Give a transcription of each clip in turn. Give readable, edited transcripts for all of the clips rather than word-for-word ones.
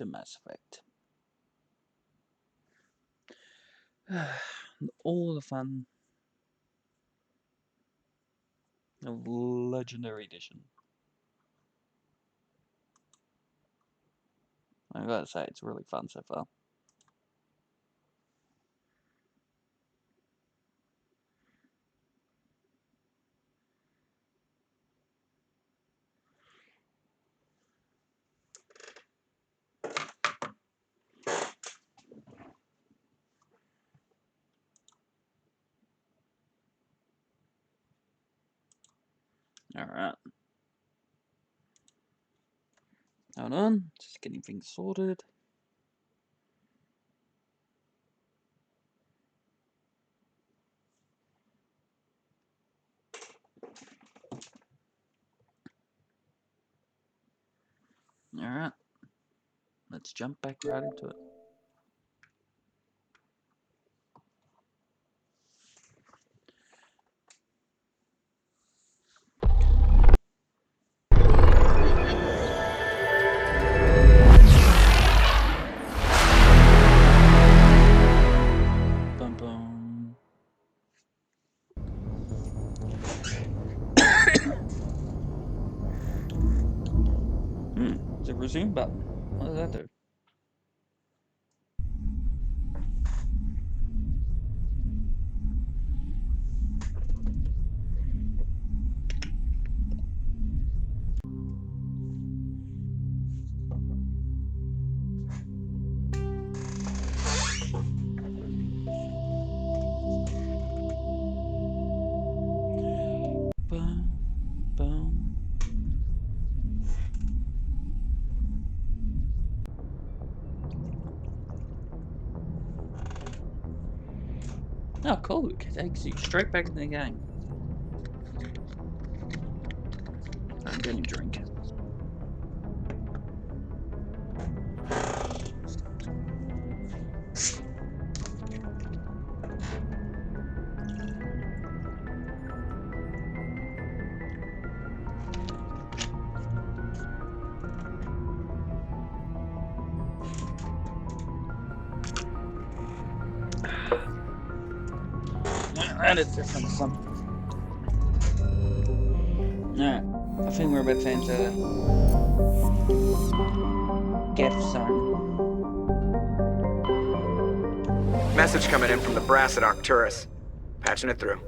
the Mass Effect. All the fun of Legendary Edition. I gotta say, it's really fun so far. Alright. Hold on, just getting things sorted. Alright. Let's jump back right into it. Bum bum. It's a resume button. What does that do? Bum bum. Oh, cool. It takes you straight back in the game. I'm getting a drink. That is definitely something. Alright, I think we're about to enter the Geth zone. Message coming in from the brass at Arcturus. Patching it through.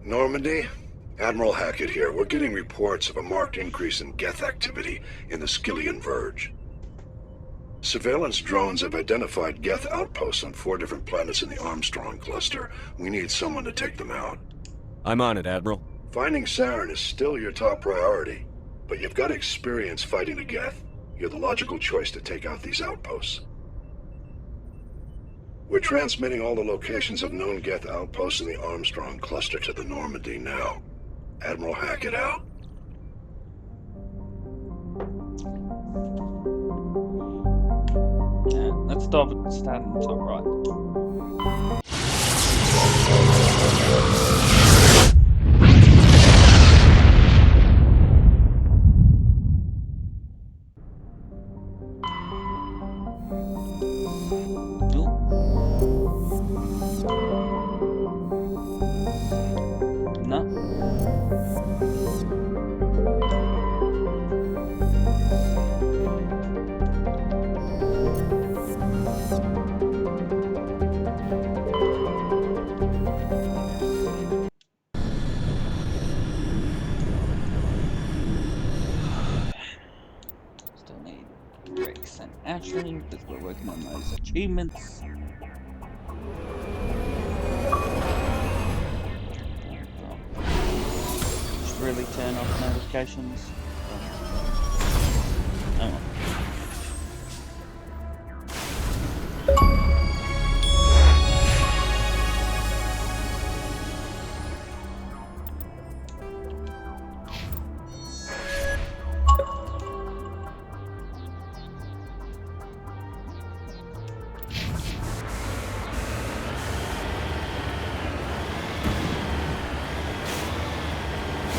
Normandy? Admiral Hackett here. We're getting reports of a marked increase in Geth activity in the Skyllian Verge. Surveillance drones have identified Geth outposts on 4 different planets in the Armstrong cluster. We need someone to take them out. I'm on it, Admiral. Finding Saren is still your top priority, but you've got experience fighting the Geth. You're the logical choice to take out these outposts. We're transmitting all the locations of known Geth outposts in the Armstrong cluster to the Normandy now. Admiral Hackett out. Let's start at the start on the top right. No. Still need Rex and Ashley because we're working on those achievements. Just really turn off notifications. Hang on.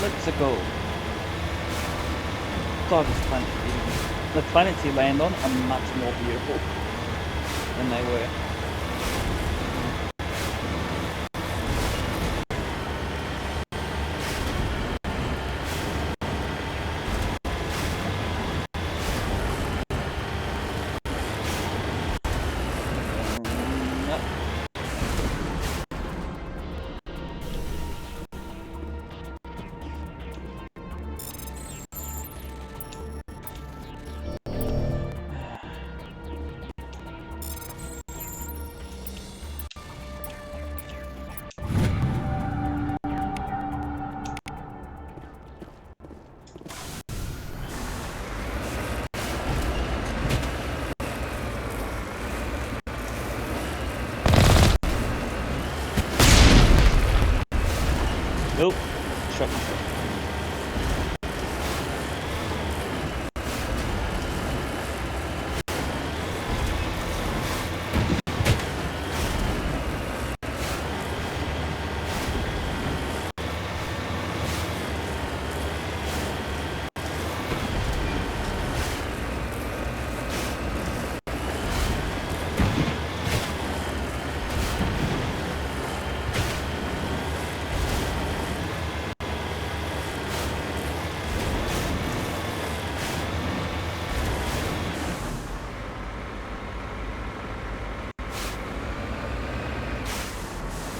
Let's go. God, this planet is the planets you land on are much more beautiful than they were. Nope. Shot myself.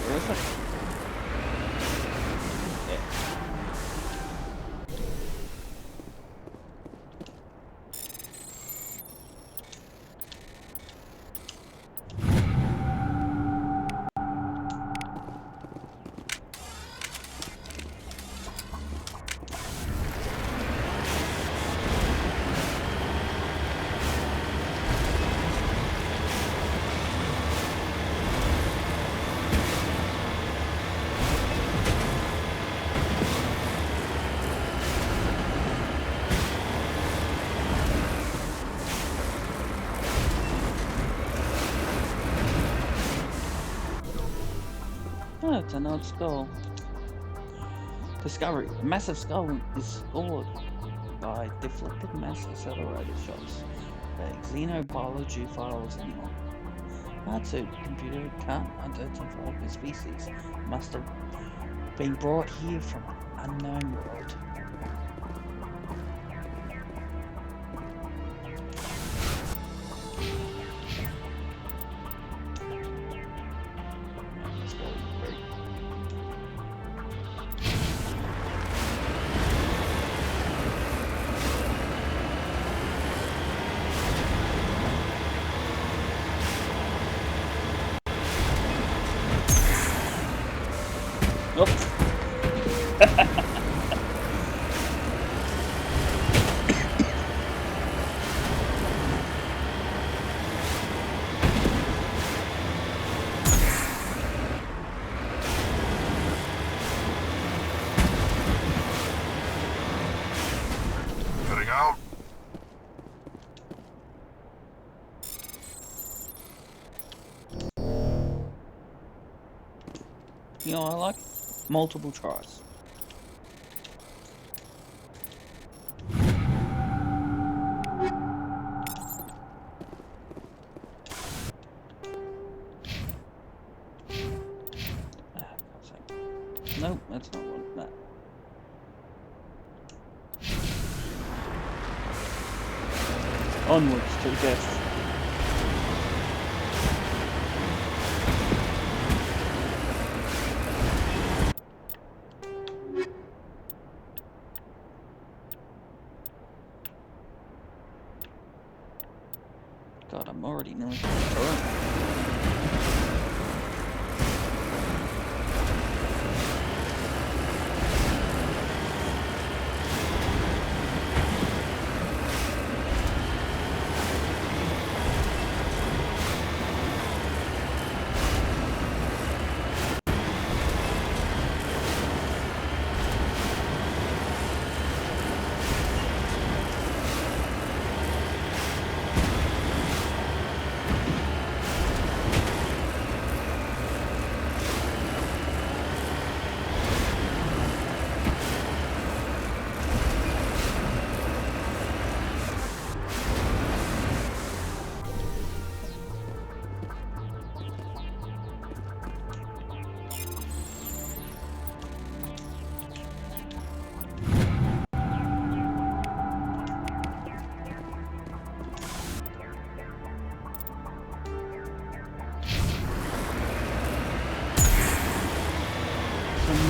Where is it? Oh, it's an odd skull. Discovery. A massive skull is scored by deflected mass accelerator shots. The xenobiology files anyone. Hard-suit computer can't identify the species. Must have been brought here from an unknown world. Let's go. Nope. Heading out. You know what I like? Multiple tries. Nope, that's not one. That. Onwards to death. God, I'm already nearly through.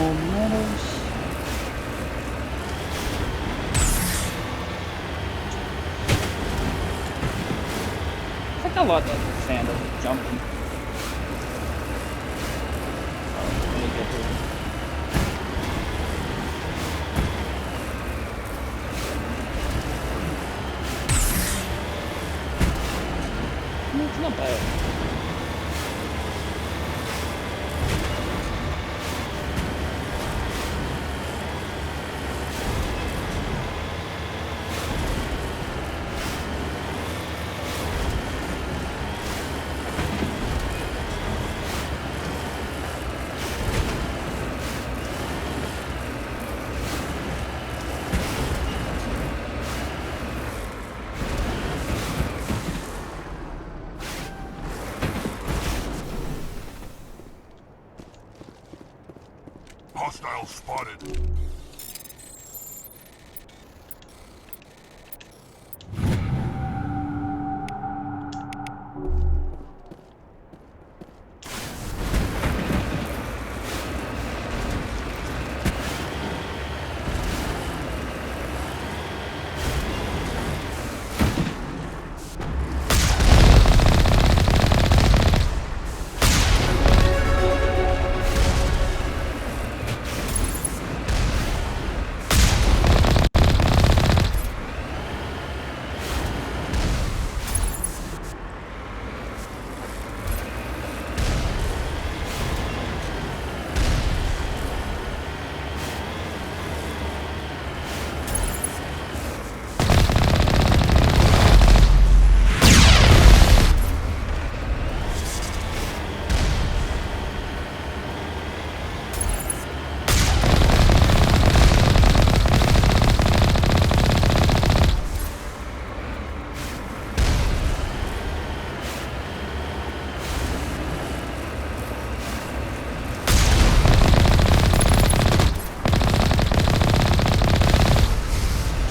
more medals. I think I like the sound of it jumping. Oh, let me get here. It's not bad. Hostile spotted.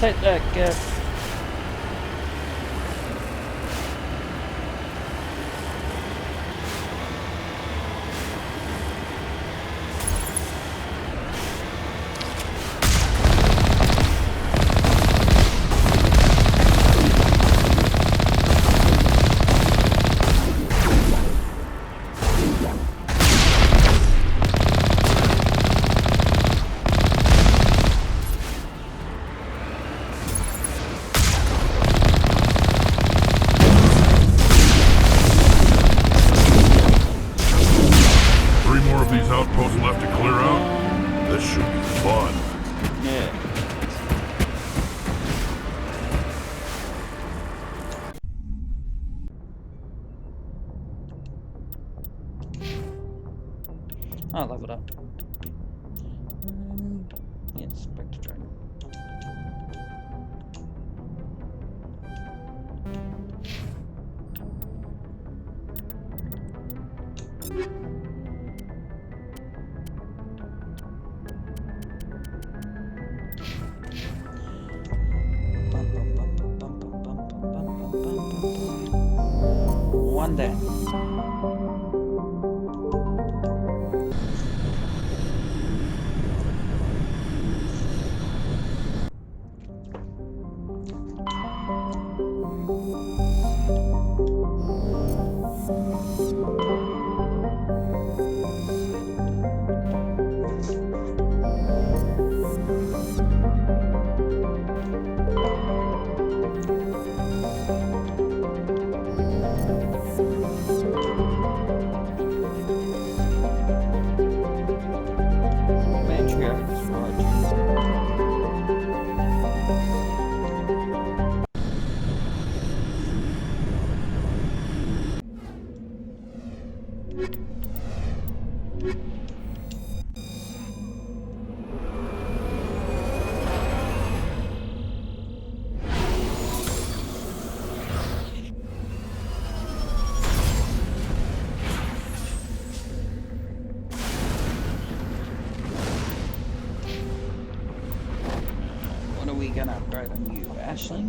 Take that, Geth. Outposts left to clear out? This should be fun. Yeah. I'll level it up. Yes, back to training. One down. What are we gonna upgrade on you, Ashley?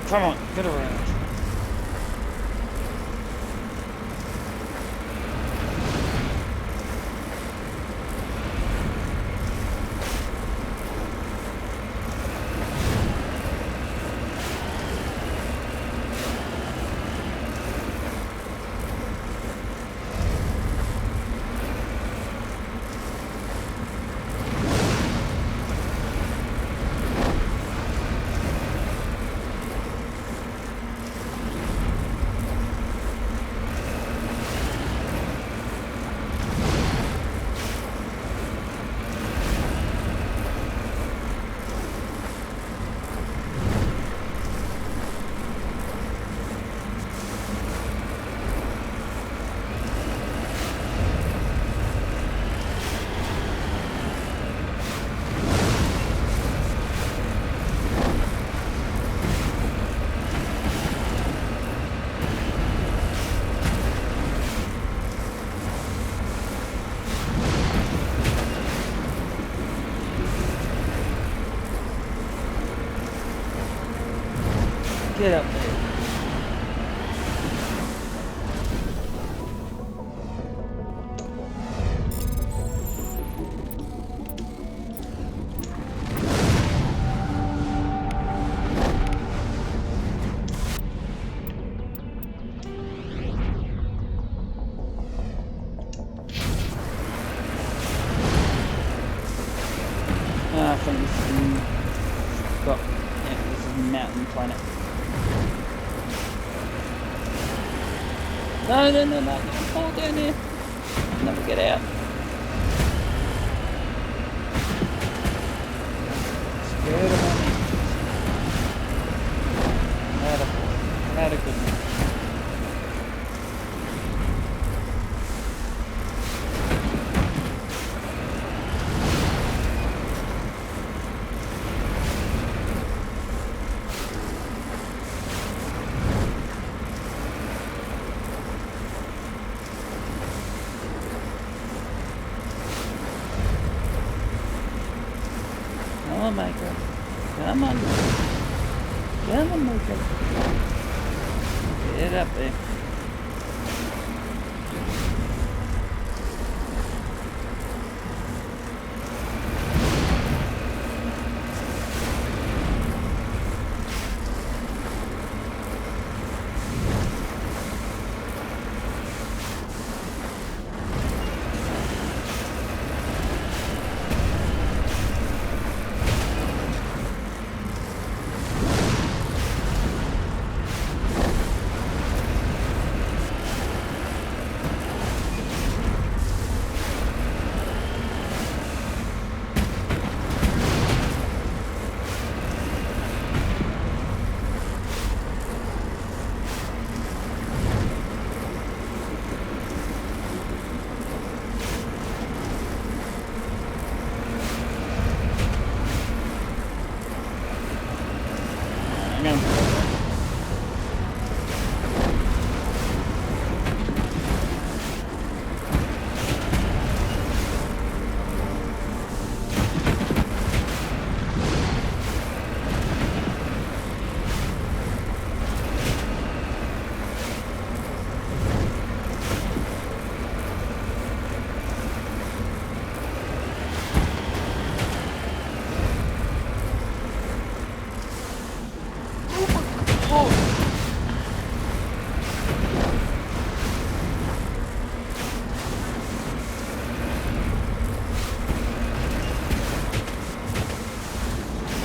Come on, get around. Get up there. I think this is a mountain planet. No, don't fall down there. Never get out. Scared of money. Not a good one. Come on, Michael. Come on. Come on, Michael. Get up there.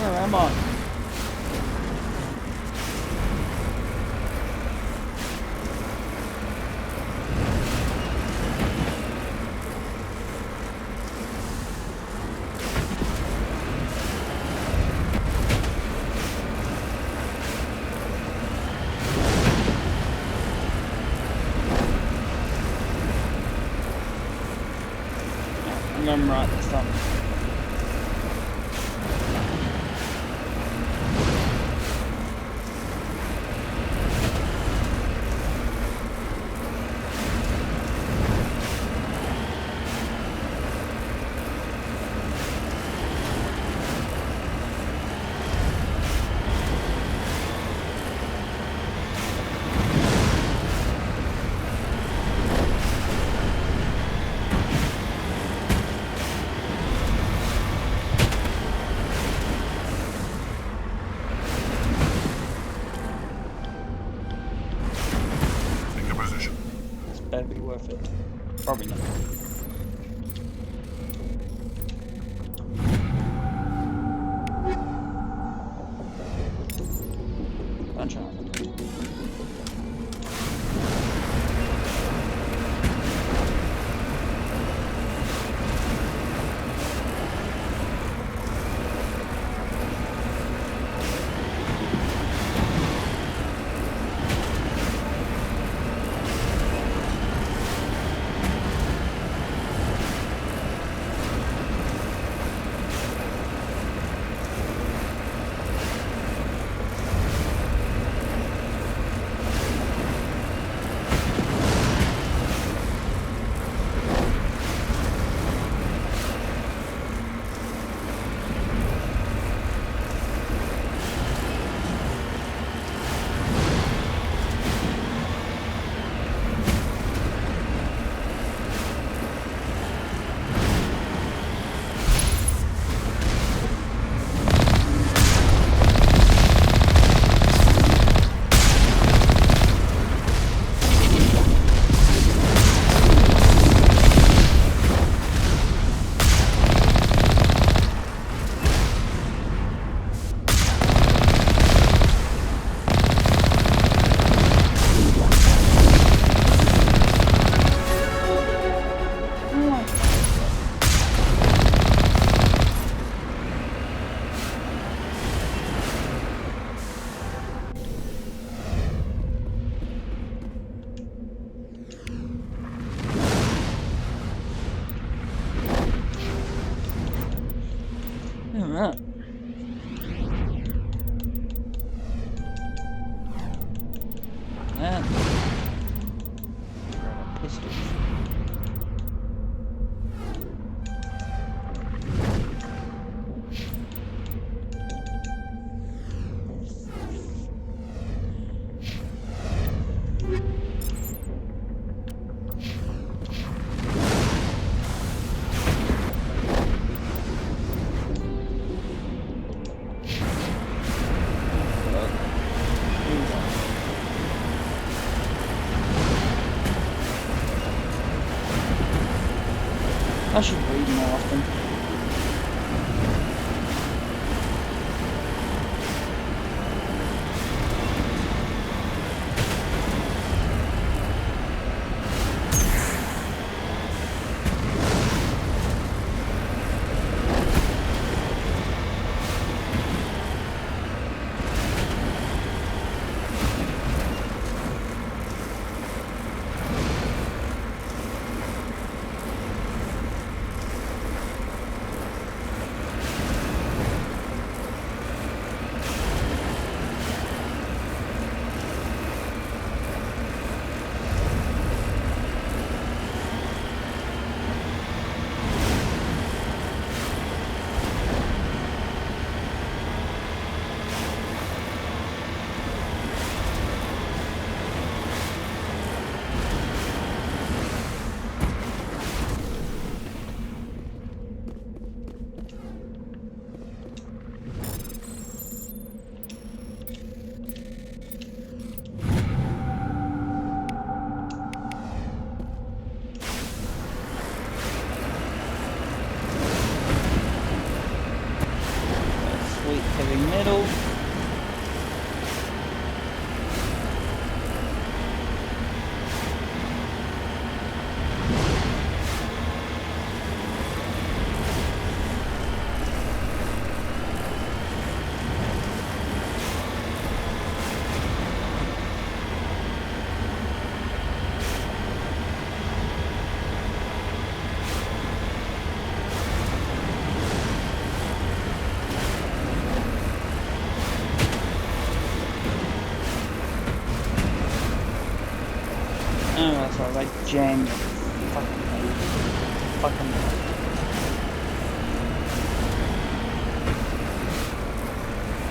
Where am I? I'm right this time. worth it? Probably not. Punch on. Alright. And grab a pistol. I should read more often. Heavy metal. Oh, that's right, like jammed. Fucking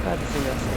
glad to see that's it.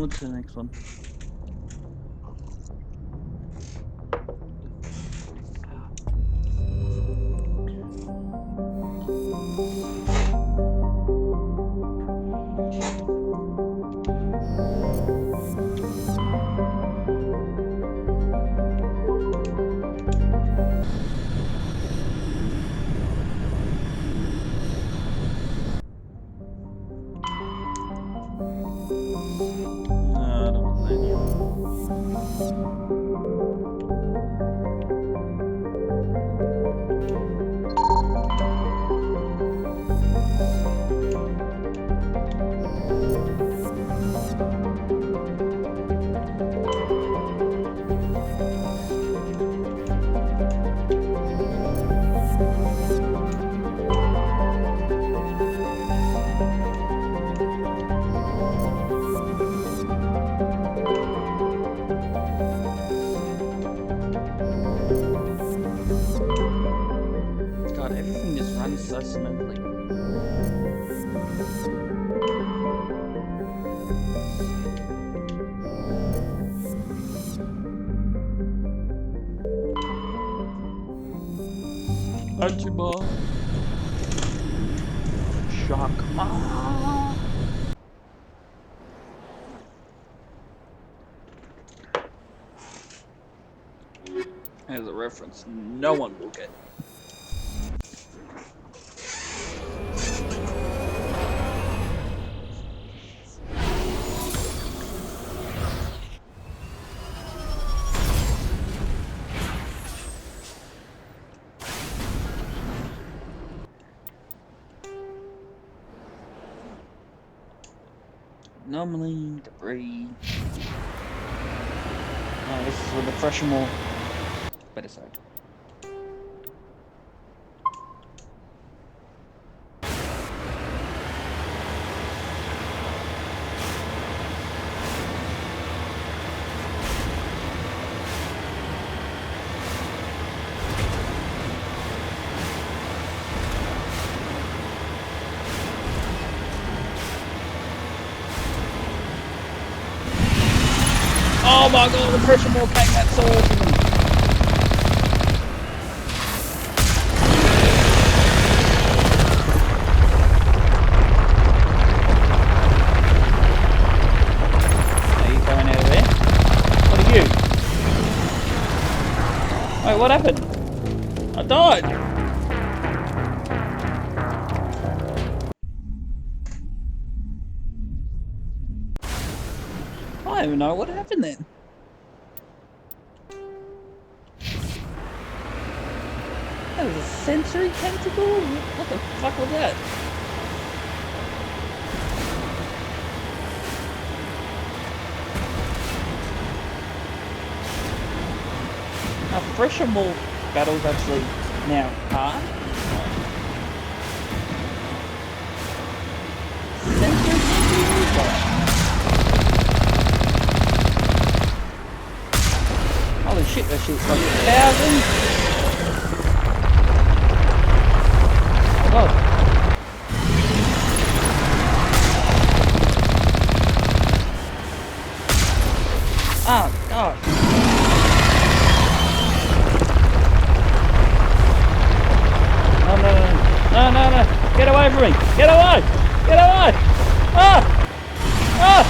On to the next one. I don't want that yet. God, everything just runs so smoothly. Anti-ball. Shockma. There's a reference no one will get. Anomaly, debris. Oh, this is where the fresher more better side. Oh my god, the pressure more came, that's so awesome. Are you going out of there? What are you? Wait, what happened? I died! I don't even know what happened then. That was a sensory tentacle? What the fuck was that? Now, fresher more battles actually now hard. Sensory tentacle? Holy shit, that shit's like 1,000. Oh. Oh, God. No. Get away from me. Get away. Get away. Ah. Ah.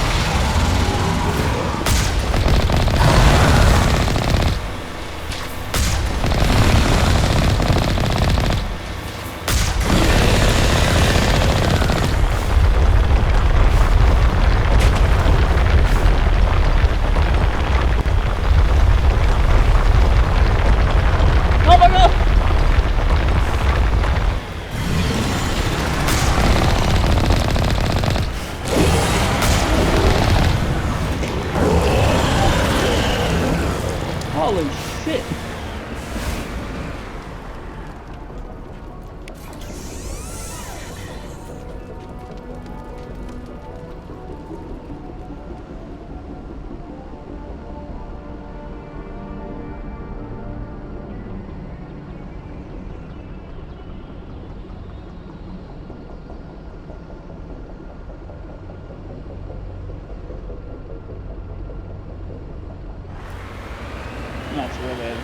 much really.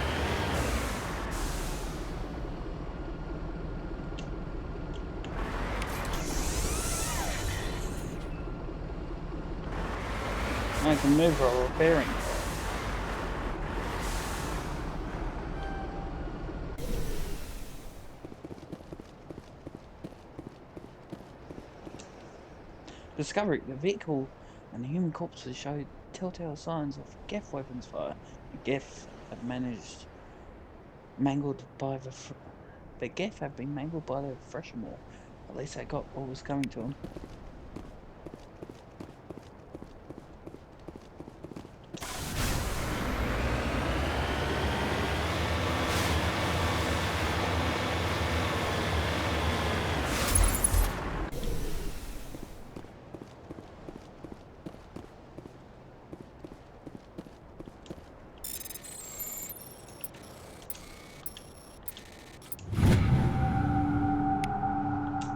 I can move while repairing. Discovery: the vehicle and the human corpses show telltale signs of Geth weapons fire. Geth have been mangled by the Freshmore. At least they got what was coming to them.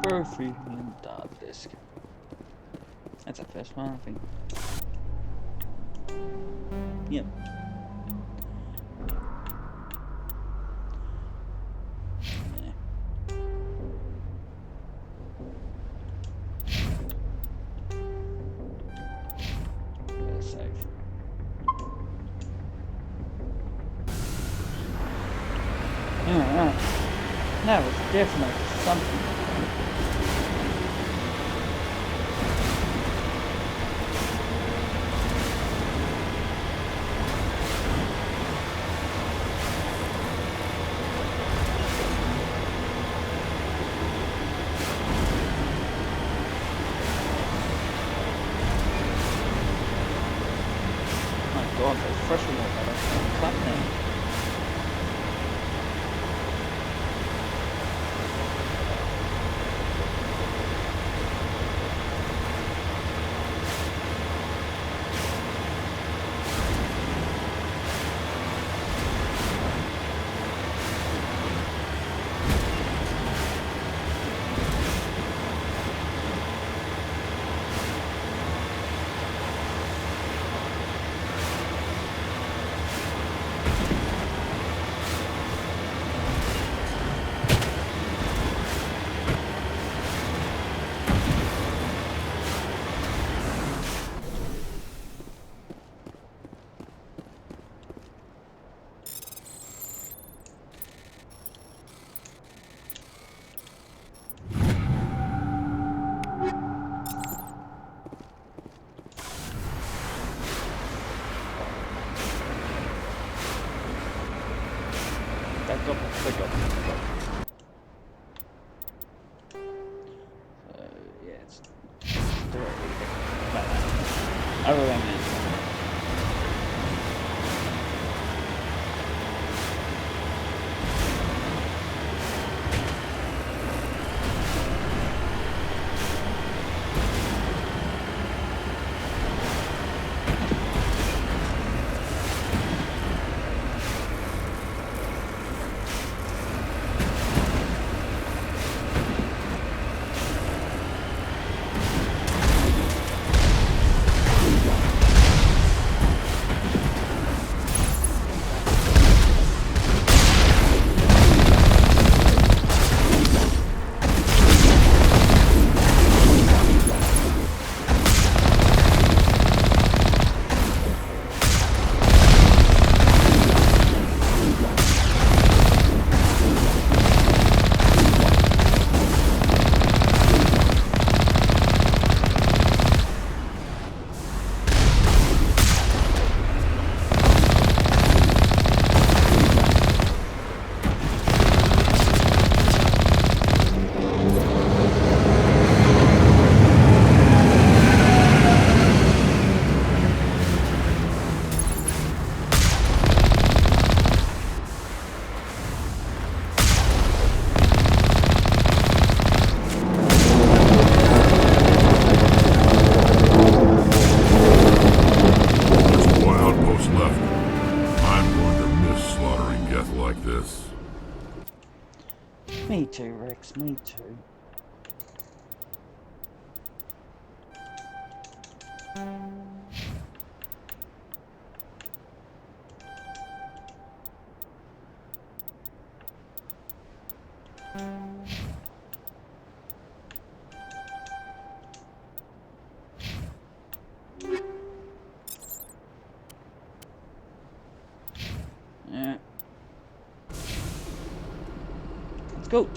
Perfume dot disk. That's the first one, I think. Yep. Yeah. Better save. Alright. That was definitely something. God, there's fresh water. Clap now. Pick up. So yeah, it's directly like that. Other than that. Me too, Rex, me too. go.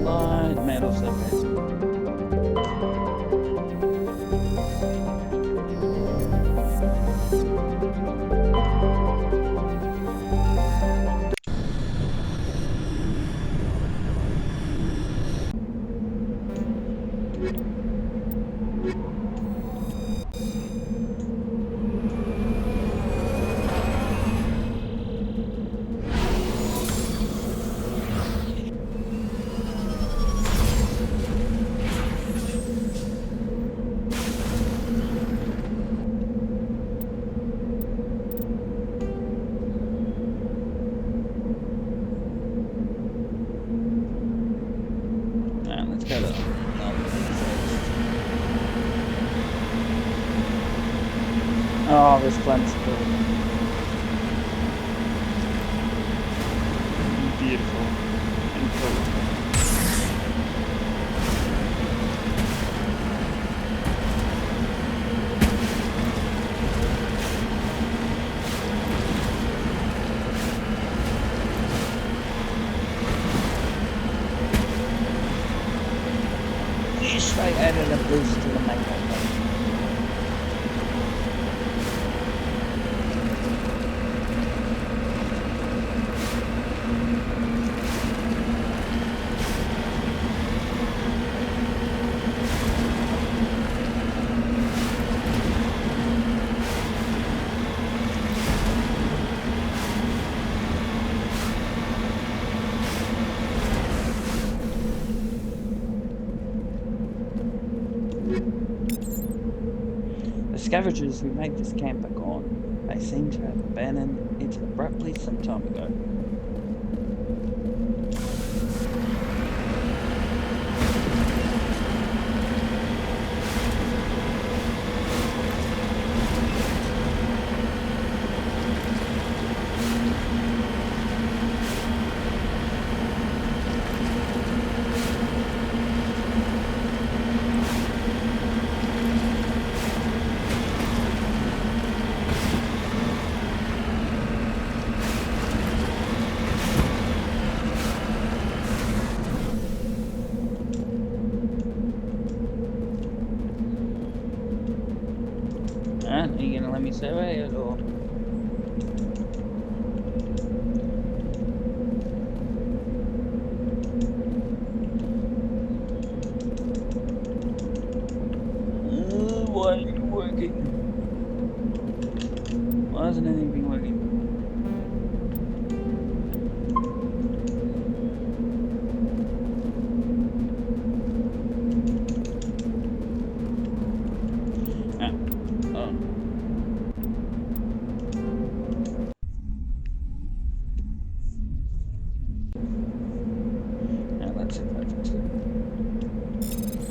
Light metal surface. Let's go to oh, this planet's cool. Beautiful and cool. They added a boost to the makeup. The scavengers who made this camp are gone. They seem to have abandoned it abruptly some time ago. Are you gonna let me survey it or? Why isn't it working? Why isn't anything working?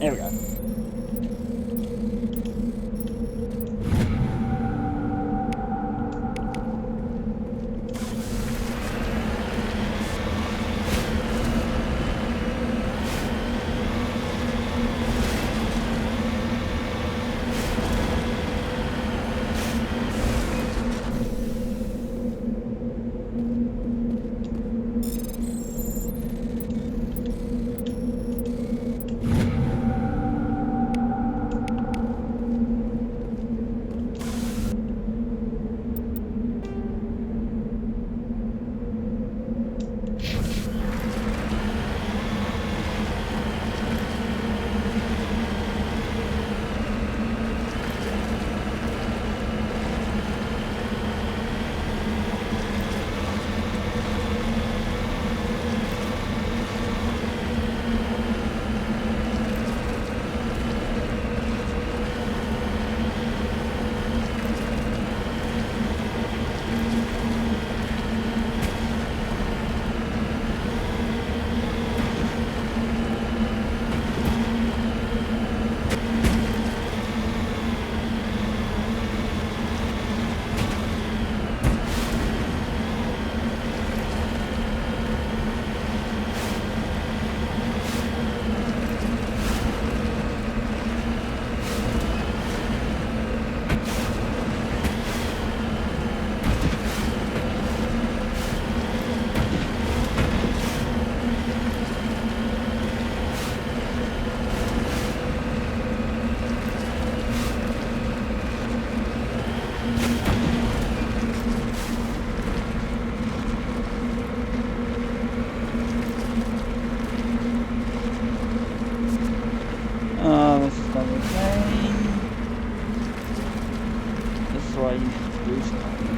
There we go. why you need to do something.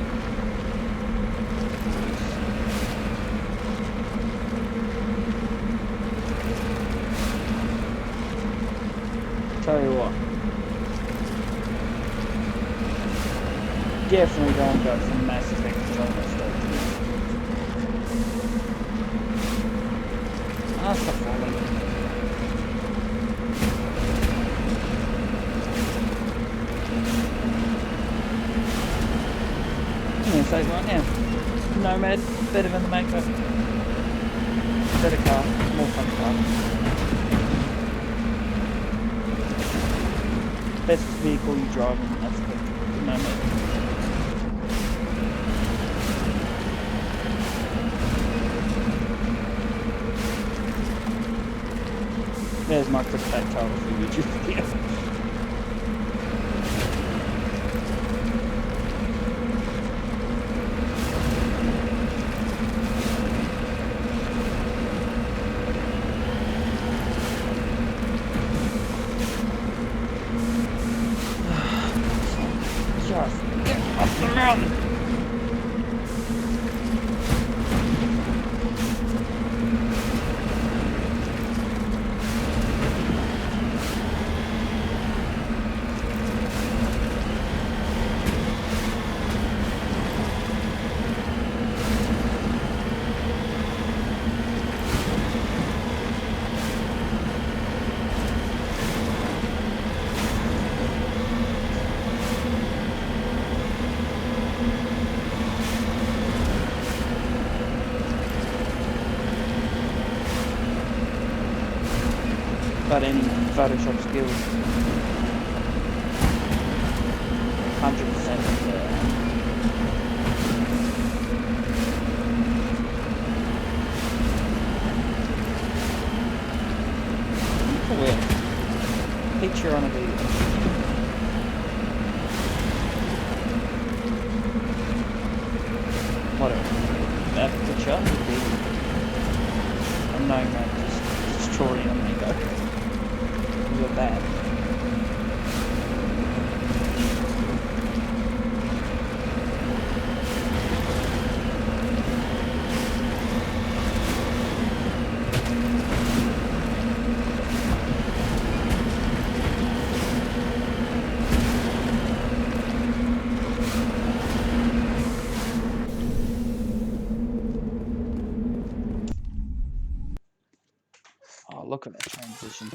Tell you what. Definitely don't go for Mass Effect controller stuff. That's the falling. I'm gonna say it right now. Nomad, better than the Mako. Better car, more fun car. Best vehicle you drive in, that's the Nomad. There's my clickbait title for YouTube video. Just get up the mountain. But any Photoshop skills, 100% weird. Picture on a video. Whatever. That picture would be a nomad just destroying a Mako. You're bad. Oh, look at that transition.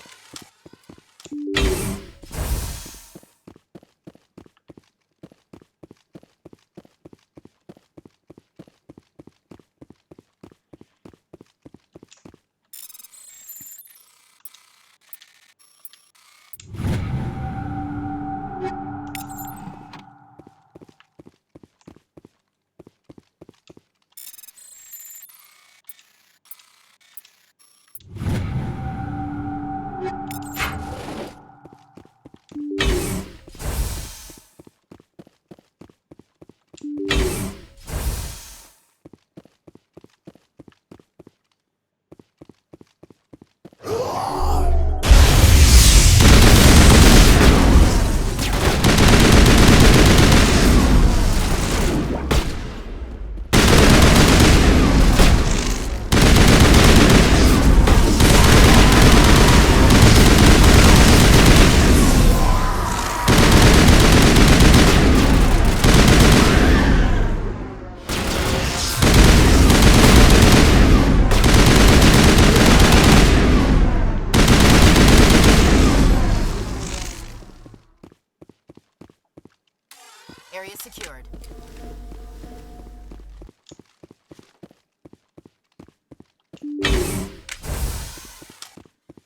Area secured.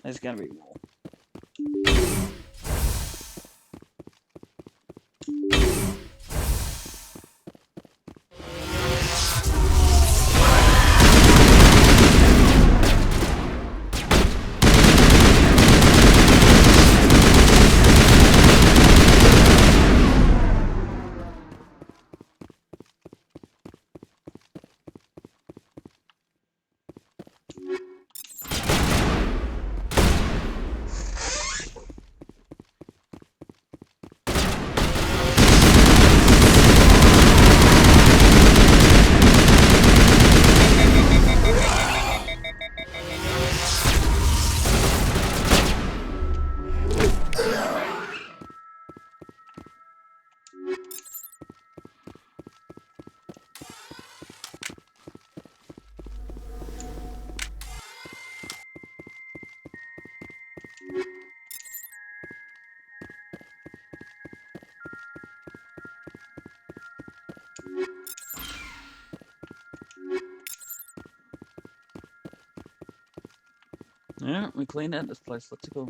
There's gonna be more. Yeah, we cleaned out this place. Let's go.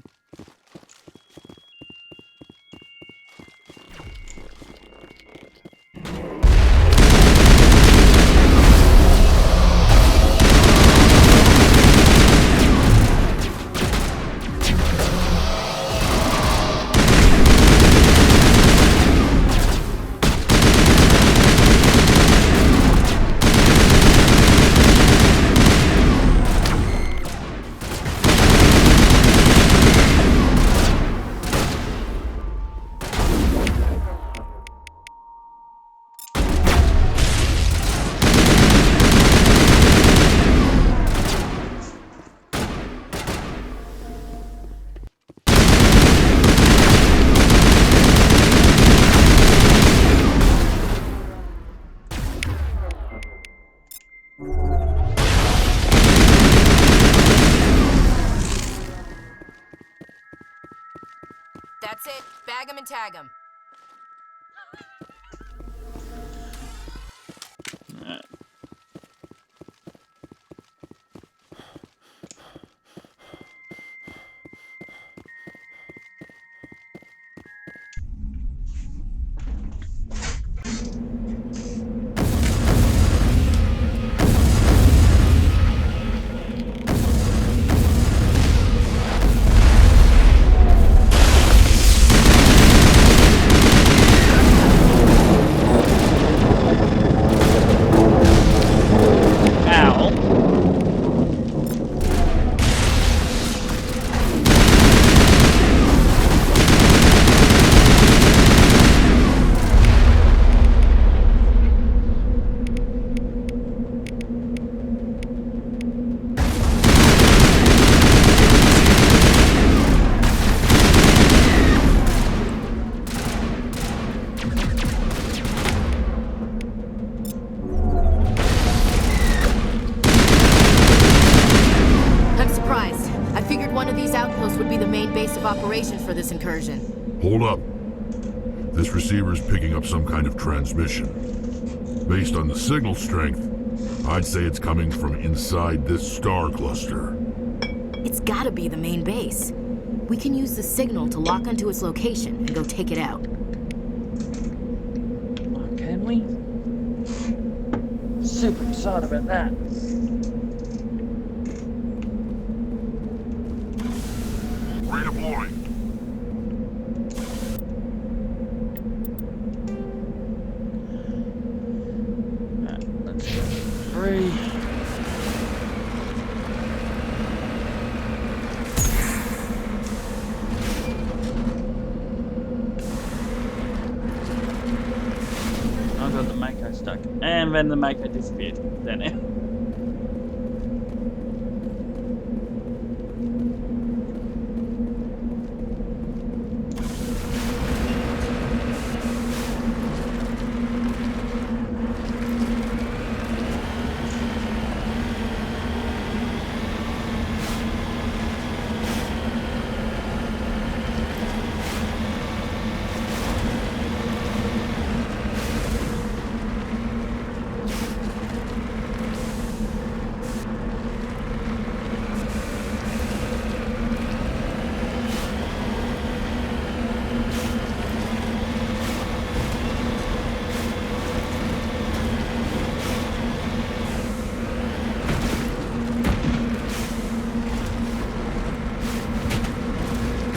That's it. Bag 'em and tag 'em. Alright. Ow. I'm surprised. I figured one of these outposts would be the main base of operations for this incursion. Hold up. This receiver's picking up some kind of transmission. Based on the signal strength, I'd say it's coming from inside this star cluster. It's gotta be the main base. We can use the signal to lock onto its location and go take it out. Can we? Super excited about that. Redeploying. Alright, let's go. 3. I got the Mako stuck. And then the Mako disappeared. Then it.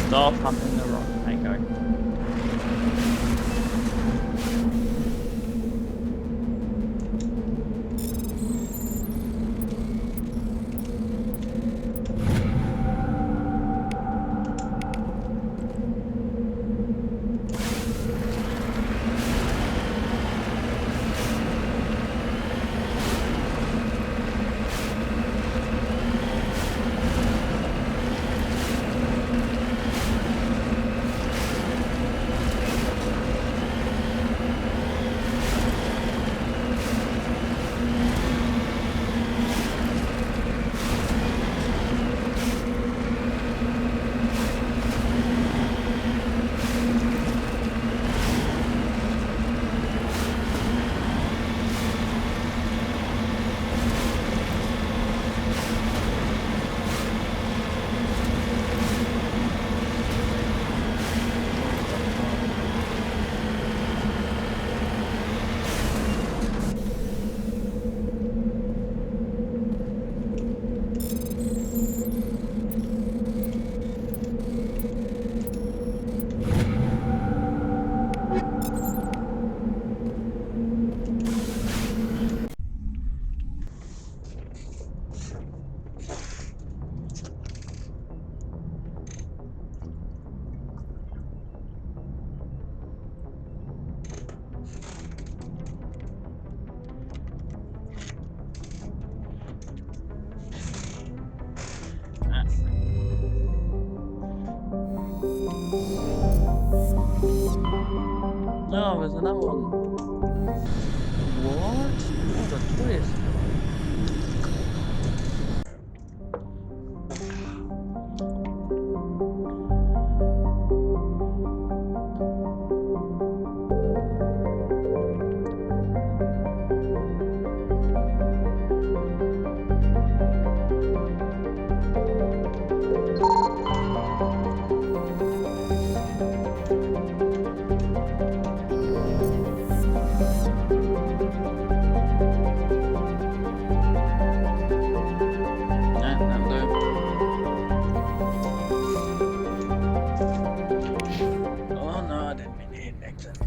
Stop humping the rock, Mako. No, there's another one. What? What a twist. Oh no, I didn't mean to hit exit.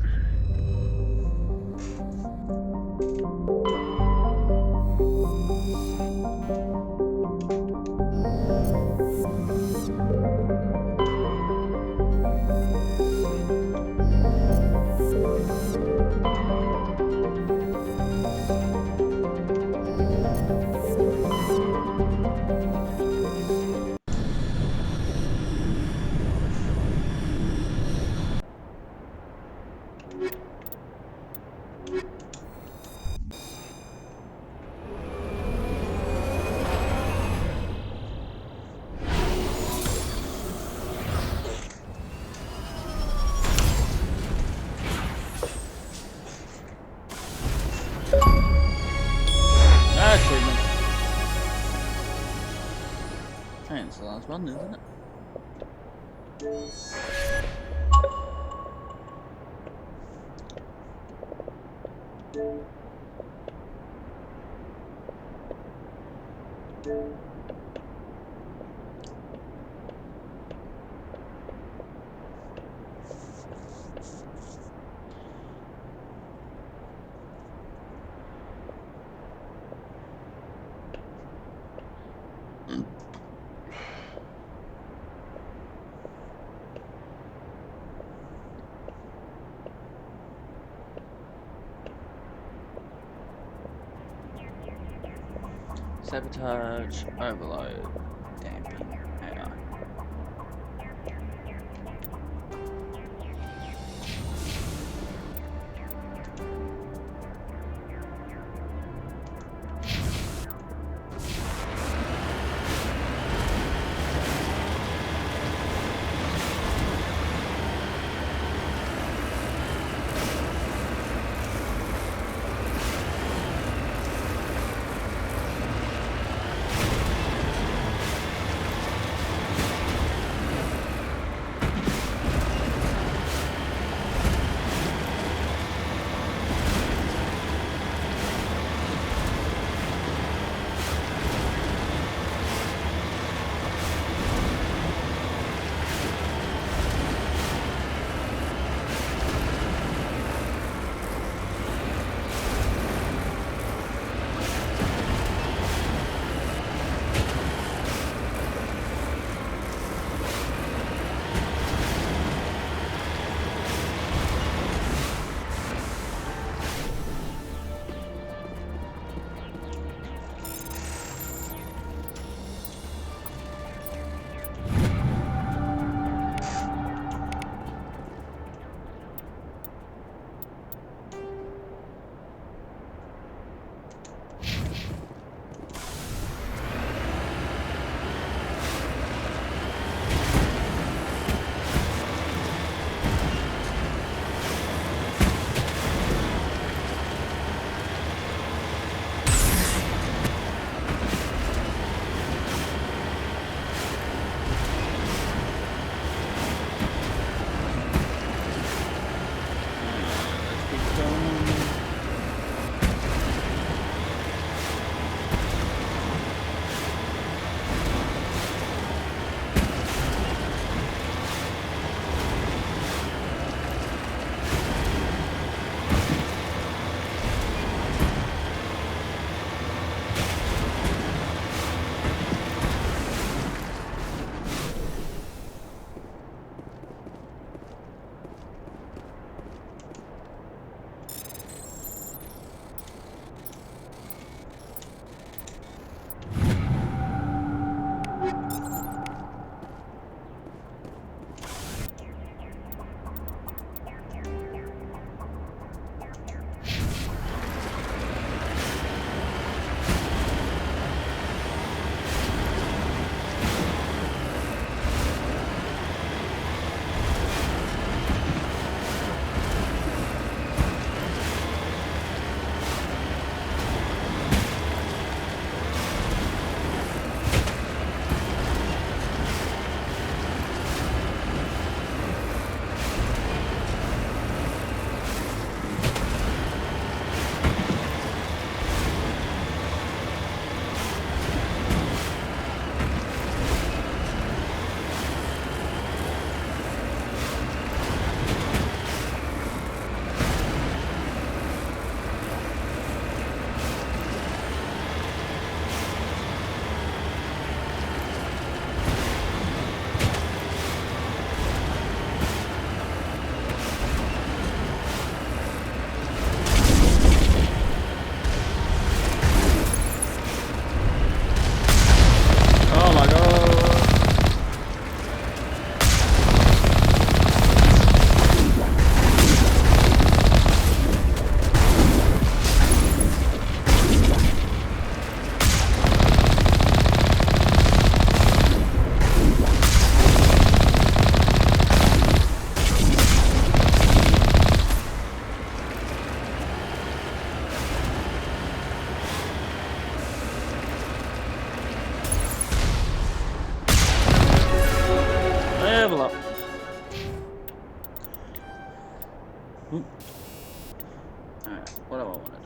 Achievement. Okay, it's the last one, isn't it? Sabotage, overload, damping, AI. Level up. Alright, what do I want to do?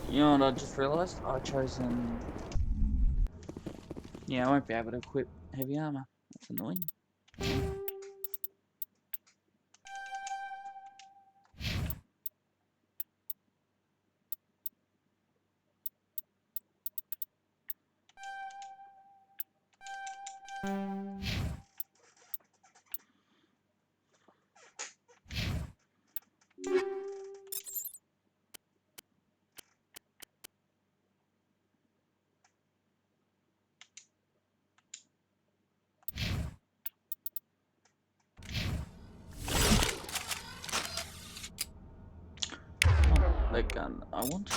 You know what I just realised? I chosen... Yeah, I won't be able to equip heavy armour. That's annoying. Oh, that gun I want.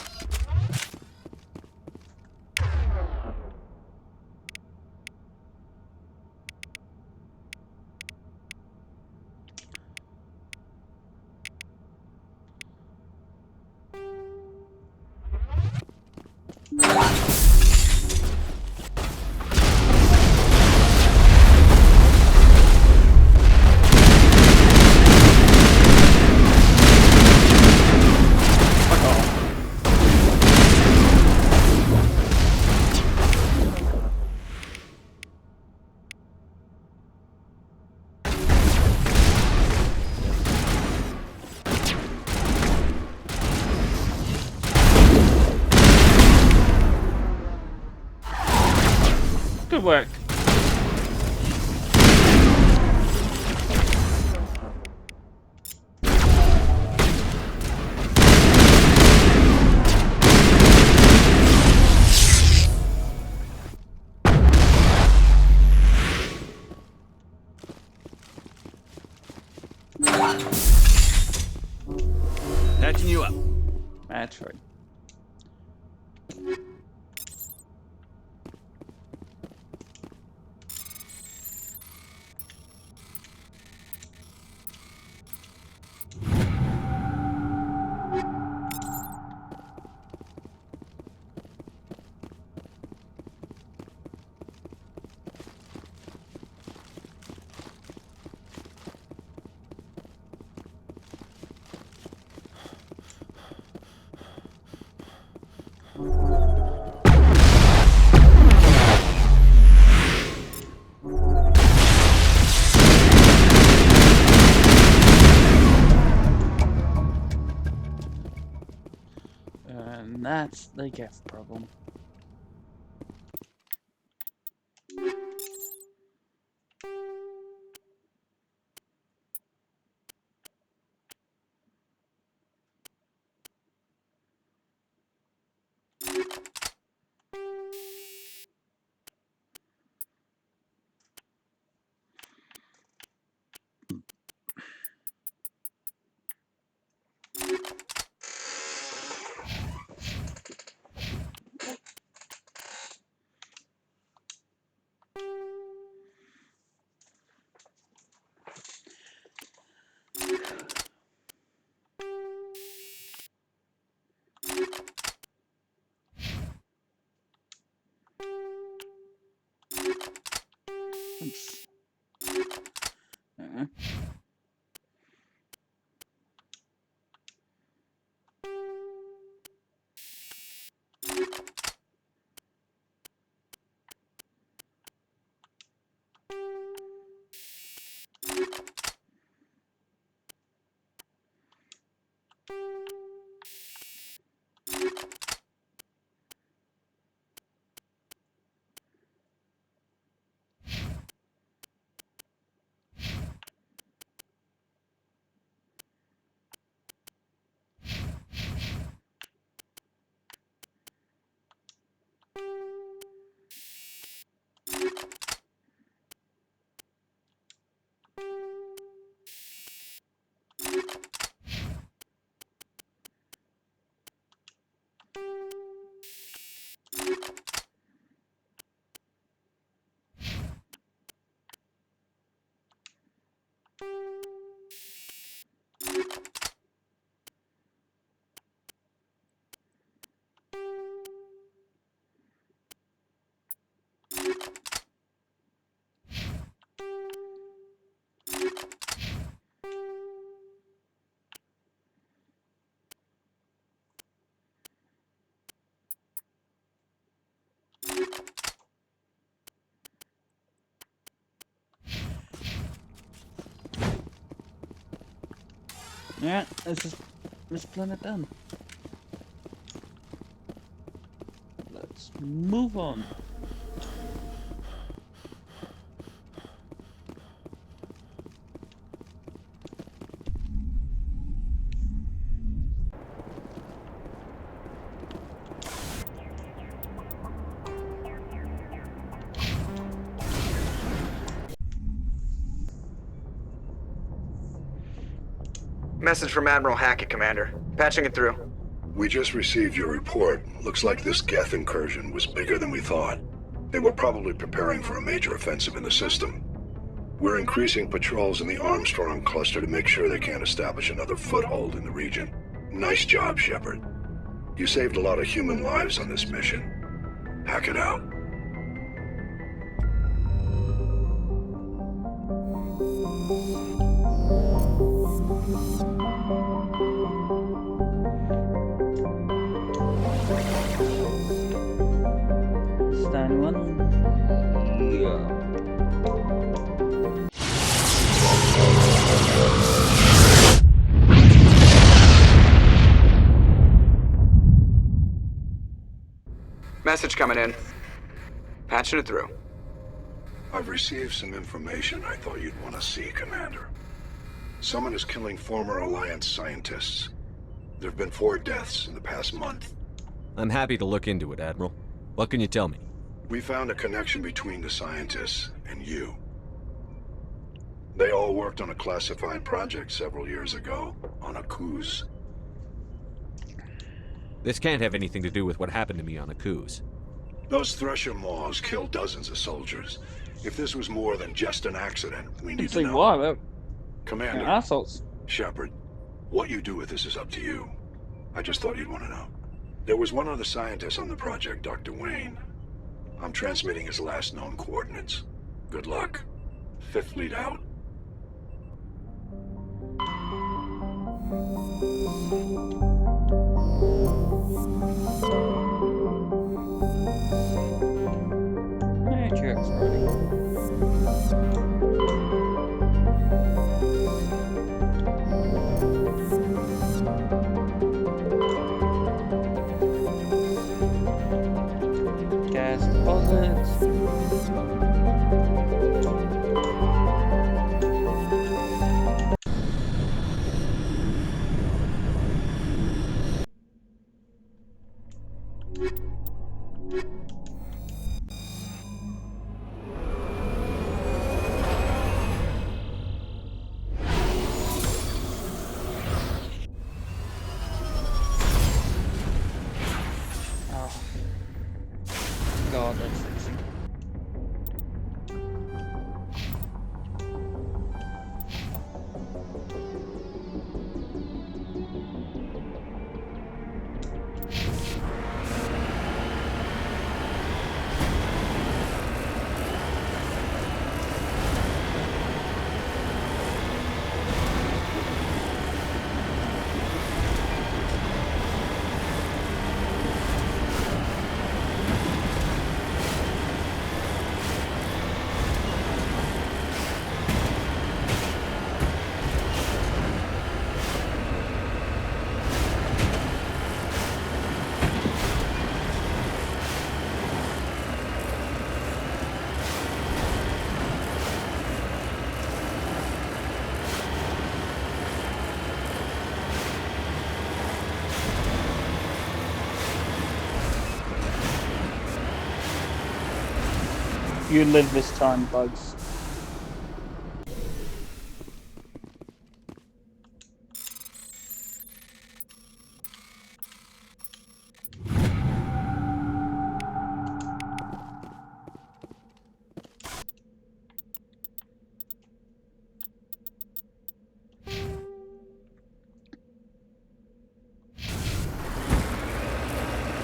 Good work. Patching you up. That's right. And that's the Geth problem. Oops. Yeah, this planet done. Let's move on. Message from Admiral Hackett, Commander. Patching it through. We just received your report. Looks like this Geth incursion was bigger than we thought. They were probably preparing for a major offensive in the system. We're increasing patrols in the Armstrong cluster to make sure they can't establish another foothold in the region. Nice job, Shepard. You saved a lot of human lives on this mission. Hack it out. Stand one. Yeah. Message coming in. Patching it through. I've received some information I thought you'd want to see, Commander. Someone is killing former Alliance scientists. There have been 4 deaths in the past month. I'm happy to look into it, Admiral. What can you tell me? We found a connection between the scientists and you. They all worked on a classified project several years ago, on Akuz. This can't have anything to do with what happened to me on Akuz. Those Thresher Maws killed dozens of soldiers. If this was more than just an accident, we need to See know. why, they're Commander, assholes. Shepard, what you do with this is up to you. I just thought you'd want to know. There was one other scientist on the project, Dr. Wayne. I'm transmitting his last known coordinates. Good luck. 5th Fleet out. Matrix ready. Gas deposits. Oh. God, that's easy. You live this time, Bugs.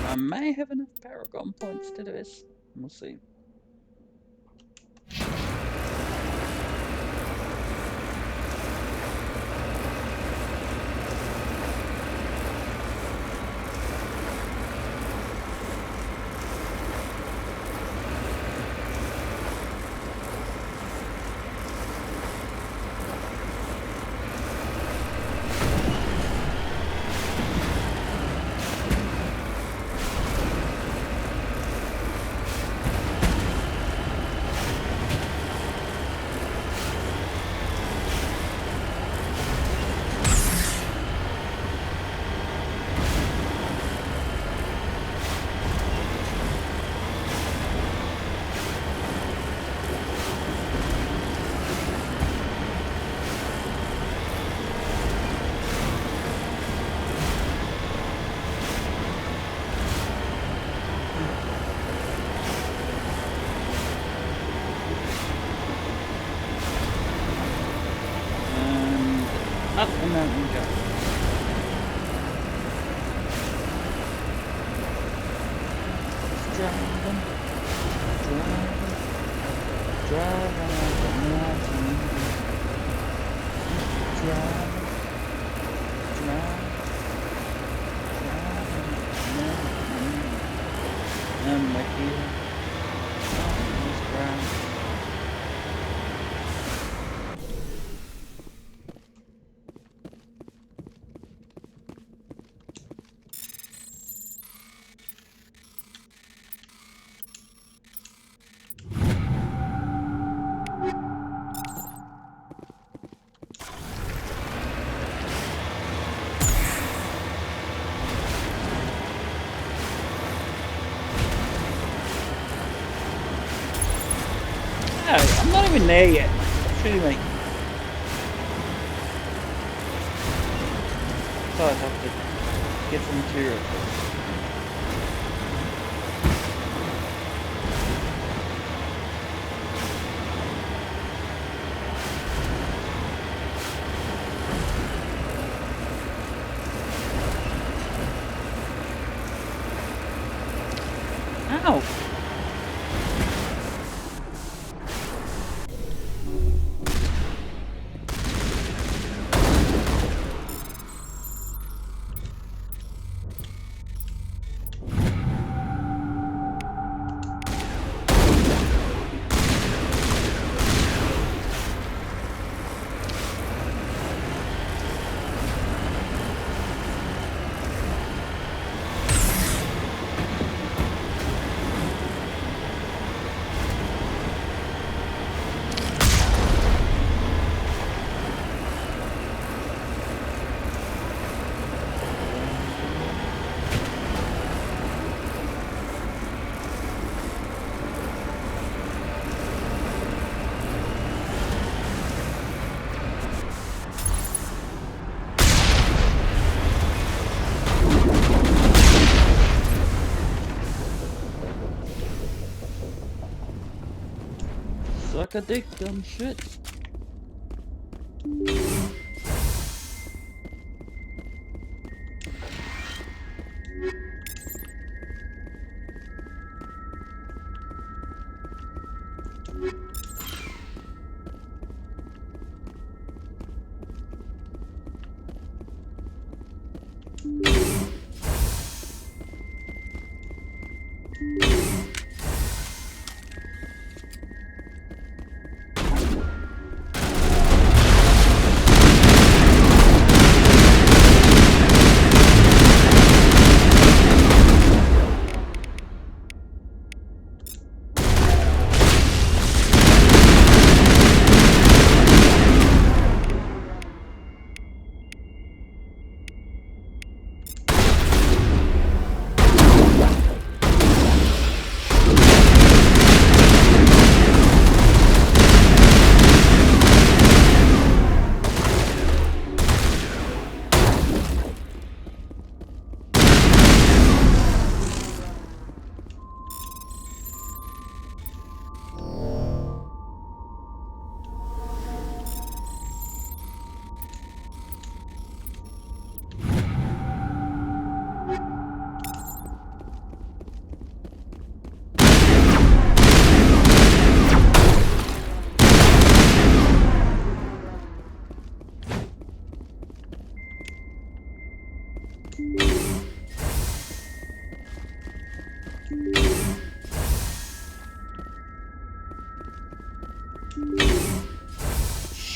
I may have enough Paragon points to do this. We'll see. driving, driving up the mountain. Driving, driving up the mountain. And my heel on this ground. I'm not even there yet. Shooting me. So I have to get some material first. Ow! Suck a dick, dumb shit.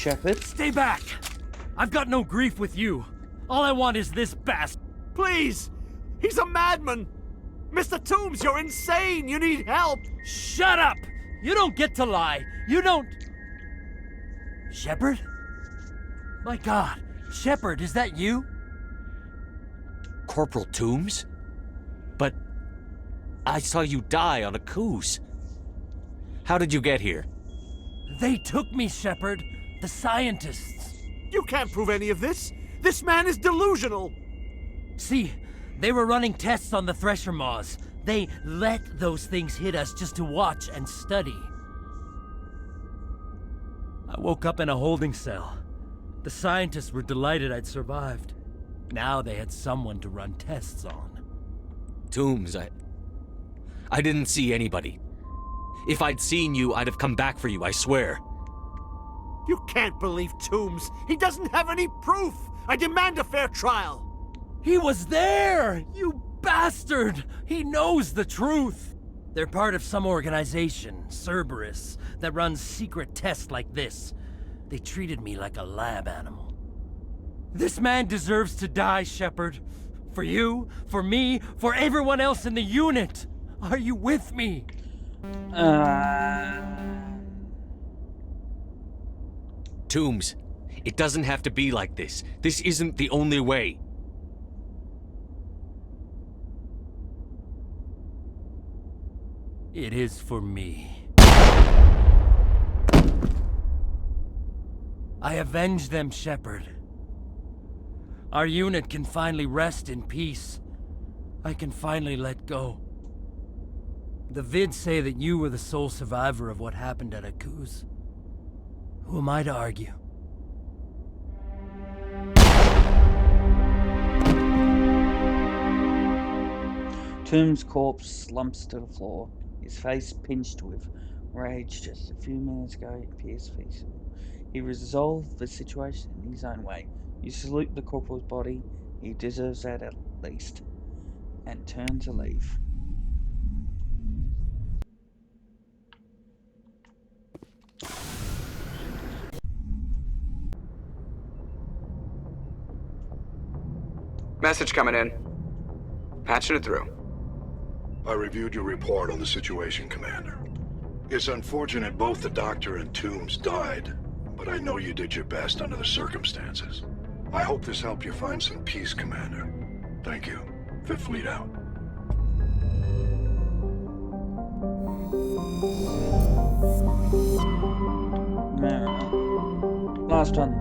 Shepard? Stay back! I've got no grief with you. All I want is this bastard. Please! He's a madman! Mr. Toombs, you're insane! You need help! Shut up! You don't get to lie. You don't... Shepard? My God. Shepard, is that you? Corporal Toombs? But I saw you die on a coos. How did you get here? They took me, Shepard. The scientists. You can't prove any of this! This man is delusional! See, they were running tests on the Thresher Maws. They let those things hit us just to watch and study. I woke up in a holding cell. The scientists were delighted I'd survived. Now they had someone to run tests on. Toombs, I didn't see anybody. If I'd seen you, I'd have come back for you, I swear. You can't believe Toombs. He doesn't have any proof. I demand a fair trial. He was there! You bastard! He knows the truth! They're part of some organization, Cerberus, that runs secret tests like this. They treated me like a lab animal. This man deserves to die, Shepard. For you, for me, for everyone else in the unit. Are you with me? Toombs, it doesn't have to be like this. This isn't the only way. It is for me. I avenge them, Shepard. Our unit can finally rest in peace. I can finally let go. The vids say that you were the sole survivor of what happened at Akuz. Who am I to argue? Tombs' corpse slumps to the floor, his face pinched with rage. Just a few minutes ago, it appears feasible. He resolved the situation in his own way. You salute the corporal's body, he deserves that at least, and turn to leave. Message coming in. Patching it through. I reviewed your report on the situation, Commander. It's unfortunate both the Doctor and Toombs died, but I know you did your best under the circumstances. I hope this helped you find some peace, Commander. Thank you. Fifth Fleet out. Last one.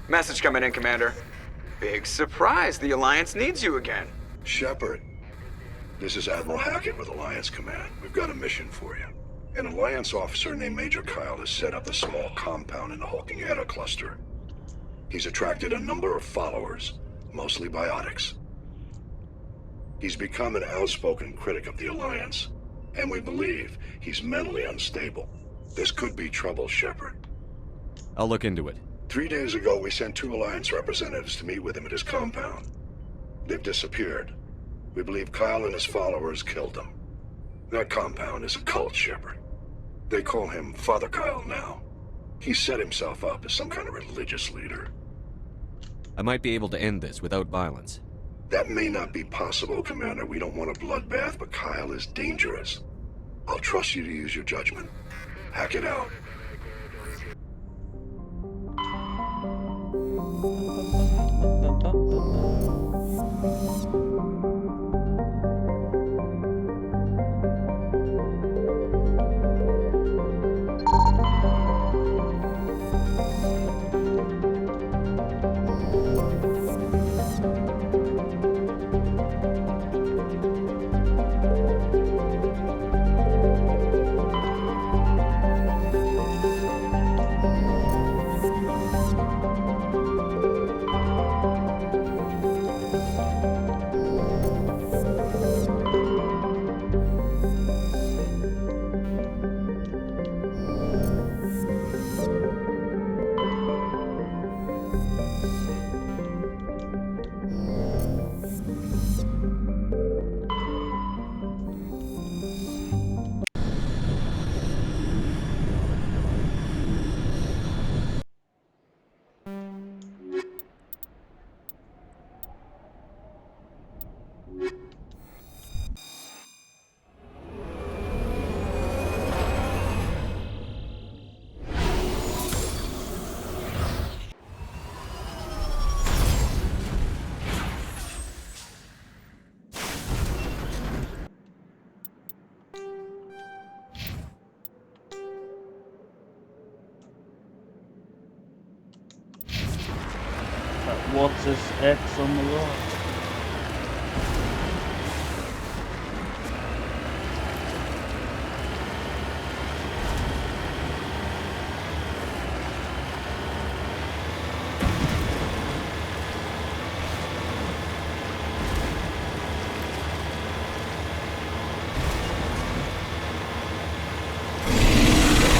Message coming in, Commander. Big surprise, the Alliance needs you again. Shepard, this is Admiral Hackett with Alliance Command. We've got a mission for you. An Alliance officer named Major Kyle has set up a small compound in the Hulking Eta cluster. He's attracted a number of followers, mostly biotics. He's become an outspoken critic of the Alliance, and we believe he's mentally unstable. This could be trouble, Shepard. I'll look into it. 3 days ago, we sent 2 Alliance representatives to meet with him at his compound. They've disappeared. We believe Kyle and his followers killed them. That compound is a cult, Shepard. They call him Father Kyle now. He set himself up as some kind of religious leader. I might be able to end this without violence. That may not be possible, Commander. We don't want a bloodbath, but Kyle is dangerous. I'll trust you to use your judgment. Hack it out. What's this X on the right?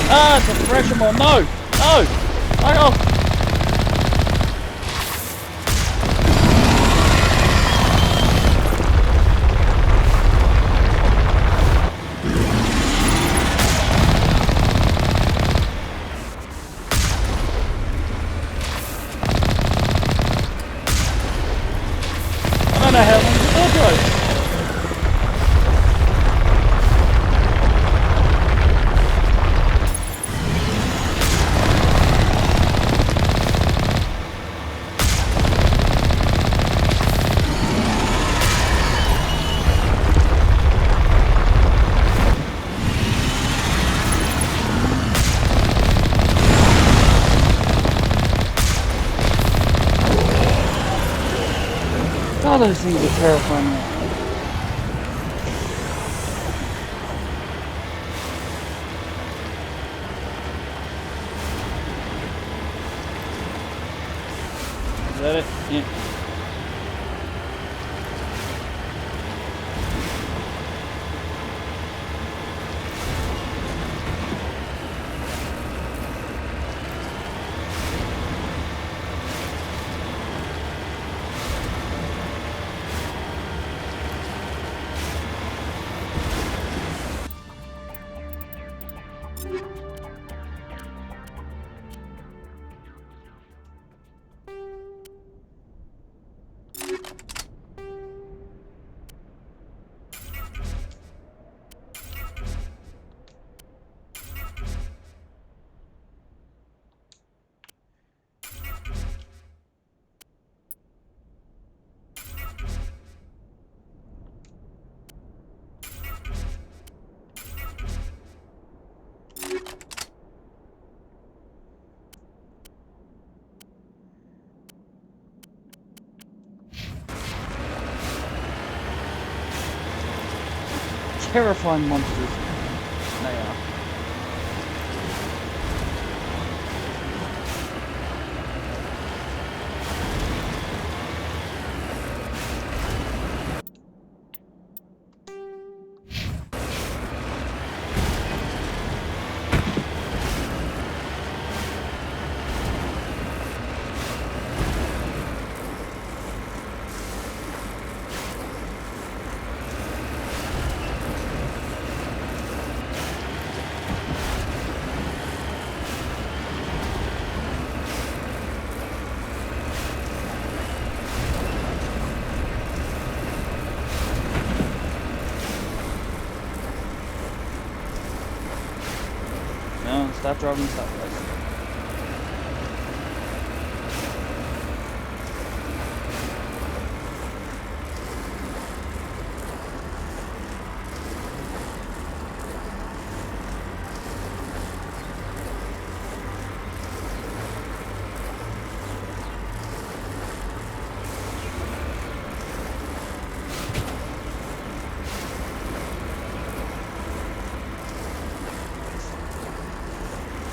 Ah, it's a pressure ball. No! No! Hang on! I don't know how long the door goes. God, those things are terrifying. Is that it? Yeah. Terrifying monsters. They are. No, stop driving sideways.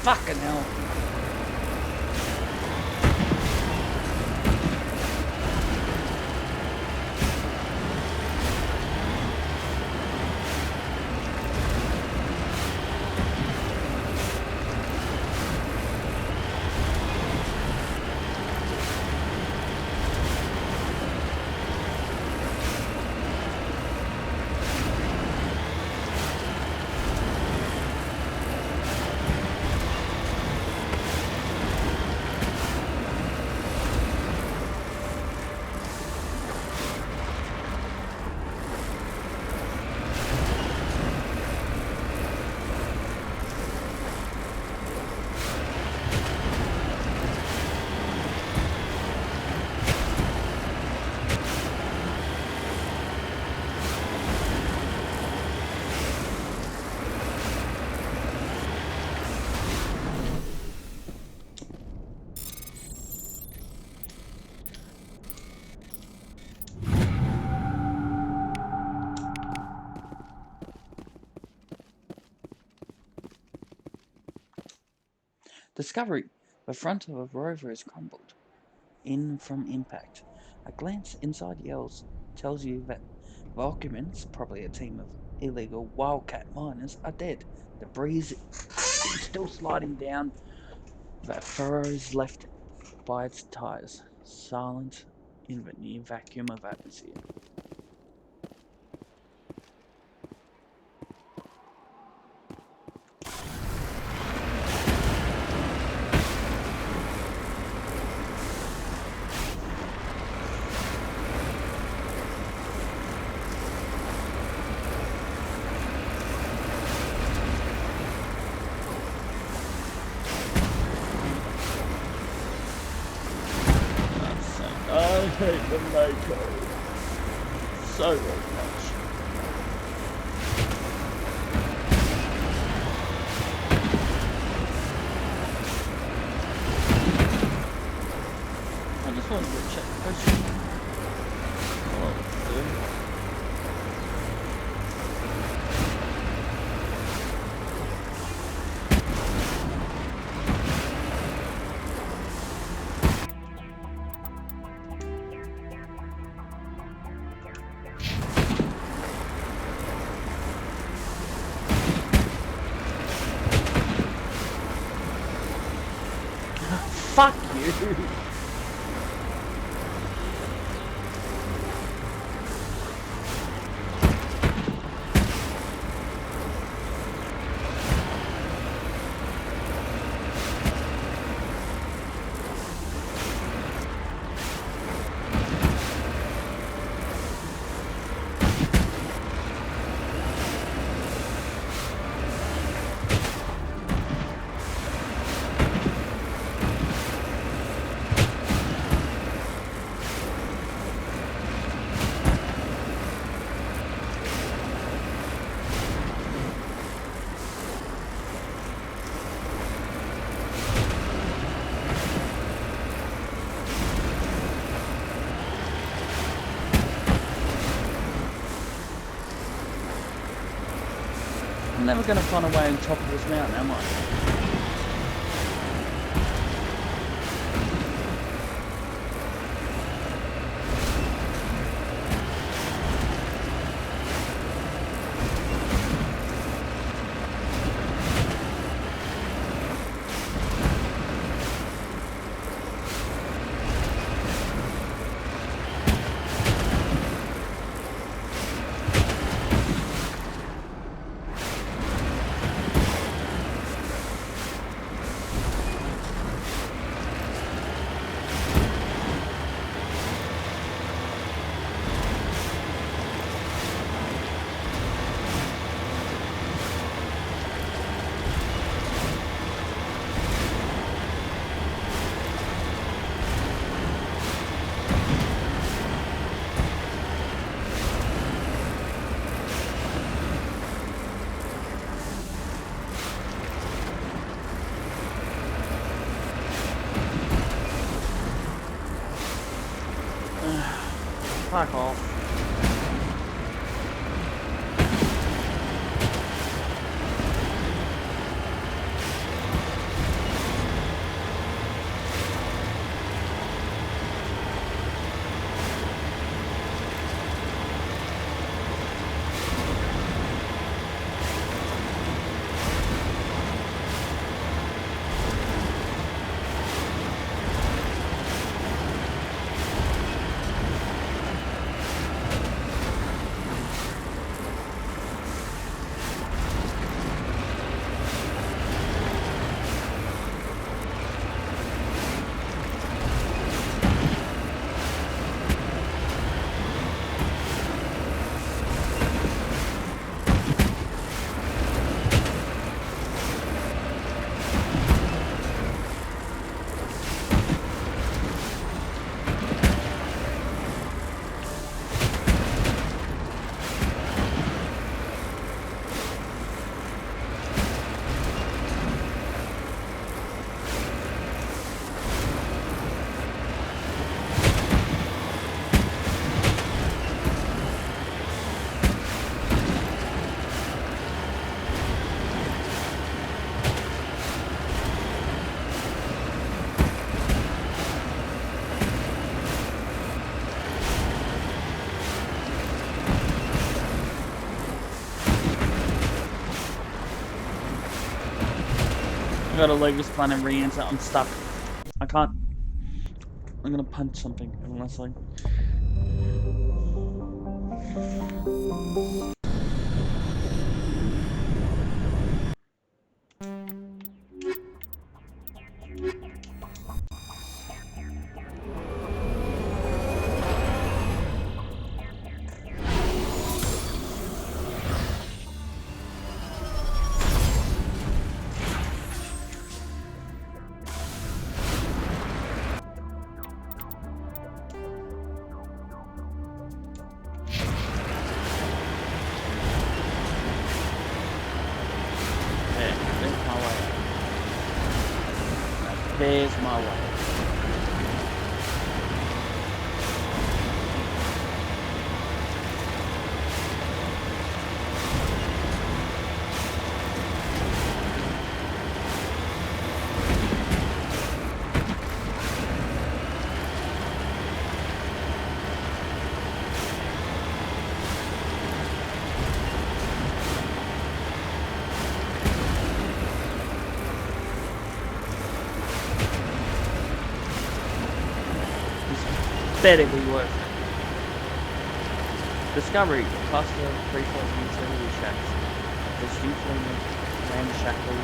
Fucking hell. Discovery. The front of a rover has crumbled in from impact. A glance inside tells you that the occupants, probably a team of illegal wildcat miners, are dead. Debris is still sliding down the furrows left by its tires, silent in the near vacuum of atmosphere. I hate the Mako so much. I just wanted to check the question. Fuck you! I'm never going to find a way on top of this mountain, am I? Fuck off. gotta leave this planet and re-enter. I'm stuck. I can't. I'm gonna punch something unless I. There's my way. Better be worth it. Discovery, cluster of 3,000 utility shacks. Distinctly ramshackle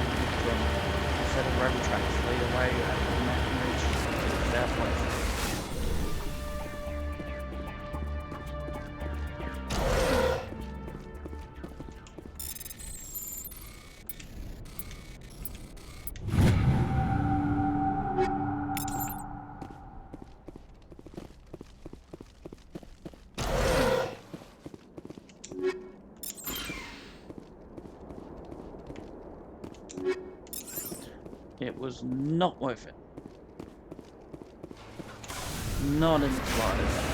from a set of railway tracks lead away over the mountain ridge to the southwest. It was not worth it. Not in the slightest.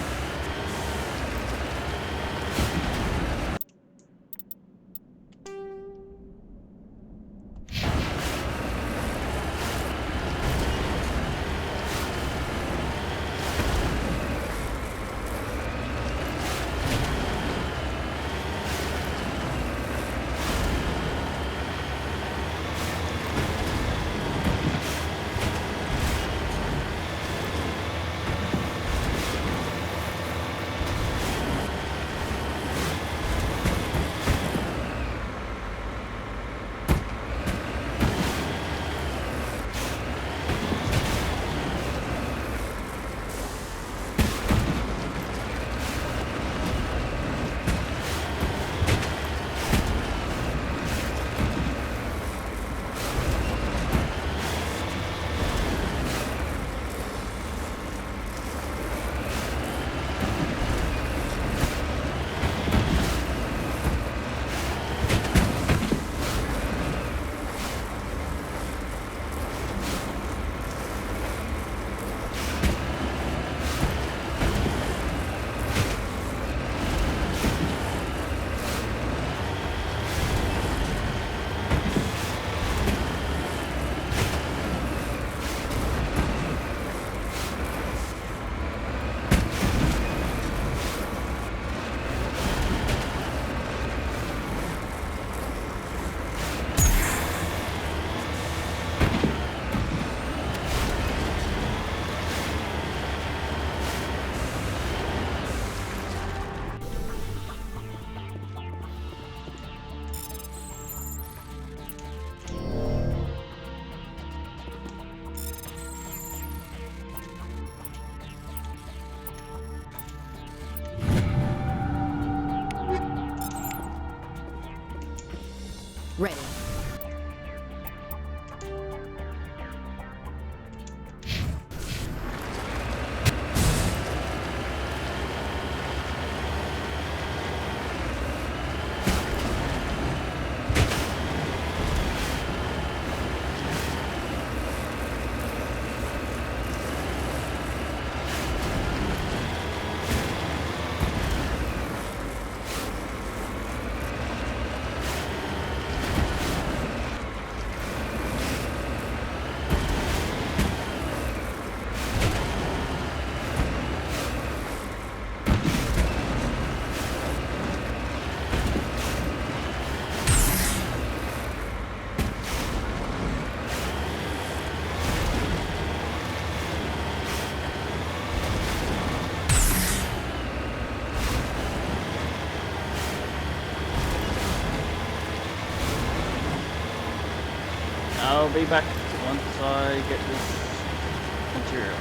be back once I get this material.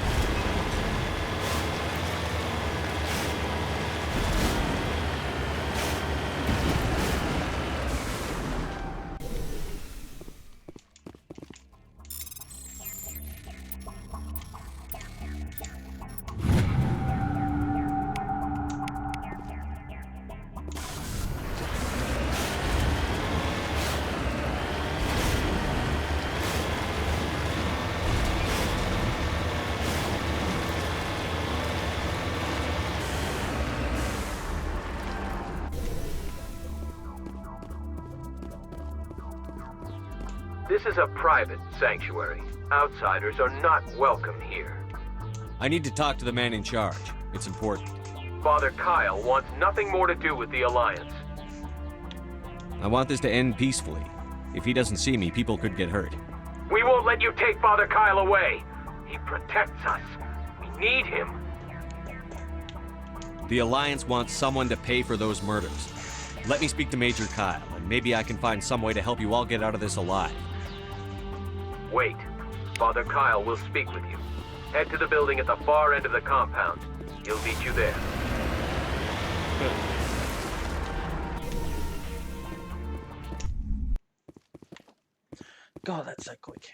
This is a private sanctuary. Outsiders are not welcome here. I need to talk to the man in charge. It's important. Father Kyle wants nothing more to do with the Alliance. I want this to end peacefully. If he doesn't see me, people could get hurt. We won't let you take Father Kyle away. He protects us. We need him. The Alliance wants someone to pay for those murders. Let me speak to Major Kyle, and maybe I can find some way to help you all get out of this alive. Wait. Father Kyle will speak with you. Head to the building at the far end of the compound. He'll meet you there. Good. God, that's so quick.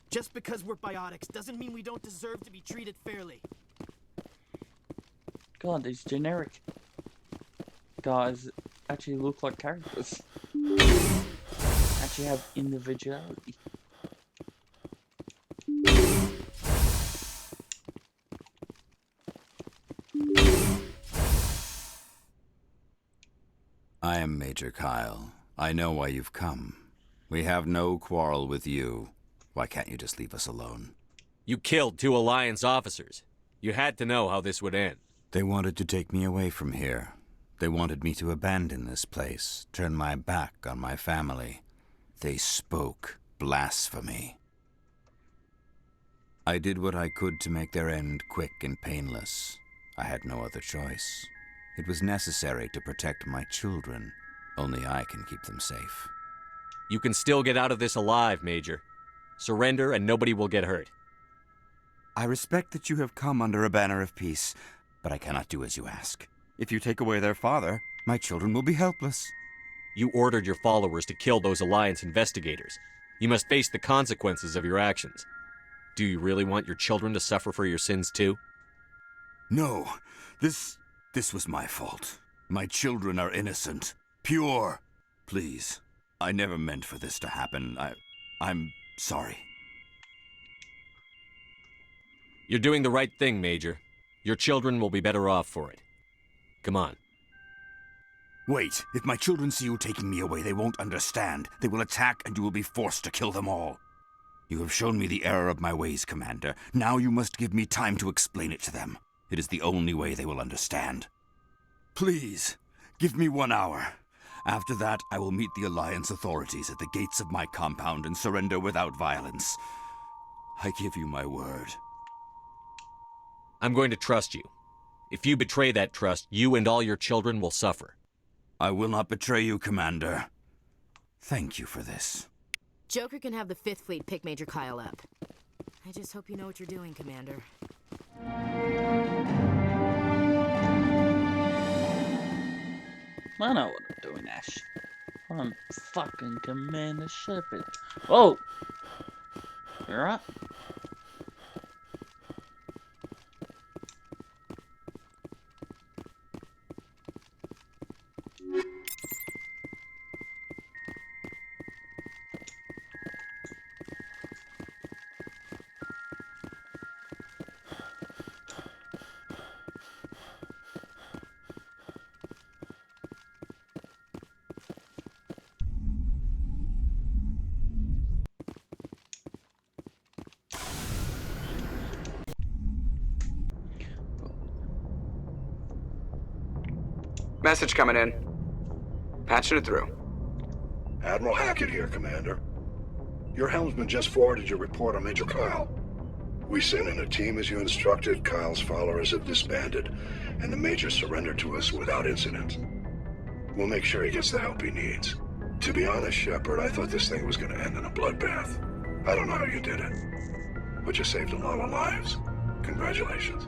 Just because we're biotics doesn't mean we don't deserve to be treated fairly. God, these generic guys actually look like characters. Actually have individuality. I am Major Kyle. I know why you've come. We have no quarrel with you. Why can't you just leave us alone? You killed 2 Alliance officers. You had to know how this would end. They wanted to take me away from here. They wanted me to abandon this place, turn my back on my family. They spoke blasphemy. I did what I could to make their end quick and painless. I had no other choice. It was necessary to protect my children. Only I can keep them safe. You can still get out of this alive, Major. Surrender and nobody will get hurt. I respect that you have come under a banner of peace, but I cannot do as you ask. If you take away their father, my children will be helpless. You ordered your followers to kill those Alliance investigators. You must face the consequences of your actions. Do you really want your children to suffer for your sins too? No, this was my fault. My children are innocent, pure. Please, I never meant for this to happen. I'm sorry. You're doing the right thing, Major. Your children will be better off for it. Come on. Wait, if my children see you taking me away, they won't understand. They will attack and you will be forced to kill them all. You have shown me the error of my ways, Commander. Now you must give me time to explain it to them. It is the only way they will understand. Please, give me 1 hour. After that, I will meet the Alliance authorities at the gates of my compound and surrender without violence. I give you my word. I'm going to trust you. If you betray that trust, you and all your children will suffer. I will not betray you, Commander. Thank you for this. Joker can have the 5th Fleet pick Major Kyle up. I just hope you know what you're doing, Commander. I know what I'm doing, Ash. I'm fucking Commander Shepard. Oh! You alright? Message coming in. Patching it through. Admiral Hackett here, Commander. Your helmsman just forwarded your report on Major Kyle. We sent in a team as you instructed. Kyle's followers have disbanded, and the Major surrendered to us without incident. We'll make sure he gets the help he needs. To be honest, Shepard, I thought this thing was going to end in a bloodbath. I don't know how you did it, but you saved a lot of lives. Congratulations.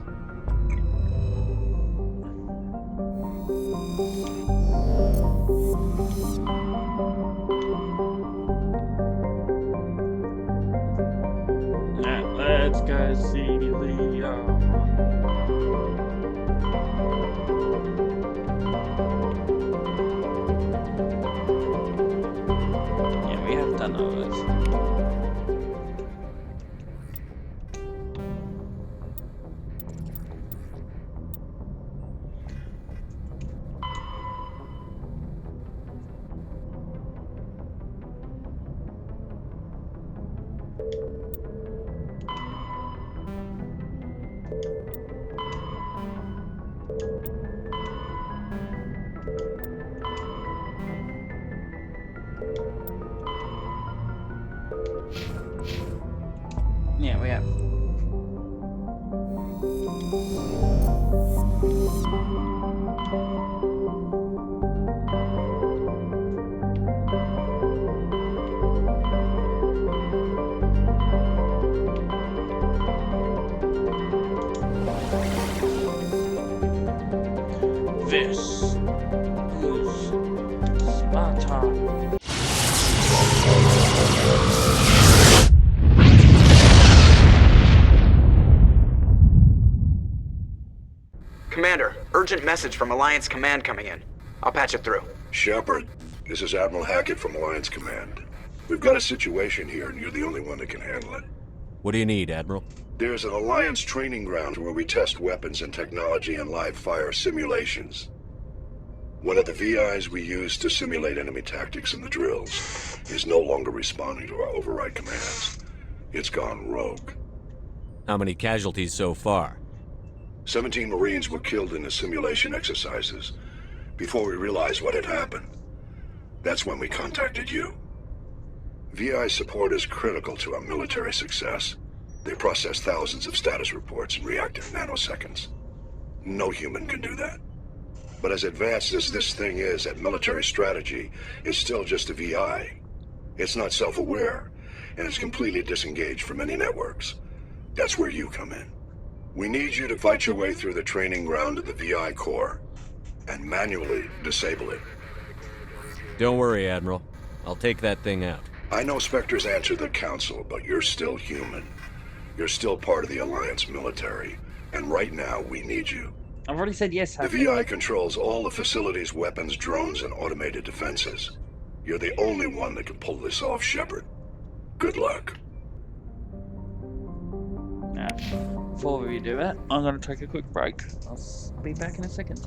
Let's go see Liara. Yeah, we have done all this. Yeah, we have. This is Sparta. Commander, urgent message from Alliance Command coming in. I'll patch it through. Shepard, this is Admiral Hackett from Alliance Command. We've got a situation here, and you're the only one that can handle it. What do you need, Admiral? There's an Alliance training ground where we test weapons and technology in live fire simulations. One of the VIs we use to simulate enemy tactics in the drills is no longer responding to our override commands. It's gone rogue. How many casualties so far? 17 Marines were killed in the simulation exercises before we realized what had happened. That's when we contacted you. VI support is critical to our military success. They process thousands of status reports and react in nanoseconds. No human can do that. But as advanced as this thing is at military strategy, it's still just a VI. It's not self-aware, and it's completely disengaged from any networks. That's where you come in. We need you to fight your way through the training ground of the VI core and manually disable it. Don't worry, Admiral. I'll take that thing out. I know Spectres answer the Council, but you're still human. You're still part of the Alliance military, and right now we need you. I've already said yes, The VI controls all the facility's weapons, drones, and automated defenses. You're the only one that can pull this off, Shepard. Good luck. Now, before we do it, I'm going to take a quick break. I'll be back in a second.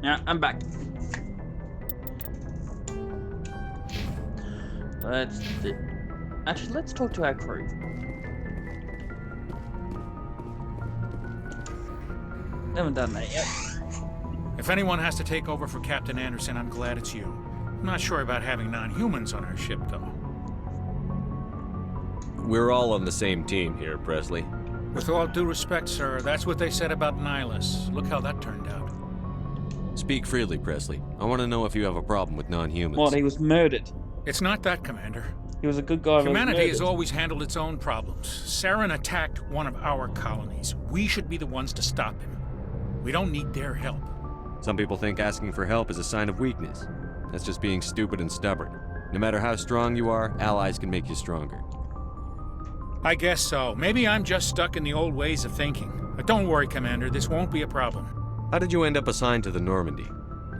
Yeah, I'm back. Actually, let's talk to our crew. Haven't done that yet. If anyone has to take over for Captain Anderson, I'm glad it's you. I'm not sure about having non-humans on our ship, though. We're all on the same team here, Presley. With all due respect, sir, that's what they said about Nihilus. Look how that turned out. Speak freely, Presley. I want to know if you have a problem with non-humans. What, he was murdered? It's not that, Commander. He was a good guy. Humanity has always handled its own problems. Saren attacked one of our colonies. We should be the ones to stop him. We don't need their help. Some people think asking for help is a sign of weakness. That's just being stupid and stubborn. No matter how strong you are, allies can make you stronger. I guess so. Maybe I'm just stuck in the old ways of thinking. But don't worry, Commander, this won't be a problem. How did you end up assigned to the Normandy?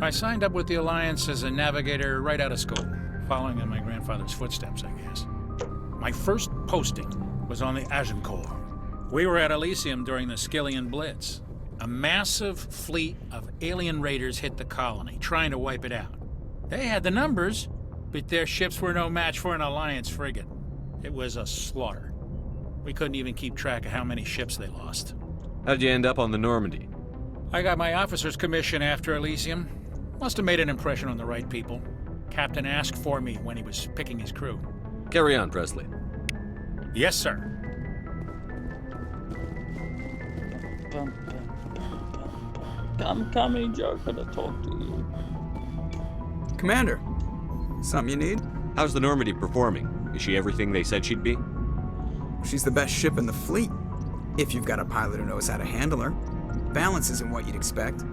I signed up with the Alliance as a navigator right out of school, following in my grandfather's footsteps, I guess. My first posting was on the Agincourt. We were at Elysium during the Skillian Blitz. A massive fleet of alien raiders hit the colony, trying to wipe it out. They had the numbers, but their ships were no match for an Alliance frigate. It was a slaughter. We couldn't even keep track of how many ships they lost. How did you end up on the Normandy? I got my officer's commission after Elysium. Must have made an impression on the right people. Captain asked for me when he was picking his crew. Carry on, Presley. Yes, sir. I'm coming, Joker, to talk to you. Commander, something you need? How's the Normandy performing? Is she everything they said she'd be? She's the best ship in the fleet, if you've got a pilot who knows how to handle her. Balance isn't what you'd expect.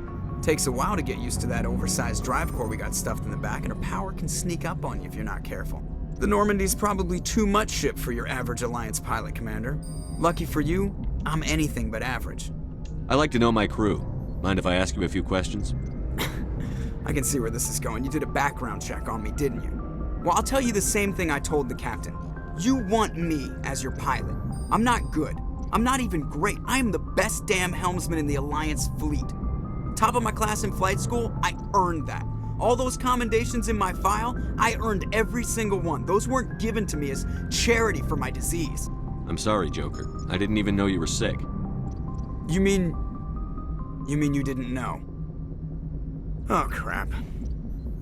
Takes a while to get used to that oversized drive core we got stuffed in the back, and her power can sneak up on you if you're not careful. The Normandy's probably too much ship for your average Alliance pilot, Commander. Lucky for you, I'm anything but average. I like to know my crew. Mind if I ask you a few questions? I can see where this is going. You did a background check on me, didn't you? Well, I'll tell you the same thing I told the captain. You want me as your pilot. I'm not good. I'm not even great. I am the best damn helmsman in the Alliance fleet. Top of my class in flight school, I earned that. All those commendations in my file, I earned every single one. Those weren't given to me as charity for my disease. I'm sorry, Joker. I didn't even know you were sick. You mean you didn't know? Oh, crap.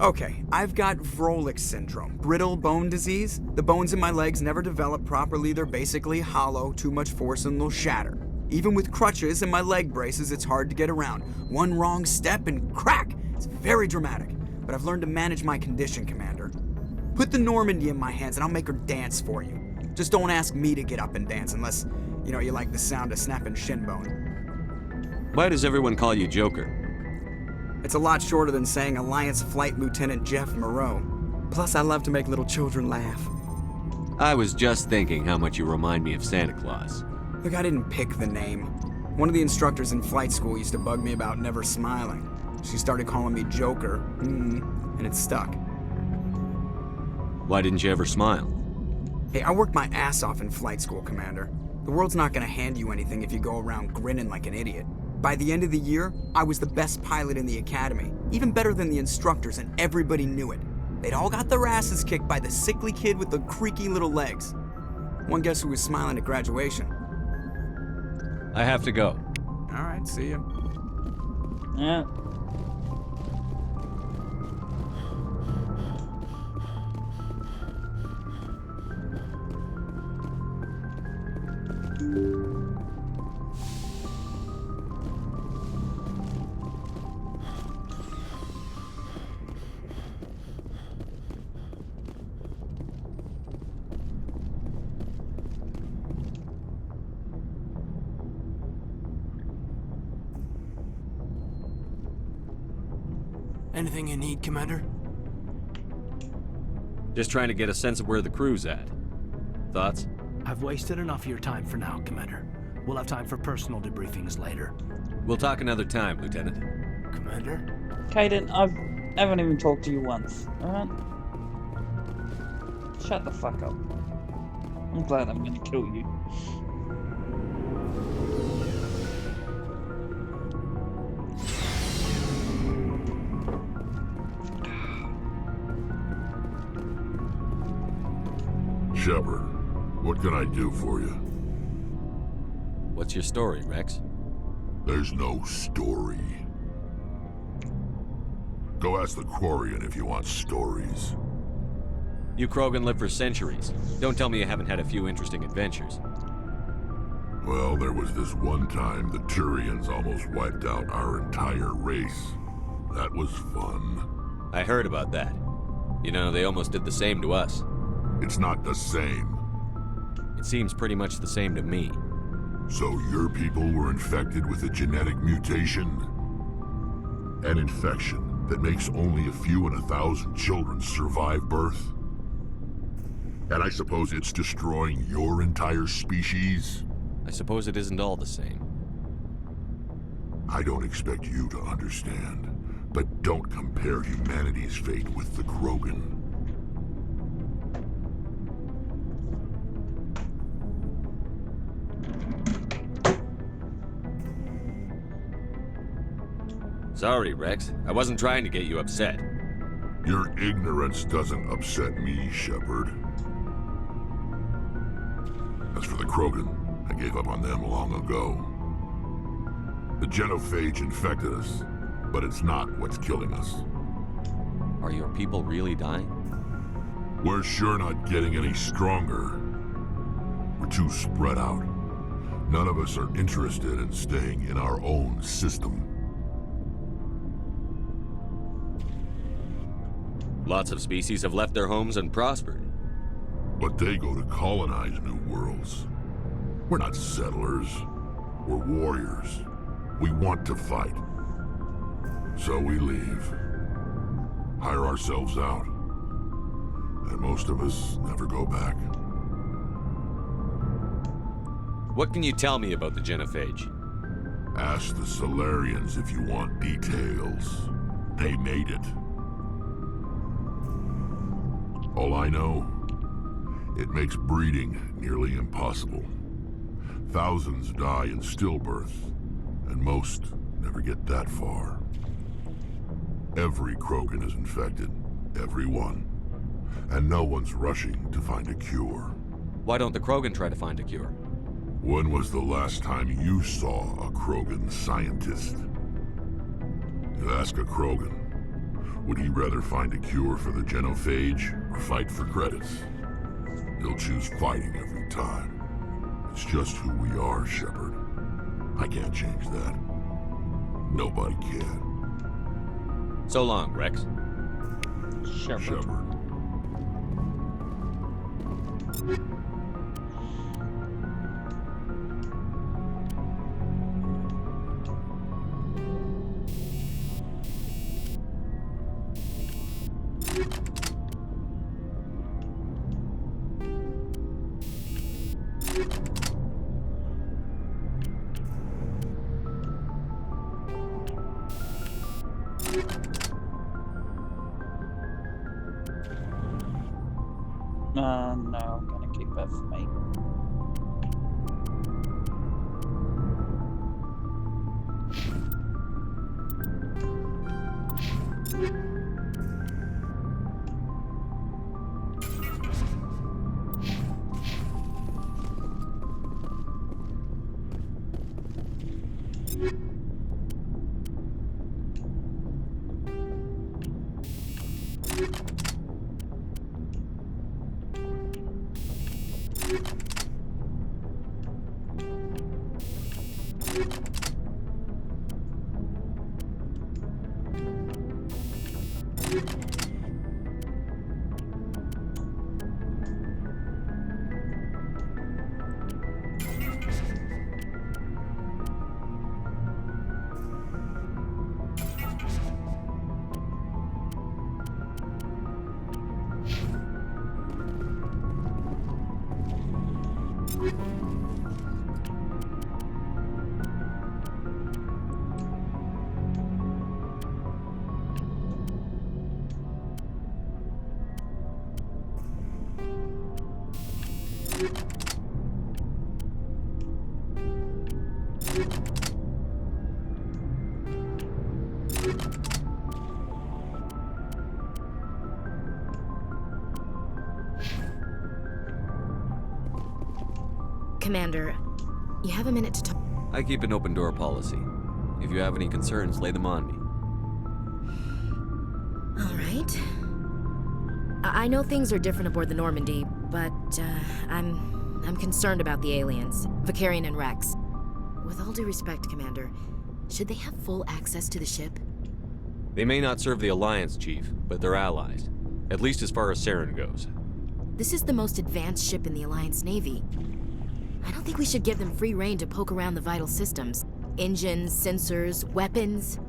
Okay, I've got Vrolik syndrome, brittle bone disease. The bones in my legs never develop properly. They're basically hollow, too much force and they'll shatter. Even with crutches and my leg braces, it's hard to get around. One wrong step and crack! It's very dramatic. But I've learned to manage my condition, Commander. Put the Normandy in my hands and I'll make her dance for you. Just don't ask me to get up and dance unless, you like the sound of snapping shin bone. Why does everyone call you Joker? It's a lot shorter than saying Alliance Flight Lieutenant Jeff Moreau. Plus, I love to make little children laugh. I was just thinking how much you remind me of Santa Claus. Look, I didn't pick the name. One of the instructors in flight school used to bug me about never smiling. She started calling me Joker, and it stuck. Why didn't you ever smile? Hey, I worked my ass off in flight school, Commander. The world's not gonna hand you anything if you go around grinning like an idiot. By the end of the year, I was the best pilot in the academy, even better than the instructors, and everybody knew it. They'd all got their asses kicked by the sickly kid with the creaky little legs. One guess who was smiling at graduation? I have to go. All right, see ya. Yeah. Anything you need, Commander? Just trying to get a sense of where the crew's at. Thoughts? I've wasted enough of your time for now, Commander. We'll have time for personal debriefings later. We'll talk another time, Lieutenant. Commander? Caden, I haven't even talked to you once, alright? Shut the fuck up. I'm glad I'm gonna kill you. Shepard, what can I do for you? What's your story, Rex? There's no story. Go ask the Quarian if you want stories. You Krogan lived for centuries. Don't tell me you haven't had a few interesting adventures. Well, there was this one time the Turians almost wiped out our entire race. That was fun. I heard about that. You know, they almost did the same to us. It's not the same. It seems pretty much the same to me. So your people were infected with a genetic mutation? An infection that makes only a few in 1,000 children survive birth? And I suppose it's destroying your entire species? I suppose it isn't all the same. I don't expect you to understand, but don't compare humanity's fate with the Krogan. Sorry, Rex. I wasn't trying to get you upset. Your ignorance doesn't upset me, Shepard. As for the Krogan, I gave up on them long ago. The genophage infected us, but it's not what's killing us. Are your people really dying? We're sure not getting any stronger. We're too spread out. None of us are interested in staying in our own system. Lots of species have left their homes and prospered. But they go to colonize new worlds. We're not settlers. We're warriors. We want to fight. So we leave. Hire ourselves out. And most of us never go back. What can you tell me about the genophage? Ask the Solarians if you want details. They made it. All I know, it makes breeding nearly impossible. Thousands die in stillbirth, and most never get that far. Every Krogan is infected, every one. And no one's rushing to find a cure. Why don't the Krogan try to find a cure? When was the last time you saw a Krogan scientist? You ask a Krogan, would he rather find a cure for the genophage or fight for credits? He'll choose fighting every time. It's just who we are, Shepard. I can't change that. Nobody can. So long, Rex. Shepard. No, I'm gonna keep that for me. Commander, you have a minute to talk. I keep an open door policy. If you have any concerns, lay them on me. All right. I know things are different aboard the Normandy, but I'm concerned about the aliens, Vicarian and Rex. With all due respect, Commander, should they have full access to the ship? They may not serve the Alliance, Chief, but they're allies. At least as far as Saren goes. This is the most advanced ship in the Alliance Navy. I don't think we should give them free rein to poke around the vital systems. Engines, sensors, weapons.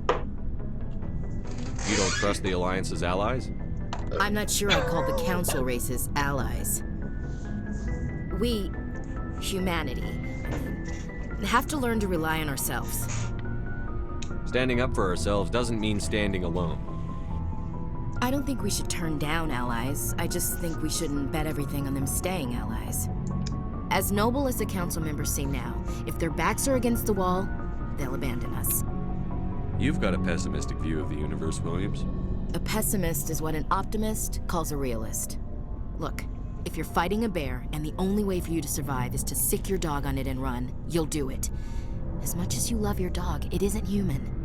You don't trust the Alliance's allies? I'm not sure I'd call the Council races allies. We, humanity, have to learn to rely on ourselves. Standing up for ourselves doesn't mean standing alone. I don't think we should turn down allies. I just think we shouldn't bet everything on them staying allies. As noble as the Council members seem now, if their backs are against the wall, they'll abandon us. You've got a pessimistic view of the universe, Williams. A pessimist is what an optimist calls a realist. Look, if you're fighting a bear and the only way for you to survive is to sick your dog on it and run, you'll do it. As much as you love your dog, it isn't human.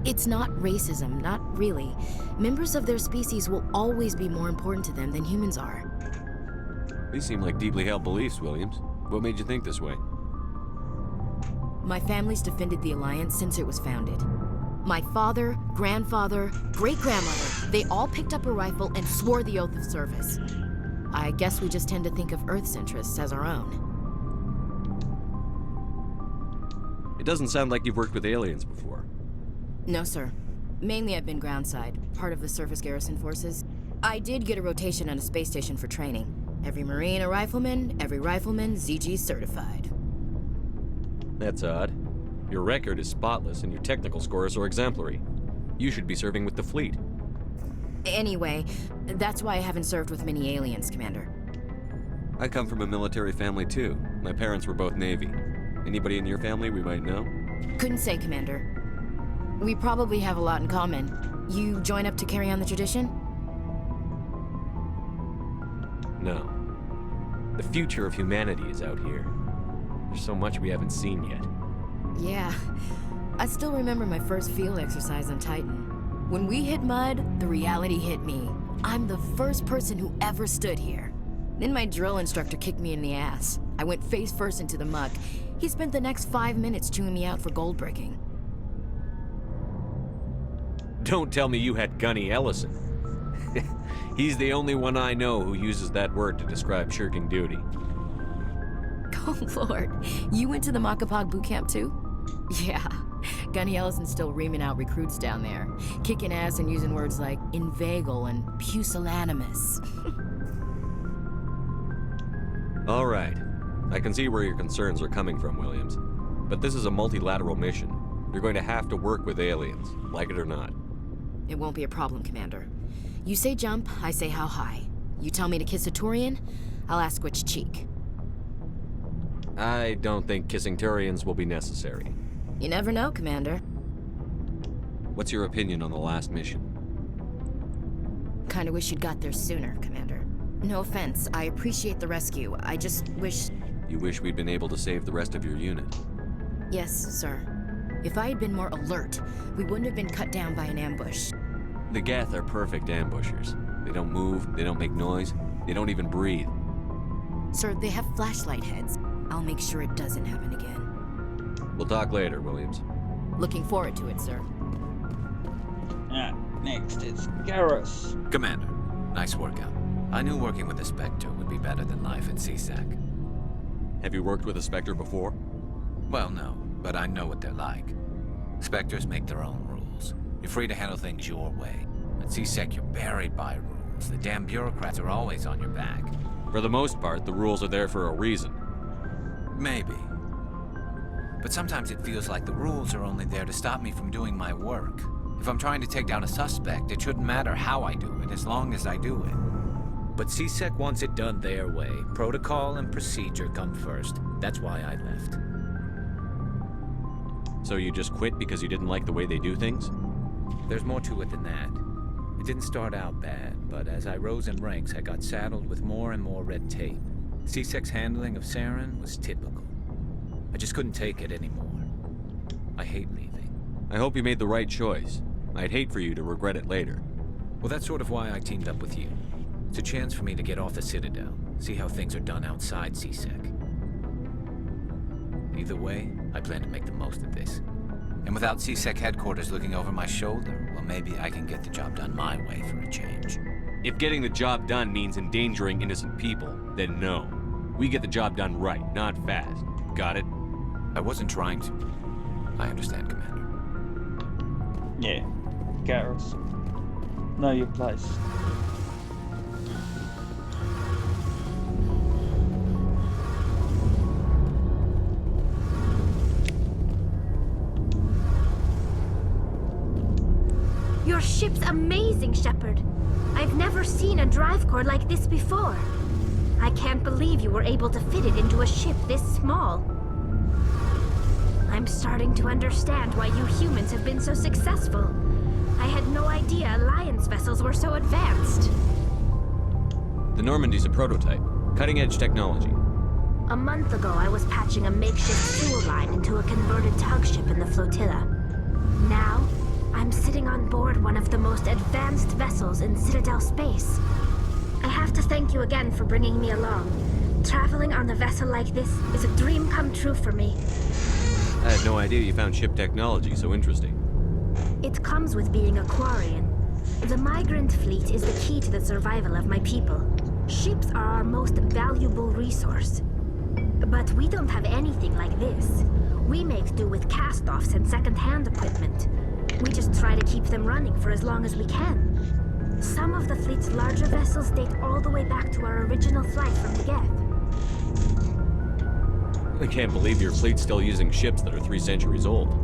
It's not racism, not really. Members of their species will always be more important to them than humans are. These seem like deeply held beliefs, Williams. What made you think this way? My family's defended the Alliance since it was founded. My father, grandfather, great-grandmother, they all picked up a rifle and swore the oath of service. I guess we just tend to think of Earth's interests as our own. It doesn't sound like you've worked with aliens before. No, sir. Mainly I've been groundside, part of the surface garrison forces. I did get a rotation on a space station for training. Every Marine a rifleman, every rifleman ZG certified. That's odd. Your record is spotless and your technical scores are exemplary. You should be serving with the fleet. Anyway, that's why I haven't served with many aliens, Commander. I come from a military family too. My parents were both Navy. Anybody in your family we might know? Couldn't say, Commander. We probably have a lot in common. You join up to carry on the tradition? No. The future of humanity is out here. There's so much we haven't seen yet. Yeah. I still remember my first field exercise on Titan. When we hit mud, the reality hit me. I'm the first person who ever stood here. Then my drill instructor kicked me in the ass. I went face first into the muck. He spent the next 5 minutes chewing me out for gold bricking. Don't tell me you had Gunny Ellison. He's the only one I know who uses that word to describe shirking duty. Oh, Lord. You went to the Makapog boot camp, too? Yeah. Gunny Ellison's still reaming out recruits down there. Kicking ass and using words like inveigle and pusillanimous. All right. I can see where your concerns are coming from, Williams. But this is a multilateral mission. You're going to have to work with aliens, like it or not. It won't be a problem, Commander. You say jump, I say how high. You tell me to kiss a Turian, I'll ask which cheek. I don't think kissing Turians will be necessary. You never know, Commander. What's your opinion on the last mission? Kinda wish you'd got there sooner, Commander. No offense, I appreciate the rescue. I just wish... You wish we'd been able to save the rest of your unit? Yes, sir. If I had been more alert, we wouldn't have been cut down by an ambush. The Geth are perfect ambushers. They don't move, they don't make noise, they don't even breathe. Sir, they have flashlight heads. I'll make sure it doesn't happen again. We'll talk later, Williams. Looking forward to it, sir. Next, it's Garrus. Commander, nice workout. I knew working with a Spectre would be better than life at CSAC. Have you worked with a Spectre before? Well, no, but I know what they're like. Spectres make their own rules. You're free to handle things your way. At CSEC, you're buried by rules. The damn bureaucrats are always on your back. For the most part, the rules are there for a reason. Maybe. But sometimes it feels like the rules are only there to stop me from doing my work. If I'm trying to take down a suspect, it shouldn't matter how I do it, as long as I do it. But CSEC wants it done their way. Protocol and procedure come first. That's why I left. So you just quit because you didn't like the way they do things? There's more to it than that. It didn't start out bad, but as I rose in ranks, I got saddled with more and more red tape. C-Sec's handling of Saren was typical. I just couldn't take it anymore. I hate leaving. I hope you made the right choice. I'd hate for you to regret it later. Well, that's sort of why I teamed up with you. It's a chance for me to get off the Citadel, see how things are done outside C-Sec. Either way, I plan to make the most of this. And without C-Sec headquarters looking over my shoulder, well, maybe I can get the job done my way for a change. If getting the job done means endangering innocent people, then no. We get the job done right, not fast. Got it? I wasn't trying to. I understand, Commander. Yeah. Garrus. Know your place. Your ship's amazing, Shepard. I've never seen a drive core like this before. I can't believe you were able to fit it into a ship this small. I'm starting to understand why you humans have been so successful. I had no idea Alliance vessels were so advanced. The Normandy's a prototype. Cutting-edge technology. A month ago, I was patching a makeshift fuel line into a converted tug ship in the flotilla. Now, I'm sitting on board one of the most advanced vessels in Citadel space. I have to thank you again for bringing me along. Traveling on a vessel like this is a dream come true for me. I had no idea you found ship technology so interesting. It comes with being a Quarian. The migrant fleet is the key to the survival of my people. Ships are our most valuable resource. But we don't have anything like this. We make do with cast-offs and second-hand equipment. We just try to keep them running for as long as we can. Some of the fleet's larger vessels date all the way back to our original flight from the Geth. I can't believe your fleet's still using ships that are 3 centuries old.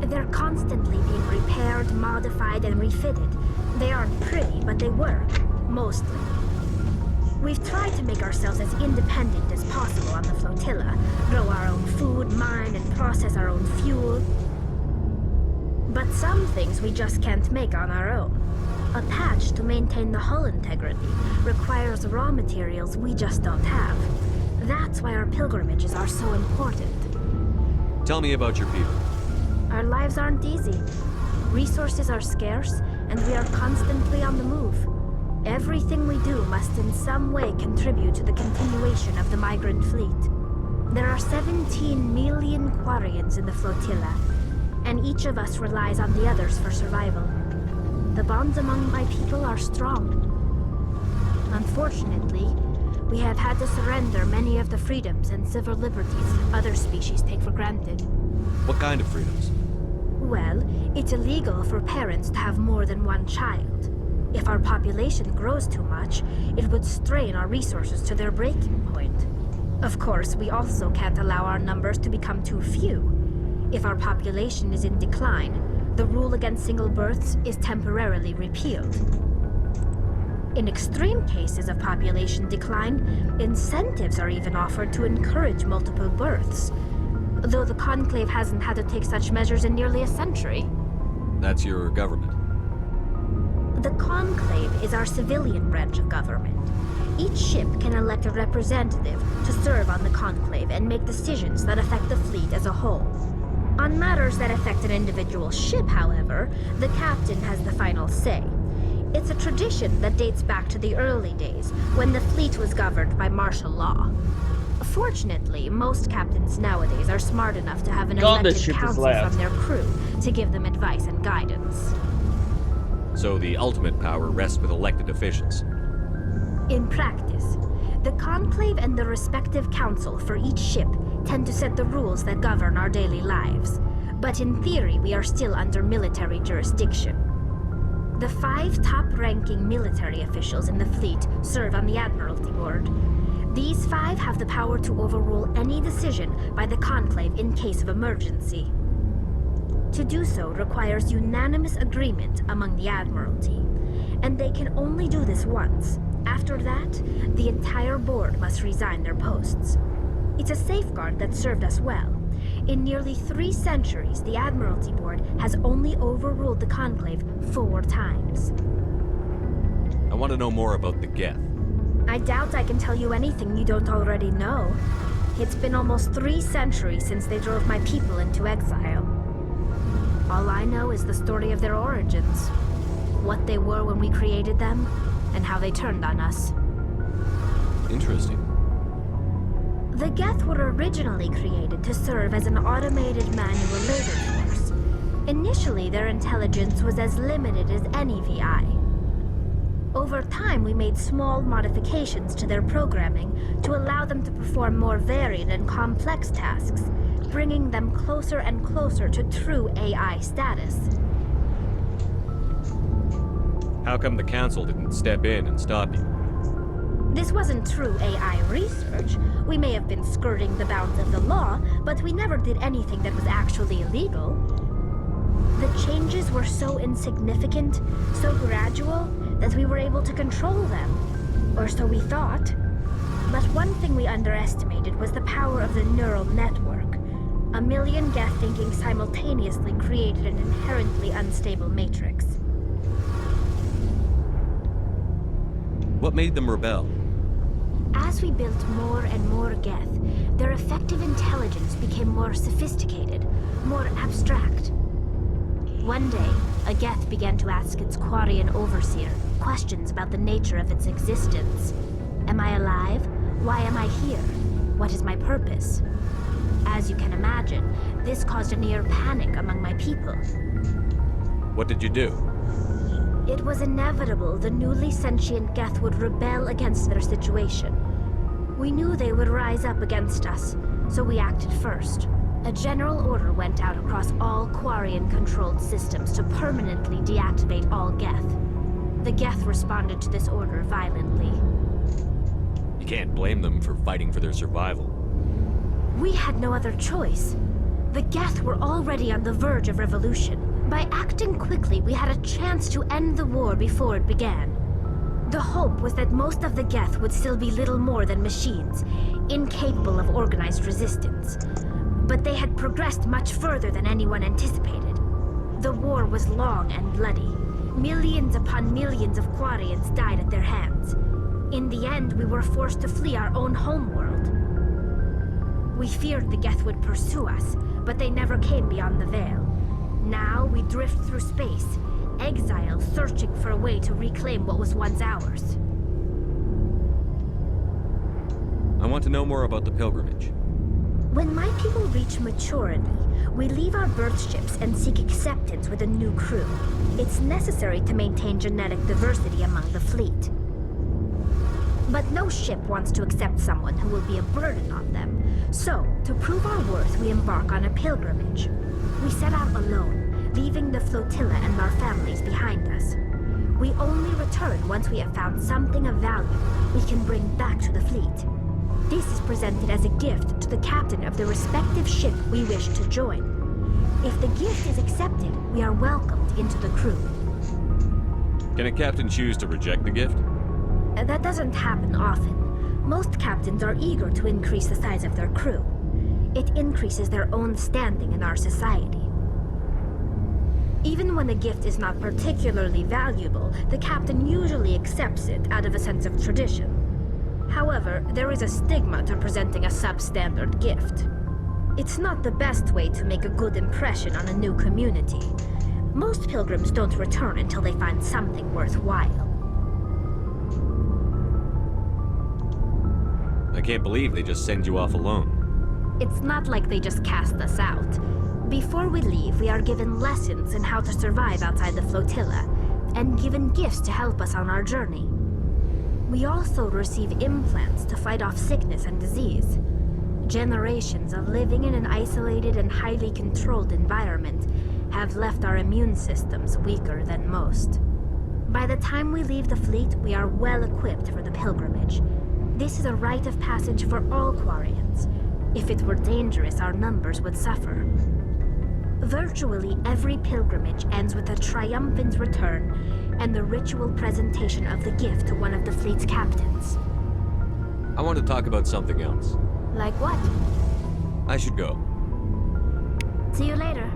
They're constantly being repaired, modified, and refitted. They aren't pretty, but they work. Mostly. We've tried to make ourselves as independent as possible on the flotilla. Grow our own food, mine, and process our own fuel. But some things we just can't make on our own. A patch to maintain the hull integrity requires raw materials we just don't have. That's why our pilgrimages are so important. Tell me about your people. Our lives aren't easy. Resources are scarce, and we are constantly on the move. Everything we do must in some way contribute to the continuation of the migrant fleet. There are 17 million Quarians in the flotilla, and each of us relies on the others for survival. The bonds among my people are strong. Unfortunately, we have had to surrender many of the freedoms and civil liberties other species take for granted. What kind of freedoms? Well, it's illegal for parents to have more than one child. If our population grows too much, it would strain our resources to their breaking point. Of course, we also can't allow our numbers to become too few. If our population is in decline, the rule against single births is temporarily repealed. In extreme cases of population decline, incentives are even offered to encourage multiple births, though the Conclave hasn't had to take such measures in nearly a century. That's your government. The Conclave is our civilian branch of government. Each ship can elect a representative to serve on the Conclave and make decisions that affect the fleet as a whole. On matters that affect an individual ship, however, the captain has the final say. It's a tradition that dates back to the early days, when the fleet was governed by martial law. Fortunately, most captains nowadays are smart enough to have an elected council from their crew to give them advice and guidance. So the ultimate power rests with elected officials. In practice, the Conclave and the respective council for each ship tend to set the rules that govern our daily lives. But in theory, we are still under military jurisdiction. The 5 top-ranking military officials in the fleet serve on the Admiralty Board. These 5 have the power to overrule any decision by the Conclave in case of emergency. To do so requires unanimous agreement among the Admiralty, and they can only do this once. After that, the entire board must resign their posts. It's a safeguard that served us well. In nearly 3 centuries, the Admiralty Board has only overruled the Conclave 4 times. I want to know more about the Geth. I doubt I can tell you anything you don't already know. It's been almost 3 centuries since they drove my people into exile. All I know is the story of their origins. What they were when we created them, and how they turned on us. Interesting. The Geth were originally created to serve as an automated manual labor force. Initially, their intelligence was as limited as any VI. Over time, we made small modifications to their programming to allow them to perform more varied and complex tasks, bringing them closer and closer to true AI status. How come the Council didn't step in and stop you? This wasn't true AI research. We may have been skirting the bounds of the law, but we never did anything that was actually illegal. The changes were so insignificant, so gradual, that we were able to control them. Or so we thought. But one thing we underestimated was the power of the neural network. 1 million Geth thinking simultaneously created an inherently unstable matrix. What made them rebel? As we built more and more Geth, their effective intelligence became more sophisticated, more abstract. One day, a Geth began to ask its Quarian overseer questions about the nature of its existence. Am I alive? Why am I here? What is my purpose? As you can imagine, this caused a near panic among my people. What did you do? It was inevitable the newly sentient Geth would rebel against their situation. We knew they would rise up against us, so we acted first. A general order went out across all Quarian-controlled systems to permanently deactivate all Geth. The Geth responded to this order violently. You can't blame them for fighting for their survival. We had no other choice. The Geth were already on the verge of revolution. By acting quickly, we had a chance to end the war before it began. The hope was that most of the Geth would still be little more than machines, incapable of organized resistance. But they had progressed much further than anyone anticipated. The war was long and bloody. Millions upon millions of Quarians died at their hands. In the end, we were forced to flee our own homeworld. We feared the Geth would pursue us, but they never came beyond the Veil. Now we drift through space, exile, searching for a way to reclaim what was once ours. I want to know more about the pilgrimage. When my people reach maturity, we leave our birth ships and seek acceptance with a new crew. It's necessary to maintain genetic diversity among the fleet. But no ship wants to accept someone who will be a burden on them. So, to prove our worth, we embark on a pilgrimage. We set out alone, leaving the flotilla and our families behind us. We only return once we have found something of value we can bring back to the fleet. This is presented as a gift to the captain of the respective ship we wish to join. If the gift is accepted, we are welcomed into the crew. Can a captain choose to reject the gift? That doesn't happen often. Most captains are eager to increase the size of their crew. It increases their own standing in our society. Even when the gift is not particularly valuable, the captain usually accepts it out of a sense of tradition. However, there is a stigma to presenting a substandard gift. It's not the best way to make a good impression on a new community. Most pilgrims don't return until they find something worthwhile. I can't believe they just send you off alone. It's not like they just cast us out. Before we leave, we are given lessons in how to survive outside the flotilla, and given gifts to help us on our journey. We also receive implants to fight off sickness and disease. Generations of living in an isolated and highly controlled environment have left our immune systems weaker than most. By the time we leave the fleet, we are well equipped for the pilgrimage. This is a rite of passage for all Quarians. If it were dangerous, our numbers would suffer. Virtually every pilgrimage ends with a triumphant return and the ritual presentation of the gift to one of the fleet's captains. I want to talk about something else. Like what? I should go. See you later.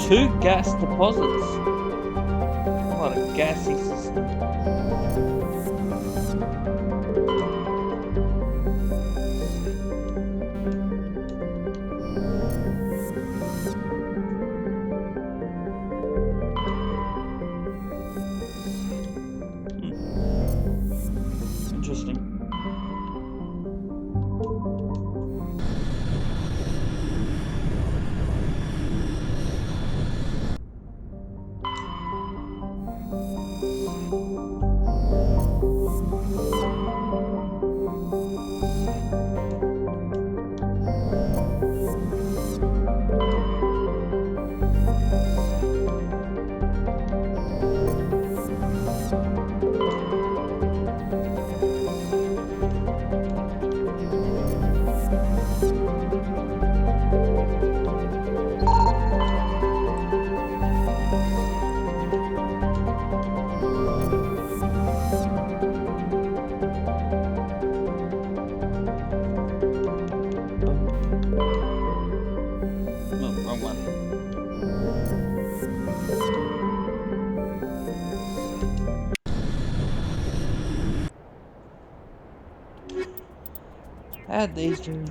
Two gas deposits. What a gassy system. Interesting. Add these two.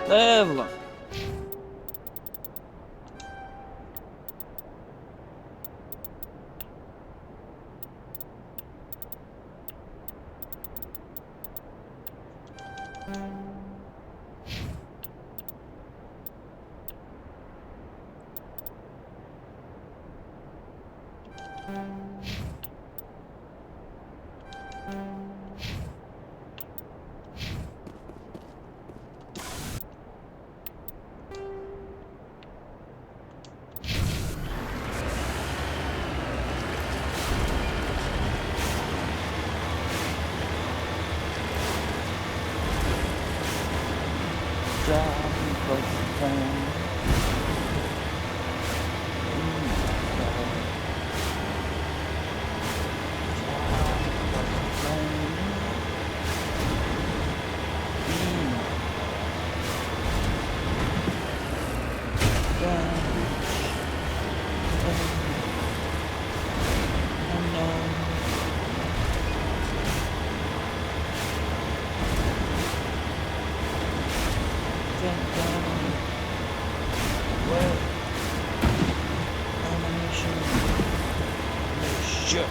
Level up. Prevent gun. Wet. Ammunition. Oh shit.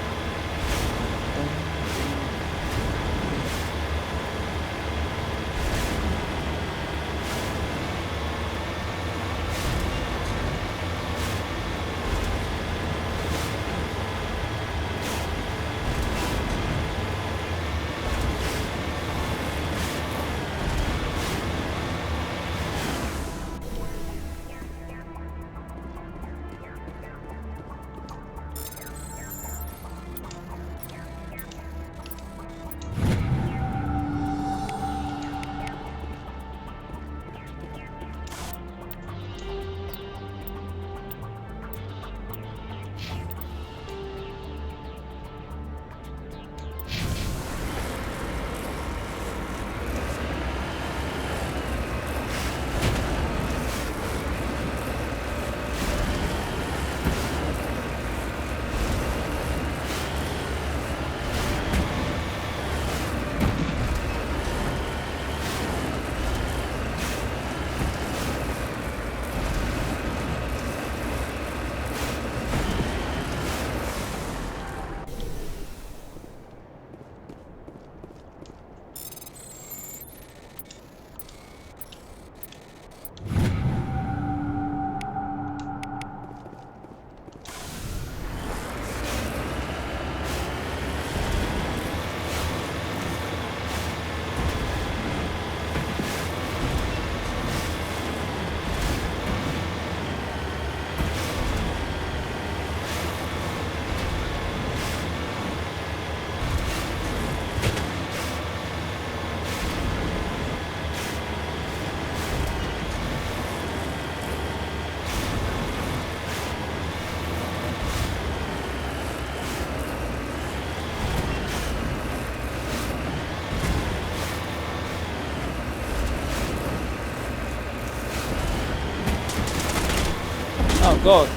Oh god.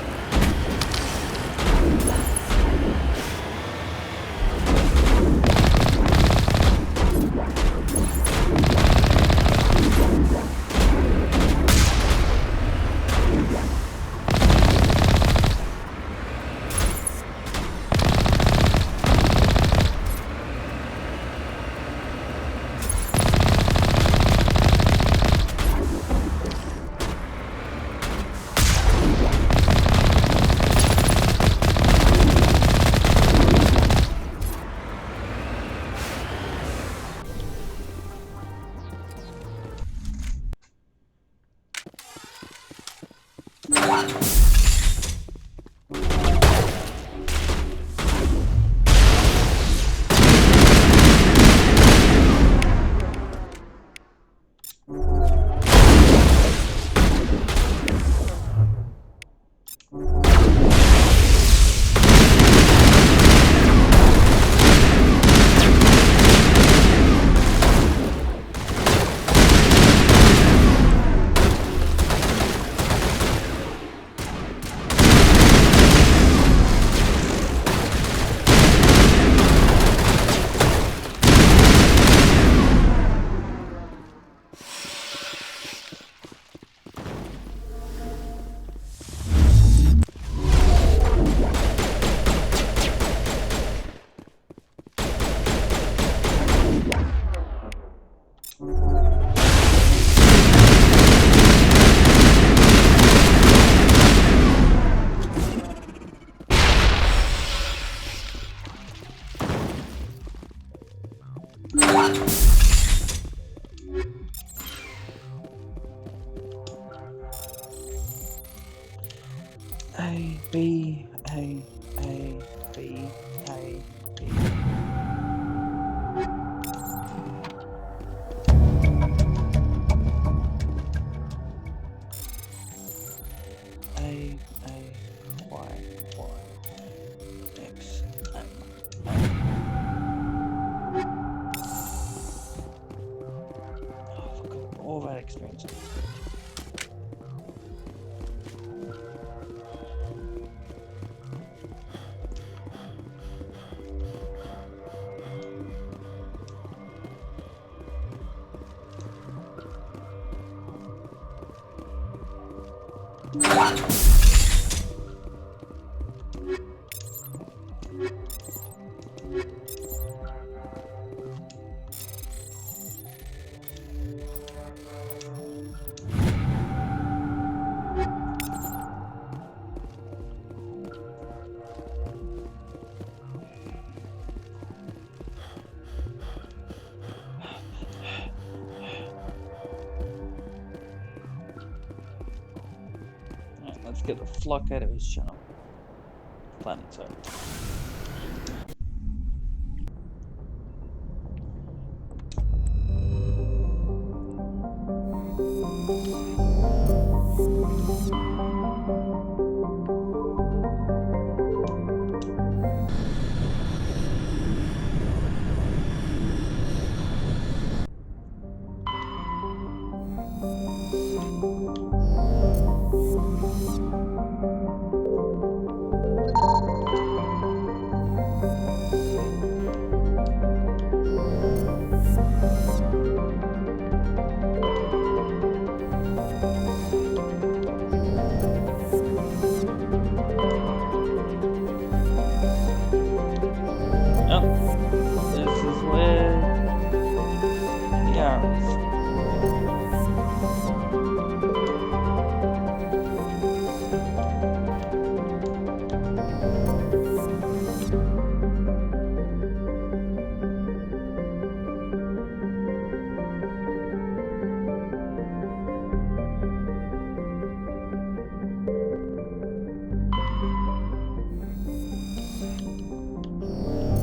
A, B, A, B, A, B. A, Y, X, M, Oh, I forgot all that experience. Let's get the flock out of his channel. Planet's out.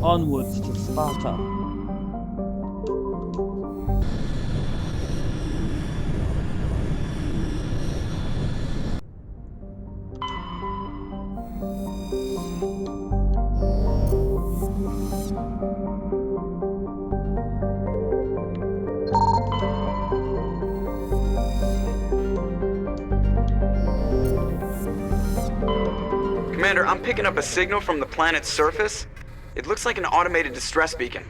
Onwards to Sparta. Commander, I'm picking up a signal from the planet's surface. It looks like an automated distress beacon.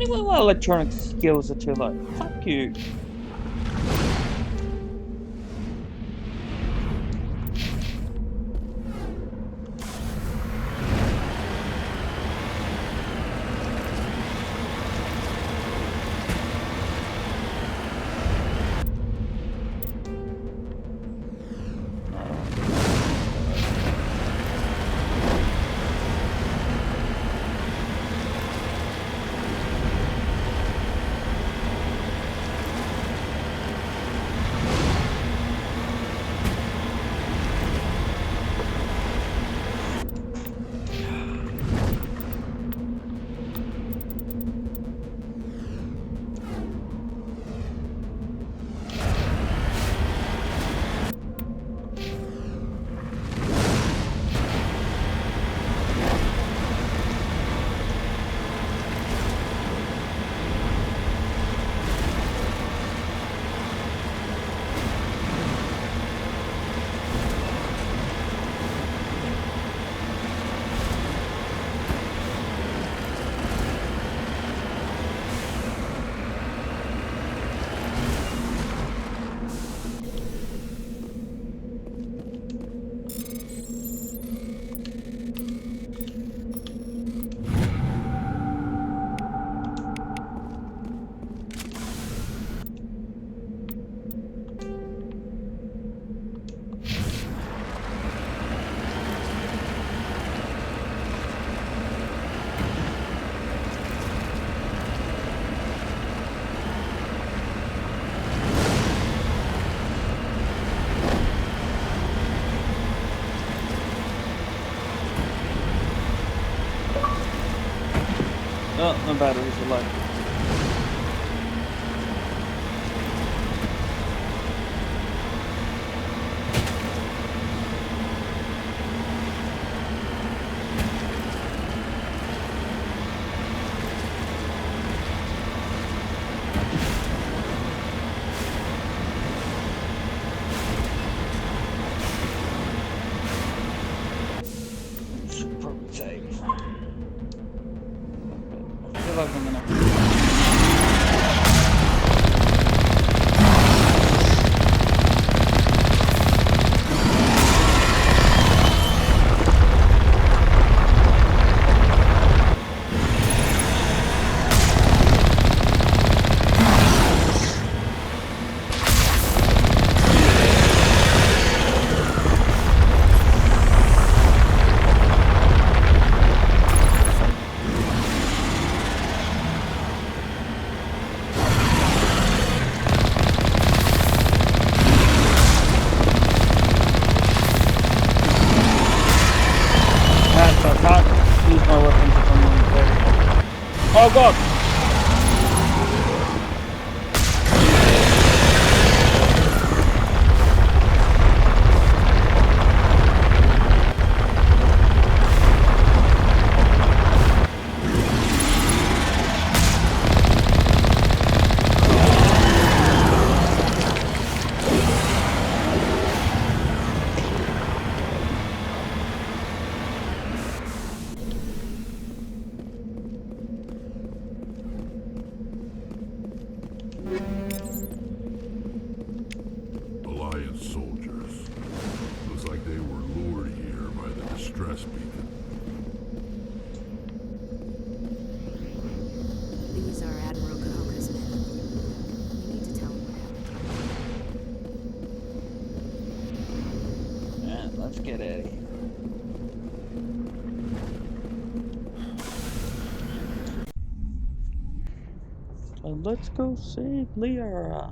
Anyone with electronic skills are too low. Fuck you. Oh, my batteries are low. Should probably save. I feel like I'm gonna. Oh god! Alliance soldiers. Looks like they were lured here by the distress beacon. These are Admiral Cahoga's men. We need to tell him what happened. Man, let's get out of here. So let's go save Liara.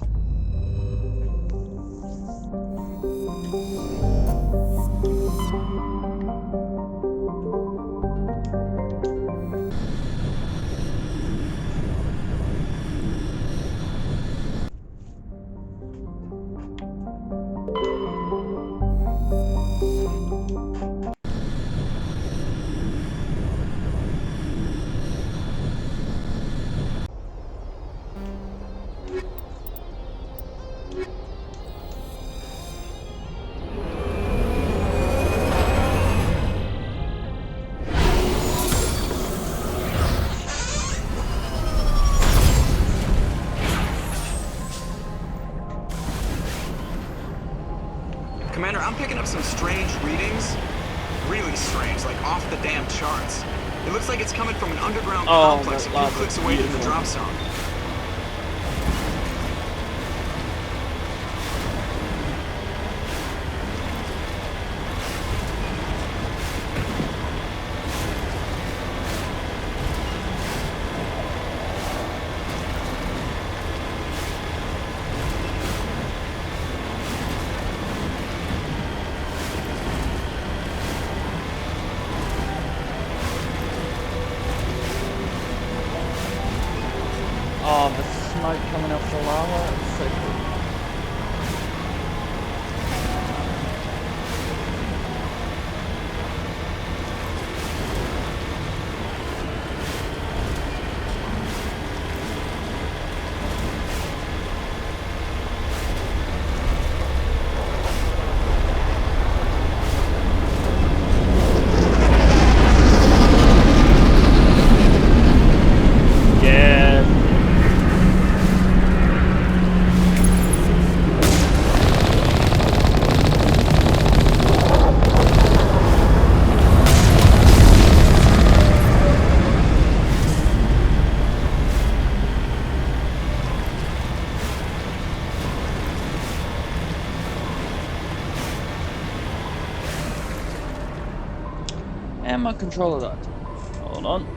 is like off the damn charts. It looks like it's coming from an underground Oh, complex a that few lava clicks is away from the beautiful. drop zone. Oh, the smoke coming off the lava, it's so cool. Yeah. And my controller died. Hold on.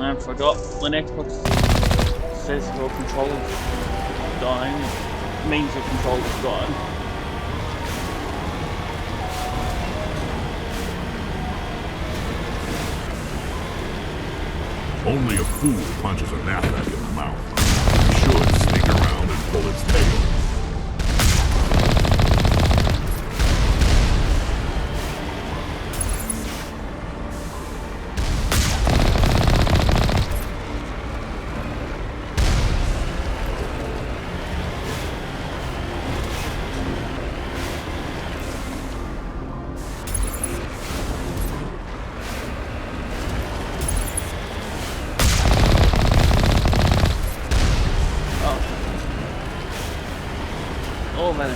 I forgot when Xbox says your controller's dying, it means your controller's dying. Only a fool punches a knapsack in the mouth. He should sneak around and pull its tail. Oh man.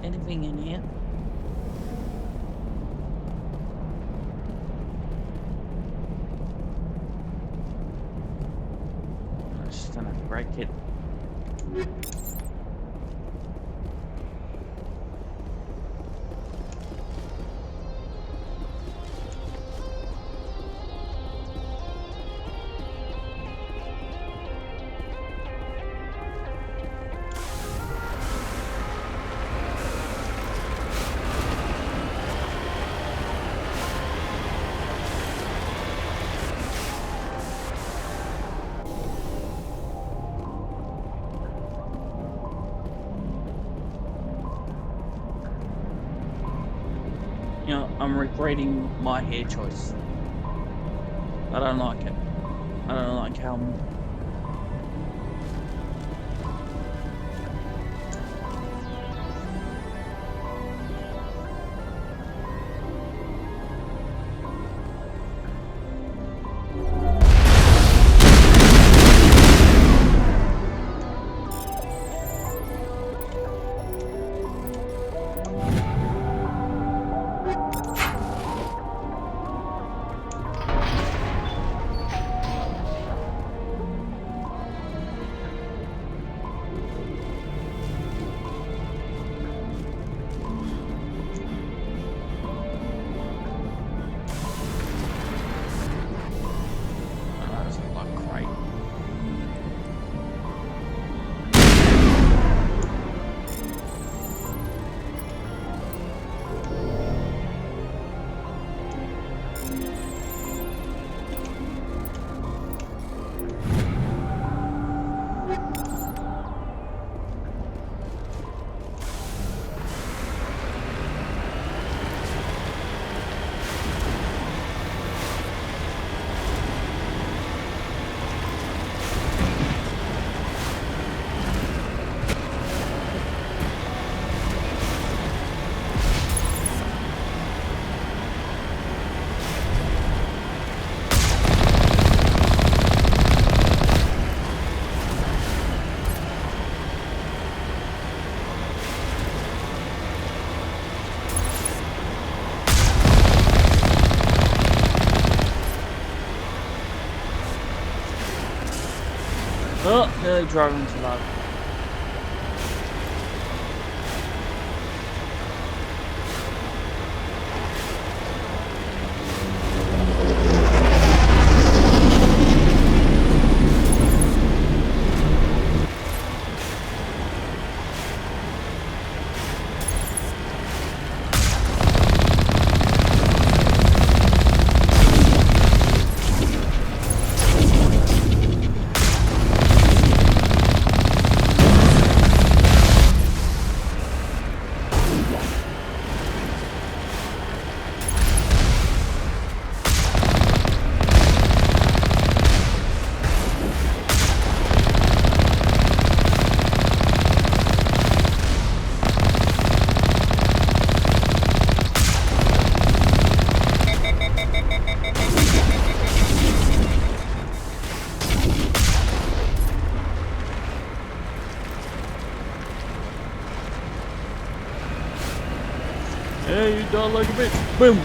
Anything in here? I just don't have to break it. I'm regretting my hair choice. I don't like it. I don't like how... Oh, nearly drove into lava. Hey, you died like a bitch. Boom.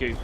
you.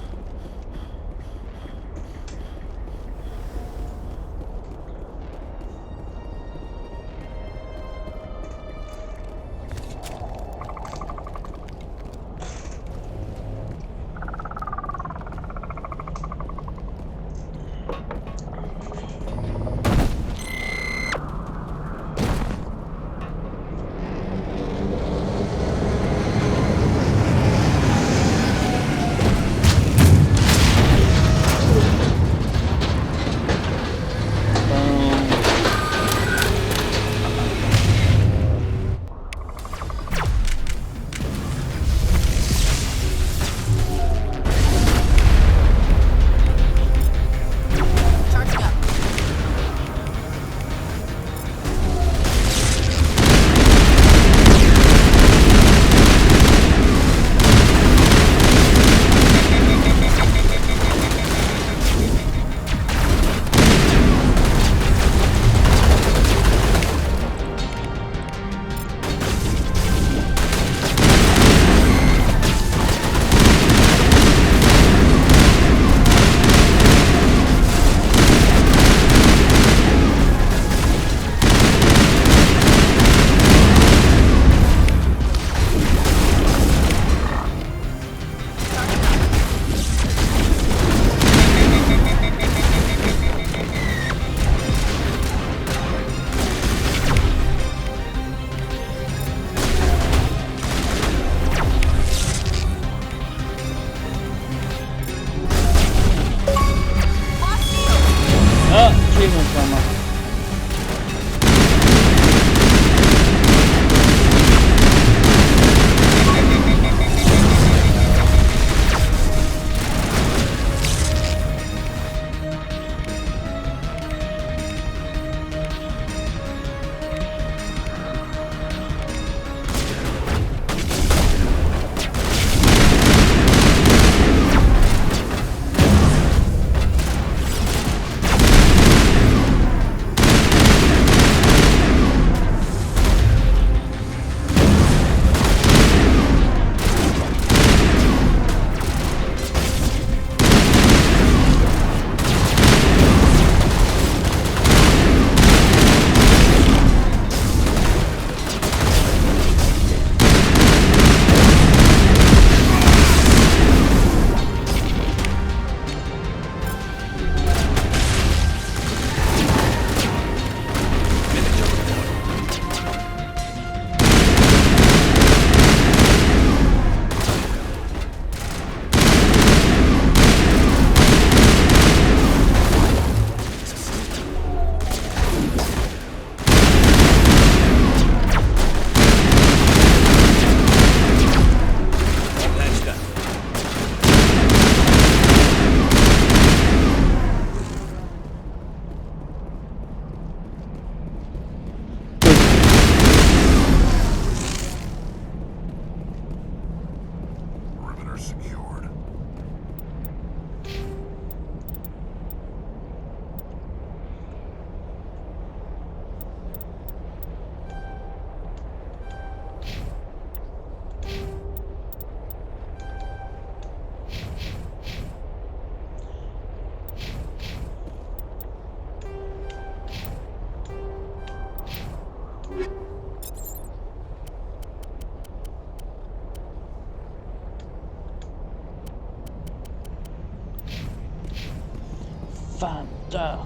Fanta.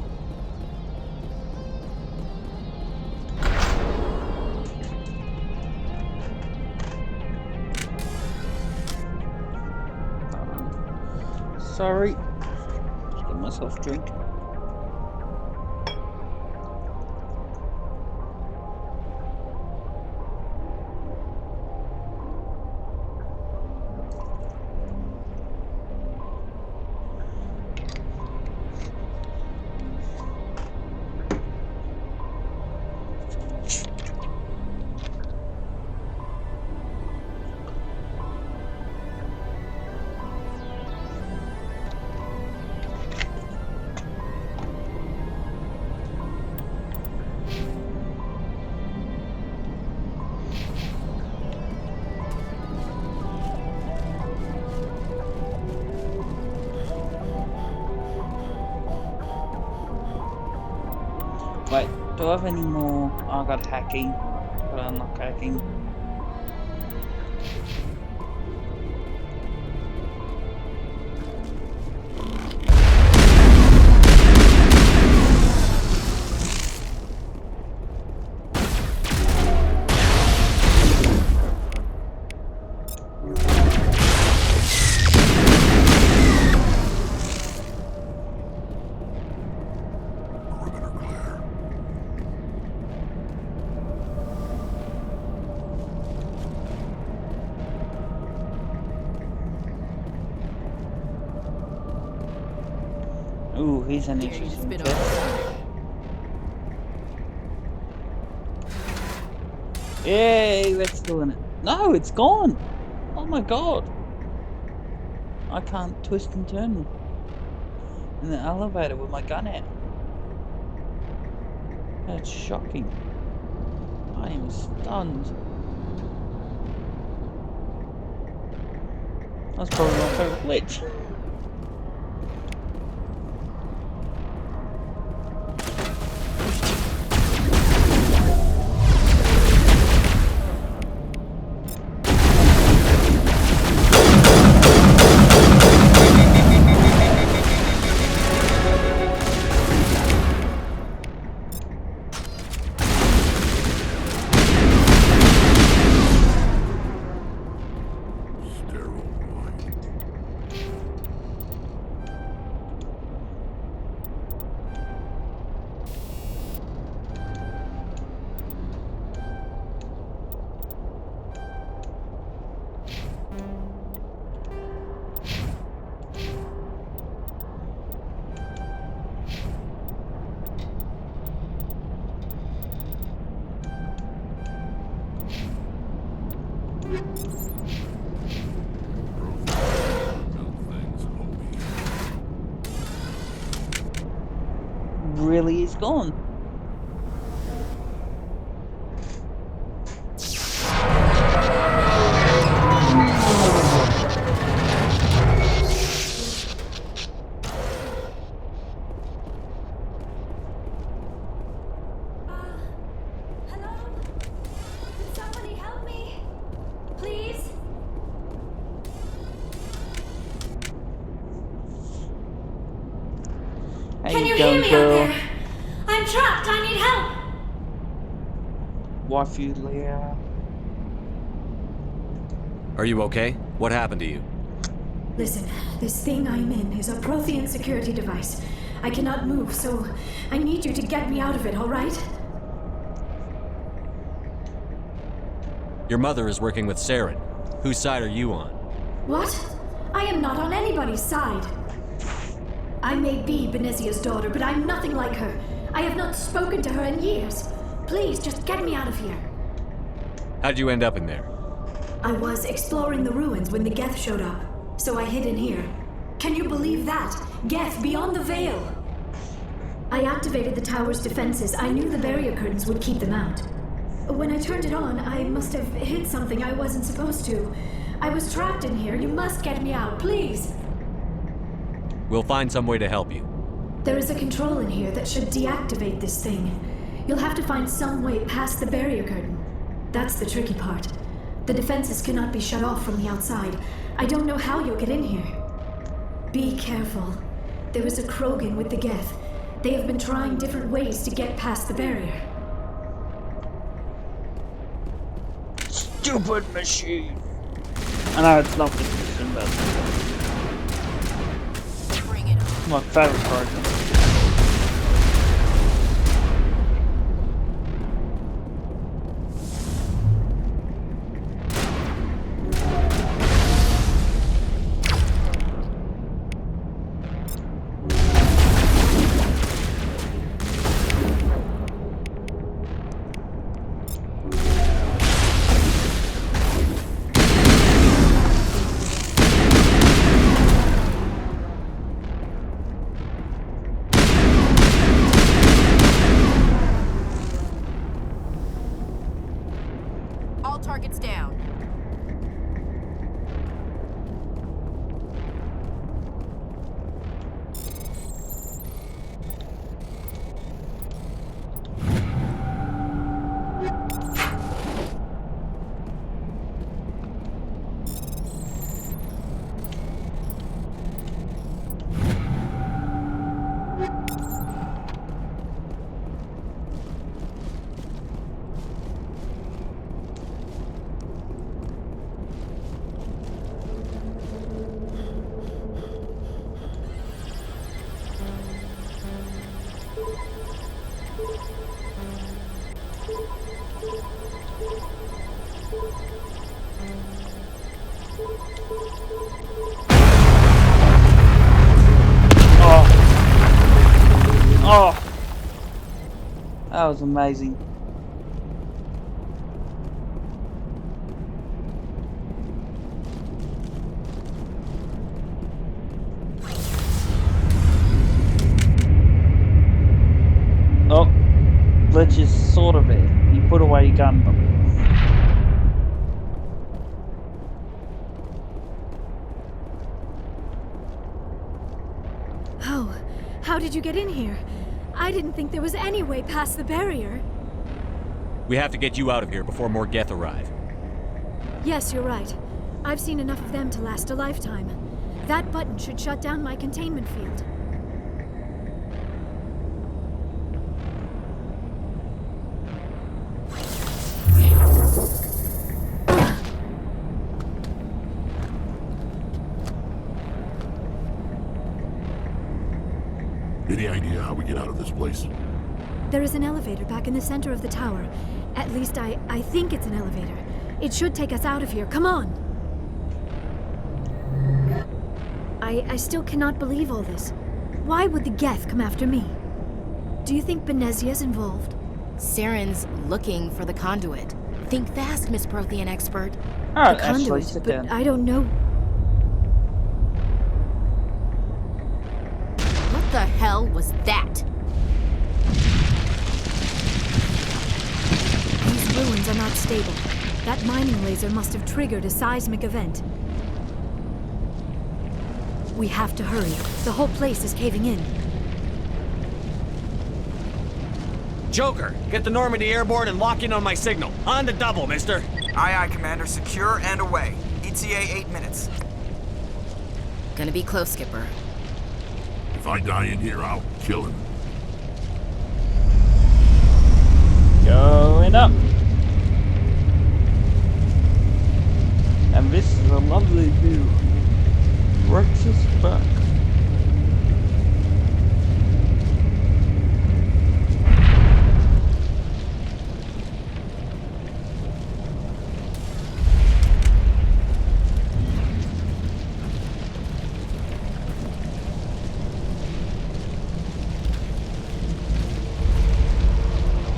Sorry. Just get myself a drink. Do I have any more? Oh, I got hacking. Gotta unlock hacking. Ooh, he's an interesting kid. Yay, let's doing it. No, it's gone. Oh my god. I can't twist and turn in the elevator with my gun out. That's shocking. I am stunned. That's probably my favorite glitch. Really is gone. Hello? Could somebody help me? Please? Can you hear me out there? I'm trapped. I need help. Waifu Liara. Are you okay? What happened to you? Listen, this thing I'm in is a Prothean security device. I cannot move, so I need you to get me out of it, all right? Your mother is working with Saren. Whose side are you on? What? I am not on anybody's side. I may be Benezia's daughter, but I'm nothing like her. I have not spoken to her in years. Please, just get me out of here. How'd you end up in there? I was exploring the ruins when the Geth showed up, so I hid in here. Can you believe that? Geth, beyond the veil! I activated the tower's defenses. I knew the barrier curtains would keep them out. When I turned it on, I must have hit something I wasn't supposed to. I was trapped in here. You must get me out, please! We'll find some way to help you. There is a control in here that should deactivate this thing. You'll have to find some way past the barrier curtain. That's the tricky part. The defenses cannot be shut off from the outside. I don't know how you'll get in here. Be careful. There is a Krogan with the Geth. They have been trying different ways to get past the barrier. Stupid machine! I know it's not this mission, but... Bring it on. My favorite program. All targets down. Oh, that was amazing. Oh, Glitch is sort of there. You put away your gun, but Oh, how did you get in here? I didn't think there was any way past the barrier. We have to get you out of here before more Geth arrive. Yes, you're right. I've seen enough of them to last a lifetime. That button should shut down my containment field. Any idea how we get out of this place? There is an elevator back in the center of the tower. At least I think it's an elevator. It should take us out of here. Come on! I still cannot believe all this. Why would the Geth come after me? Do you think Benezia's involved? Saren's looking for the conduit. Think fast, Miss Prothean expert. Alright, The Ashley, conduit, sit but down. I don't know. What the hell was that? These ruins are not stable. That mining laser must have triggered a seismic event. We have to hurry. The whole place is caving in. Joker, get the Normandy airborne and lock in on my signal. On the double, mister. Aye, aye, Commander. Secure and away. ETA 8 minutes. Gonna be close, Skipper. If I die in here, I'll kill him. Going up. And this is a lovely view. Rex is back.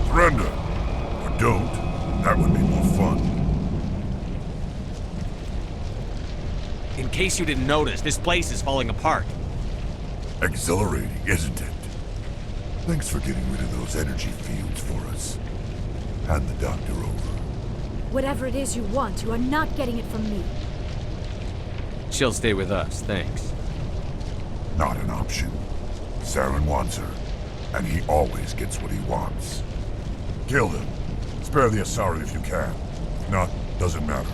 Surrender. Or don't. That would be more fun. In case you didn't notice, this place is falling apart. Exhilarating, isn't it? Thanks for getting rid of those energy fields for us. Hand the doctor over. Whatever it is you want, you are not getting it from me. She'll stay with us, thanks. Not an option. Saren wants her, and he always gets what he wants. Kill him. Spare the Asari if you can. If not, doesn't matter.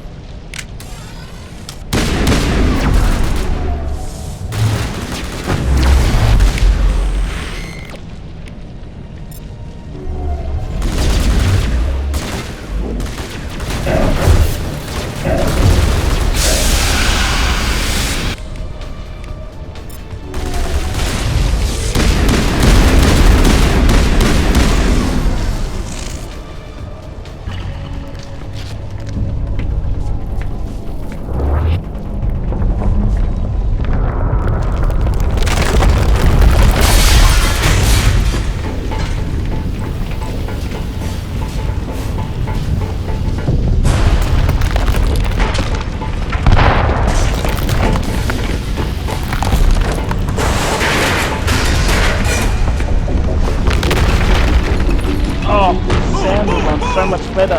So much better.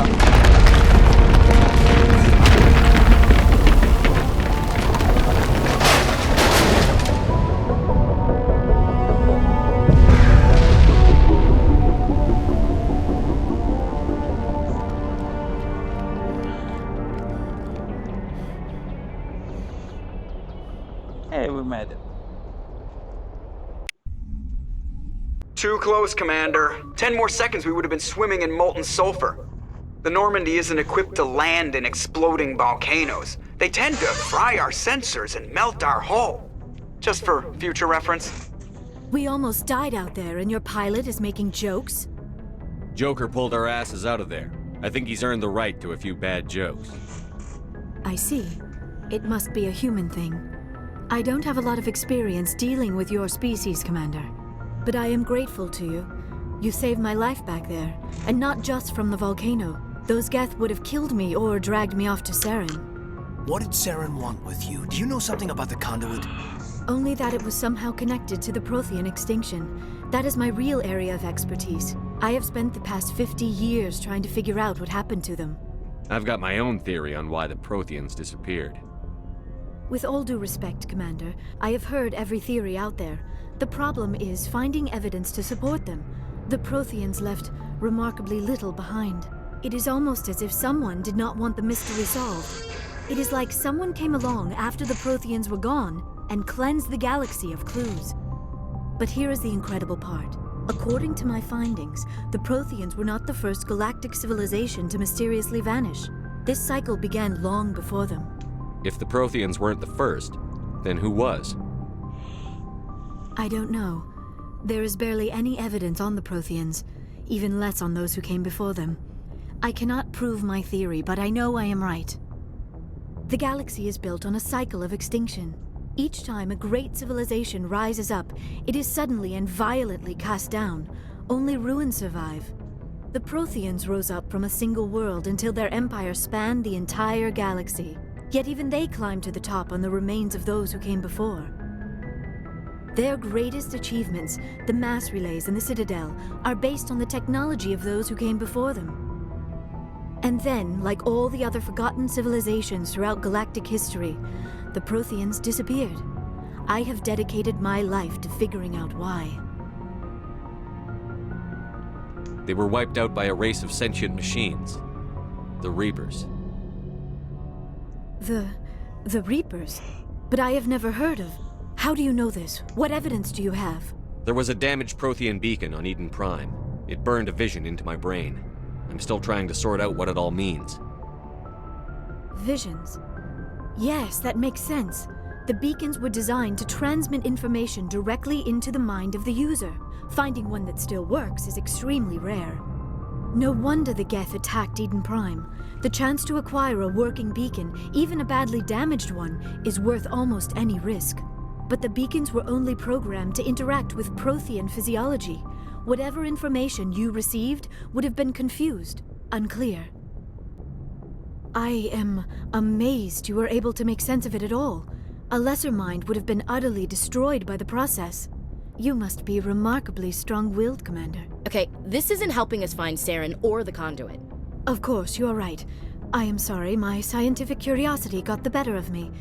Hey, we made it. Too close, Commander. 10 more seconds we would have been swimming in molten sulfur. The Normandy isn't equipped to land in exploding volcanoes. They tend to fry our sensors and melt our hull. Just for future reference. We almost died out there, and your pilot is making jokes? Joker pulled our asses out of there. I think he's earned the right to a few bad jokes. I see. It must be a human thing. I don't have a lot of experience dealing with your species, Commander. But I am grateful to you. You saved my life back there, and not just from the volcano. Those Geth would have killed me or dragged me off to Saren. What did Saren want with you? Do you know something about the conduit? Only that it was somehow connected to the Prothean extinction. That is my real area of expertise. I have spent the past 50 years trying to figure out what happened to them. I've got my own theory on why the Protheans disappeared. With all due respect, Commander, I have heard every theory out there. The problem is finding evidence to support them. The Protheans left remarkably little behind. It is almost as if someone did not want the mystery solved. It is like someone came along after the Protheans were gone and cleansed the galaxy of clues. But here is the incredible part. According to my findings, the Protheans were not the first galactic civilization to mysteriously vanish. This cycle began long before them. If the Protheans weren't the first, then who was? I don't know. There is barely any evidence on the Protheans, even less on those who came before them. I cannot prove my theory, but I know I am right. The galaxy is built on a cycle of extinction. Each time a great civilization rises up, it is suddenly and violently cast down. Only ruins survive. The Protheans rose up from a single world until their empire spanned the entire galaxy. Yet even they climbed to the top on the remains of those who came before. Their greatest achievements, the mass relays and the Citadel, are based on the technology of those who came before them. And then, like all the other forgotten civilizations throughout galactic history, the Protheans disappeared. I have dedicated my life to figuring out why. They were wiped out by a race of sentient machines. The Reapers. The Reapers? But I have never heard of. How do you know this? What evidence do you have? There was a damaged Prothean beacon on Eden Prime. It burned a vision into my brain. I'm still trying to sort out what it all means. Visions. Yes, that makes sense. The beacons were designed to transmit information directly into the mind of the user. Finding one that still works is extremely rare. No wonder the Geth attacked Eden Prime. The chance to acquire a working beacon, even a badly damaged one, is worth almost any risk. But the beacons were only programmed to interact with Prothean physiology. Whatever information you received would have been confused, unclear. I am amazed you were able to make sense of it at all. A lesser mind would have been utterly destroyed by the process. You must be remarkably strong-willed, Commander. Okay, this isn't helping us find Saren or the conduit. Of course, you are right. I am sorry, my scientific curiosity got the better of me.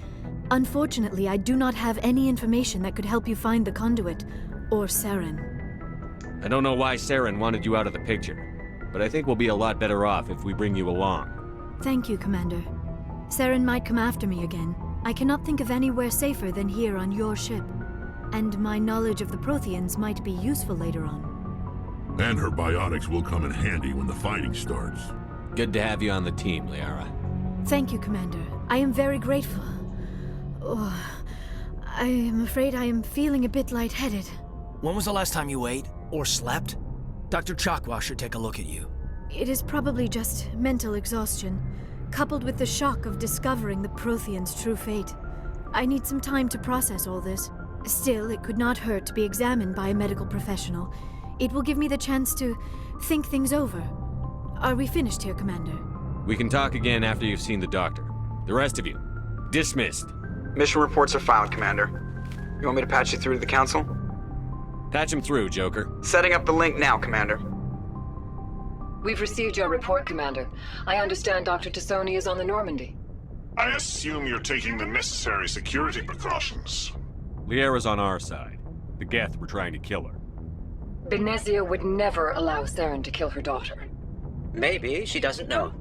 Unfortunately, I do not have any information that could help you find the conduit, or Saren. I don't know why Saren wanted you out of the picture, but I think we'll be a lot better off if we bring you along. Thank you, Commander. Saren might come after me again. I cannot think of anywhere safer than here on your ship. And my knowledge of the Protheans might be useful later on. And her biotics will come in handy when the fighting starts. Good to have you on the team, Liara. Thank you, Commander. I am very grateful. Oh, I am afraid I am feeling a bit lightheaded. When was the last time you ate? Or slept? Dr. Chakwa should take a look at you. It is probably just mental exhaustion, coupled with the shock of discovering the Protheans' true fate. I need some time to process all this. Still, it could not hurt to be examined by a medical professional. It will give me the chance to think things over. Are we finished here, Commander? We can talk again after you've seen the doctor. The rest of you, dismissed. Mission reports are filed, Commander. You want me to patch you through to the Council? Patch him through, Joker. Setting up the link now, Commander. We've received your report, Commander. I understand Dr. Tassoni is on the Normandy. I assume you're taking the necessary security precautions. Liara's on our side. The Geth were trying to kill her. Benezia would never allow Saren to kill her daughter. Maybe she doesn't know.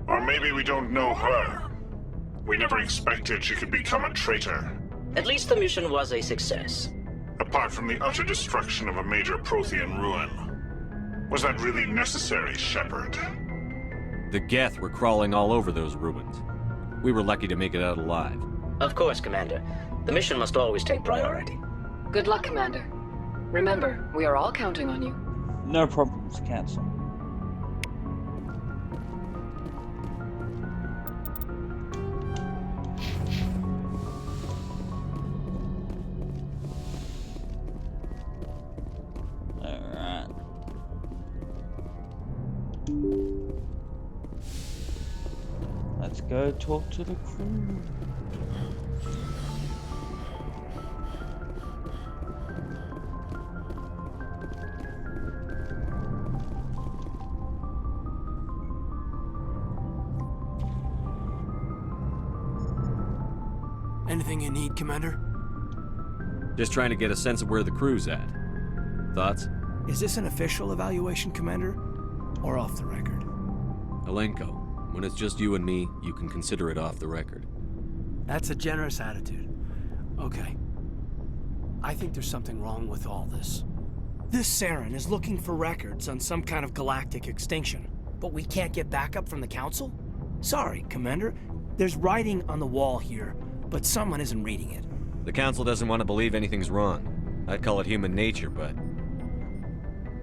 Or maybe we don't know her. We never expected she could become a traitor. At least the mission was a success. Apart from the utter destruction of a major Prothean ruin. Was that really necessary, Shepard? The Geth were crawling all over those ruins. We were lucky to make it out alive. Of course, Commander. The mission must always take priority. Good luck, Commander. Remember, we are all counting on you. No problems, Council. Let's go talk to the crew. Anything you need, Commander? Just trying to get a sense of where the crew's at. Thoughts? Is this an official evaluation, Commander? Or off the record? Alenko, when it's just you and me, you can consider it off the record. That's a generous attitude. Okay. I think there's something wrong with all this. This Saren is looking for records on some kind of galactic extinction, but we can't get backup from the Council? Sorry, Commander. There's writing on the wall here, but someone isn't reading it. The Council doesn't want to believe anything's wrong. I'd call it human nature, but...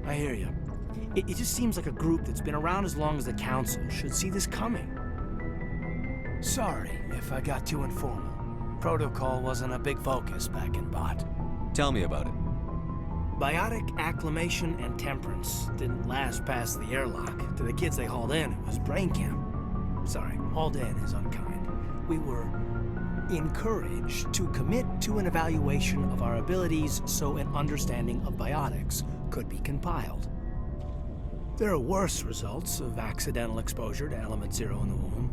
I hear you. It just seems like a group that's been around as long as the Council should see this coming. Sorry if I got too informal. Protocol wasn't a big focus back in Bot. Tell me about it. Biotic acclimation and temperance didn't last past the airlock. To the kids they hauled in, it was brain camp. Sorry, hauled in is unkind. We were encouraged to commit to an evaluation of our abilities so an understanding of biotics could be compiled. There are worse results of accidental exposure to Element Zero in the womb.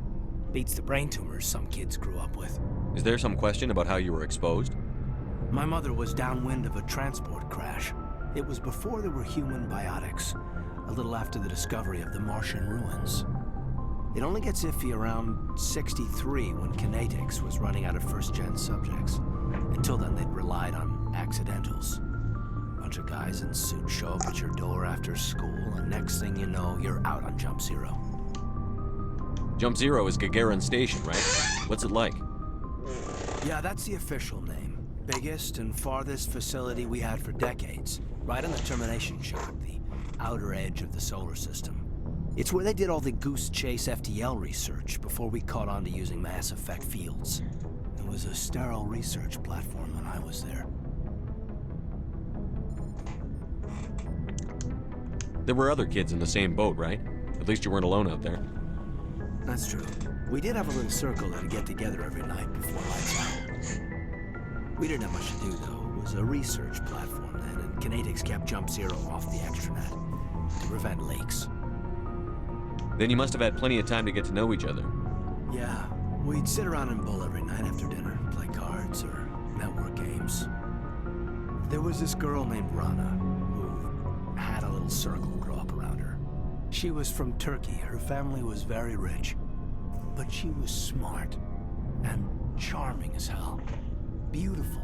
Beats the brain tumors some kids grew up with. Is there some question about how you were exposed? My mother was downwind of a transport crash. It was before there were human biotics, a little after the discovery of the Martian ruins. It only gets iffy around 63 when kinetics was running out of first-gen subjects. Until then, they'd relied on accidentals. Bunch of guys in suits show up at your door after school, and next thing you know, you're out on Jump Zero. Jump Zero is Gagarin Station, right? What's it like? Yeah, that's the official name. Biggest and farthest facility we had for decades. Right on the termination shock, the outer edge of the solar system. It's where they did all the Goose Chase FTL research before we caught on to using mass effect fields. It was a sterile research platform when I was there. There were other kids in the same boat, right? At least you weren't alone out there. That's true. We did have a little circle that'd get together every night before lights out. We didn't have much to do, though. It was a research platform then, and kinetics kept Jump Zero off the extranet to prevent leaks. Then you must have had plenty of time to get to know each other. Yeah, we'd sit around and bull every night after dinner, play cards or network games. There was this girl named Rana who had a little circle grow up around her. She was from Turkey. Her family was very rich, but she was smart and charming as hell. Beautiful,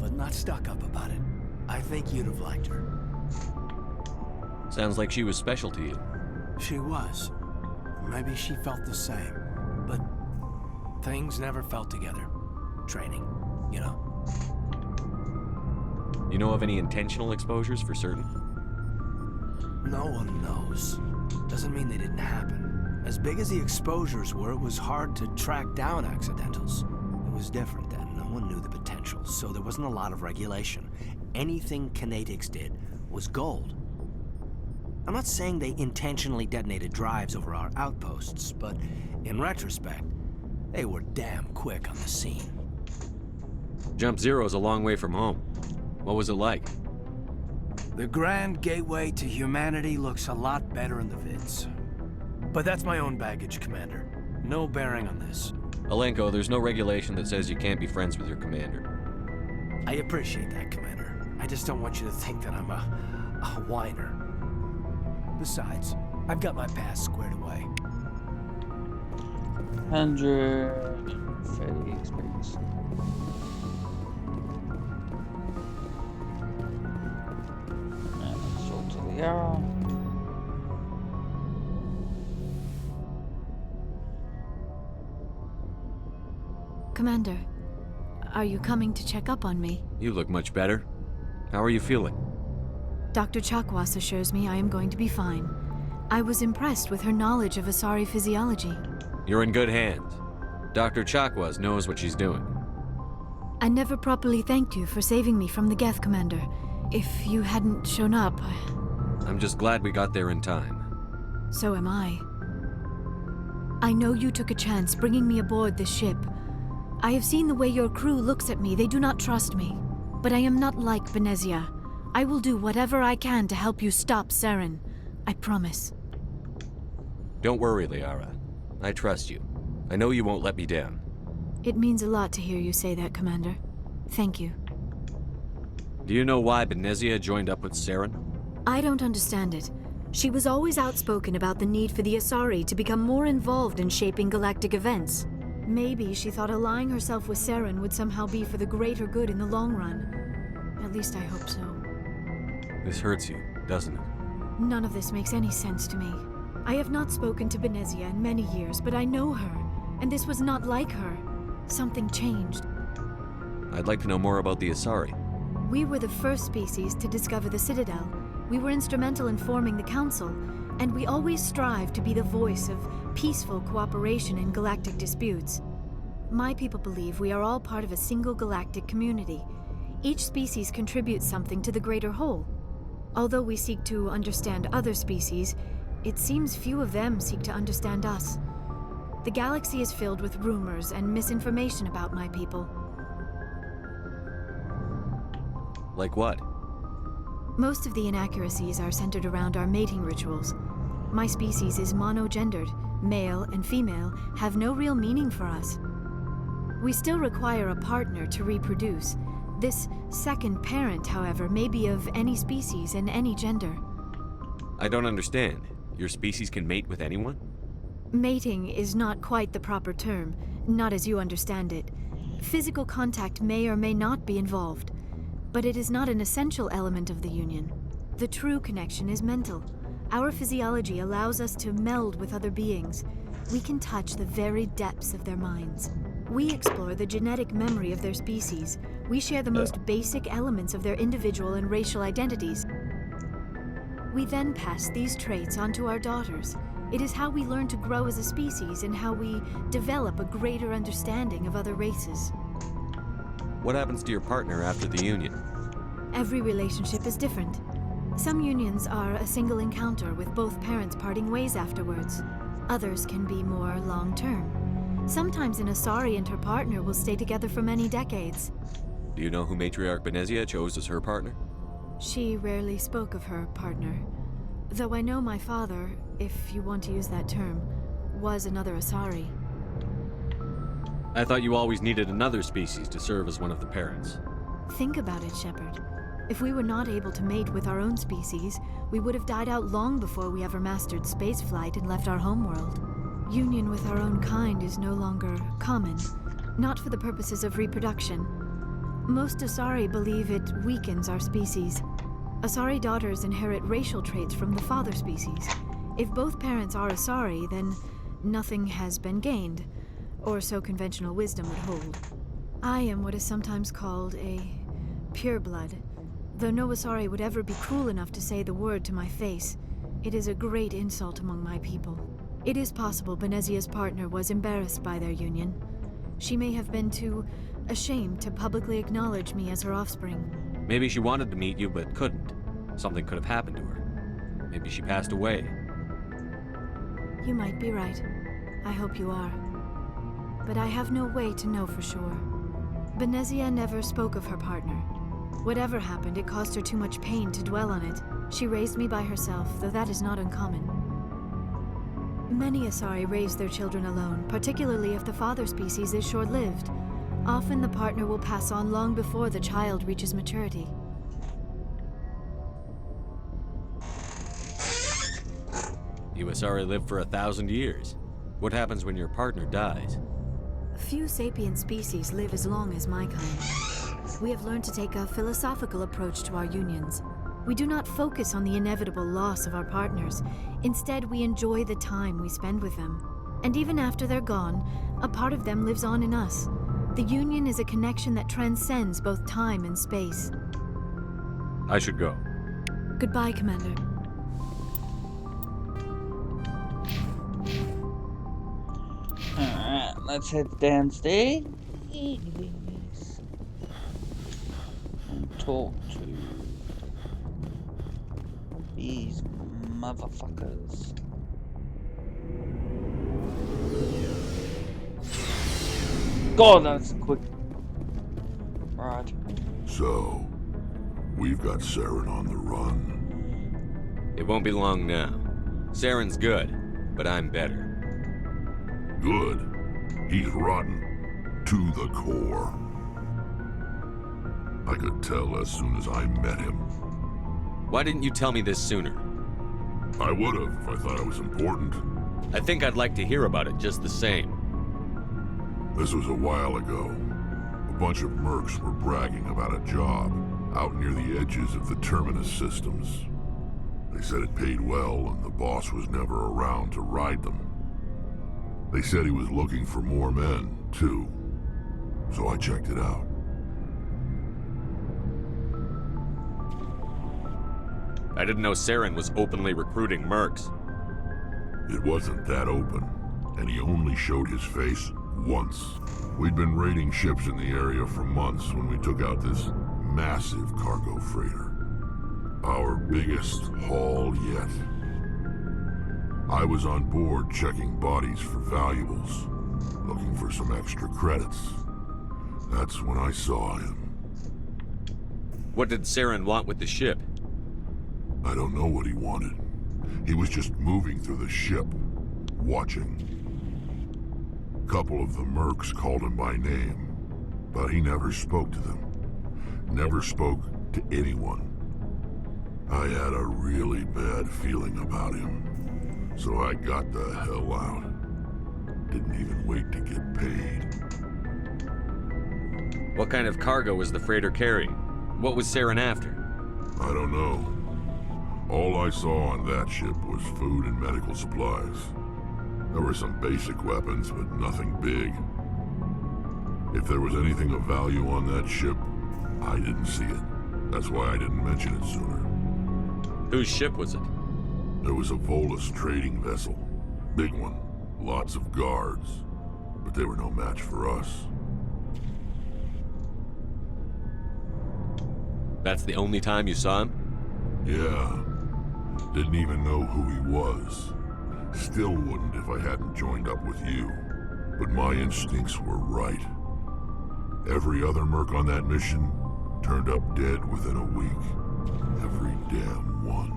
but not stuck up about it. I think you'd have liked her. Sounds like she was special to you. She was. Maybe she felt the same. But things never felt together. Training, you know. You know of any intentional exposures for certain? No one knows. Doesn't mean they didn't happen. As big as the exposures were, it was hard to track down accidentals. It was different then. No one knew the potential, so there wasn't a lot of regulation. Anything kinetics did was gold. I'm not saying they intentionally detonated drives over our outposts, but in retrospect, they were damn quick on the scene. Jump Zero's a long way from home. What was it like? The grand gateway to humanity looks a lot better in the vids. But that's my own baggage, Commander. No bearing on this. Alenko, there's no regulation that says you can't be friends with your commander. I appreciate that, Commander. I just don't want you to think that I'm a whiner. Besides, I've got my past squared away. 130 experience. And let's talk to Liara. Commander, are you coming to check up on me? You look much better. How are you feeling? Dr. Chakwas assures me I am going to be fine. I was impressed with her knowledge of Asari physiology. You're in good hands. Dr. Chakwas knows what she's doing. I never properly thanked you for saving me from the Geth, Commander. If you hadn't shown up, I'm just glad we got there in time. So am I. I know you took a chance bringing me aboard this ship. I have seen the way your crew looks at me. They do not trust me. But I am not like Benezia. I will do whatever I can to help you stop Saren. I promise. Don't worry, Liara. I trust you. I know you won't let me down. It means a lot to hear you say that, Commander. Thank you. Do you know why Benezia joined up with Saren? I don't understand it. She was always outspoken about the need for the Asari to become more involved in shaping galactic events. Maybe she thought allying herself with Saren would somehow be for the greater good in the long run. At least I hope so. This hurts you, doesn't it? None of this makes any sense to me. I have not spoken to Benezia in many years, but I know her, and this was not like her. Something changed. I'd like to know more about the Asari. We were the first species to discover the Citadel. We were instrumental in forming the Council, and we always strive to be the voice of peaceful cooperation in galactic disputes. My people believe we are all part of a single galactic community. Each species contributes something to the greater whole. Although we seek to understand other species, it seems few of them seek to understand us. The galaxy is filled with rumors and misinformation about my people. Like what? Most of the inaccuracies are centered around our mating rituals. My species is monogendered. Male and female have no real meaning for us. We still require a partner to reproduce. This second parent, however, may be of any species and any gender. I don't understand. Your species can mate with anyone? Mating is not quite the proper term, not as you understand it. Physical contact may or may not be involved, but it is not an essential element of the union. The true connection is mental. Our physiology allows us to meld with other beings. We can touch the very depths of their minds. We explore the genetic memory of their species. We share the most basic elements of their individual and racial identities. We then pass these traits on to our daughters. It is how we learn to grow as a species and how we develop a greater understanding of other races. What happens to your partner after the union? Every relationship is different. Some unions are a single encounter with both parents parting ways afterwards. Others can be more long-term. Sometimes an Asari and her partner will stay together for many decades. Do you know who Matriarch Benezia chose as her partner? She rarely spoke of her partner. Though I know my father, if you want to use that term, was another Asari. I thought you always needed another species to serve as one of the parents. Think about it, Shepard. If we were not able to mate with our own species, we would have died out long before we ever mastered spaceflight and left our homeworld. Union with our own kind is no longer common, not for the purposes of reproduction. Most Asari believe it weakens our species. Asari daughters inherit racial traits from the father species. If both parents are Asari, then nothing has been gained, or so conventional wisdom would hold. I am what is sometimes called a pureblood. Though no Asari would ever be cruel enough to say the word to my face, it is a great insult among my people. It is possible Benezia's partner was embarrassed by their union. She may have been too ashamed to publicly acknowledge me as her offspring. Maybe she wanted to meet you but couldn't. Something could have happened to her. Maybe she passed away. You might be right. I hope you are. But I have no way to know for sure. Benezia never spoke of her partner. Whatever happened, it caused her too much pain to dwell on it. She raised me by herself, though that is not uncommon. Many Asari raise their children alone, particularly if the father species is short-lived. Often the partner will pass on long before the child reaches maturity. You Asari live for 1,000 years. What happens when your partner dies? Few sapient species live as long as my kind. We have learned to take a philosophical approach to our unions. We do not focus on the inevitable loss of our partners. Instead, we enjoy the time we spend with them. And even after they're gone, a part of them lives on in us. The union is a connection that transcends both time and space. I should go. Goodbye, Commander. Alright, let's head downstairs and talk to these motherfuckers. God, that's quick. Right. So, we've got Saren on the run. It won't be long now. Saren's good, but I'm better. Good? He's rotten. To the core. I could tell as soon as I met him. Why didn't you tell me this sooner? I would have if I thought it was important. I think I'd like to hear about it just the same. This was a while ago. A bunch of mercs were bragging about a job out near the edges of the Terminus systems. They said it paid well and the boss was never around to ride them. They said he was looking for more men, too. So I checked it out. I didn't know Saren was openly recruiting mercs. It wasn't that open, and he only showed his face once. We'd been raiding ships in the area for months when we took out this massive cargo freighter. Our biggest haul yet. I was on board checking bodies for valuables, looking for some extra credits. That's when I saw him. What did Saren want with the ship? I don't know what he wanted. He was just moving through the ship, watching. A couple of the mercs called him by name, but he never spoke to them. Never spoke to anyone. I had a really bad feeling about him, so I got the hell out. Didn't even wait to get paid. What kind of cargo was the freighter carrying? What was Saren after? I don't know. All I saw on that ship was food and medical supplies. There were some basic weapons, but nothing big. If there was anything of value on that ship, I didn't see it. That's why I didn't mention it sooner. Whose ship was it? It was a Volus trading vessel. Big one. Lots of guards. But they were no match for us. That's the only time you saw him? Yeah. Didn't even know who he was. Still wouldn't if I hadn't joined up with you. But my instincts were right. Every other merc on that mission turned up dead within a week. Every damn one.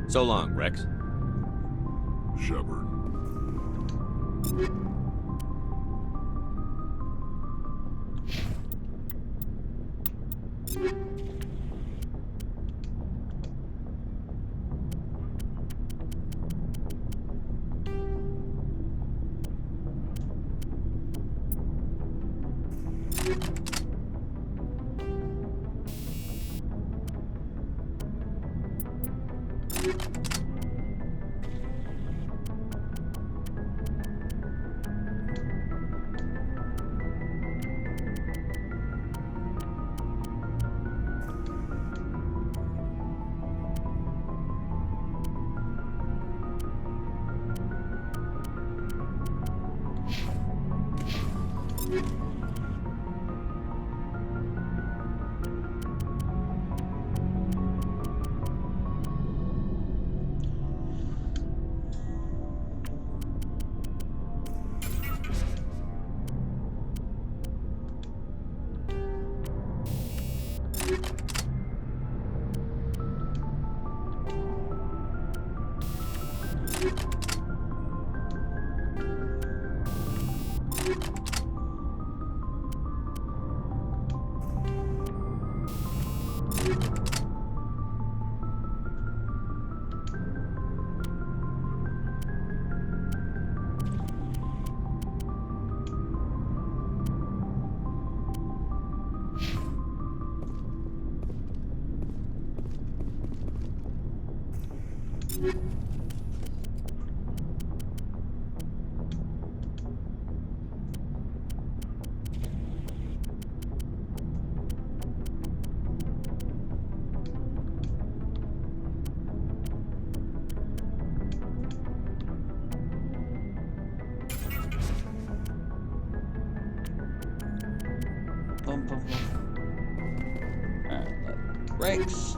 So long, Rex. Shepard. Rex.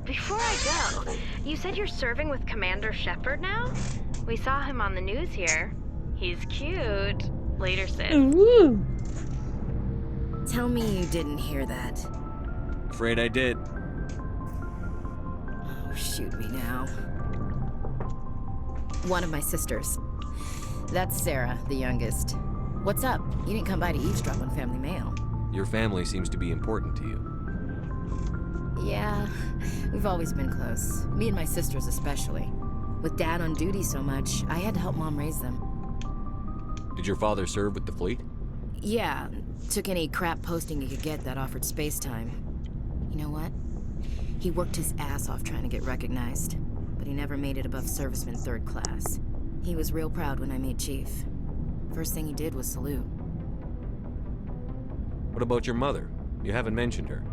Before I go, you said you're serving with Commander Shepard now? We saw him on the news here. He's cute. Later, Sid. Ooh. Tell me you didn't hear that. Afraid I did. Oh, shoot me now. One of my sisters. That's Sarah, the youngest. What's up? You didn't come by to eavesdrop on family mail. Your family seems to be important to you. Yeah, we've always been close. Me and my sisters especially. With Dad on duty so much, I had to help Mom raise them. Did your father serve with the fleet? Yeah, took any crap posting he could get that offered space time. You know what? He worked his ass off trying to get recognized, but he never made it above serviceman 3rd class. He was real proud when I made chief. First thing he did was salute. What about your mother? You haven't mentioned her.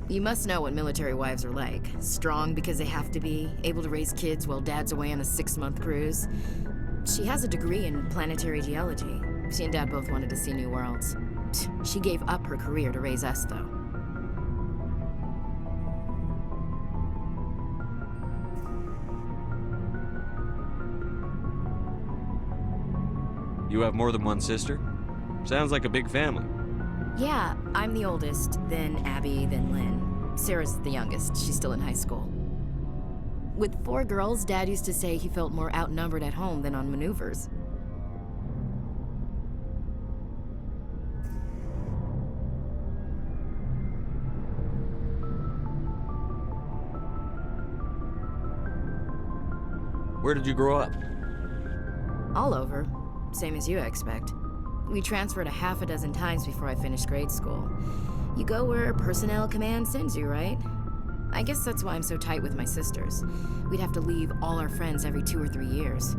You must know what military wives are like. Strong because they have to be, able to raise kids while Dad's away on a 6-month cruise. She has a degree in planetary geology. She and Dad both wanted to see new worlds. She gave up her career to raise us, though. You have more than one sister? Sounds like a big family. Yeah, I'm the oldest, then Abby, then Lynn. Sarah's the youngest. She's still in high school. With 4 girls, Dad used to say he felt more outnumbered at home than on maneuvers. Where did you grow up? All over. Same as you, I expect. We transferred a half a dozen times before I finished grade school. You go where personnel command sends you, right? I guess that's why I'm so tight with my sisters. We'd have to leave all our friends every 2 or 3 years.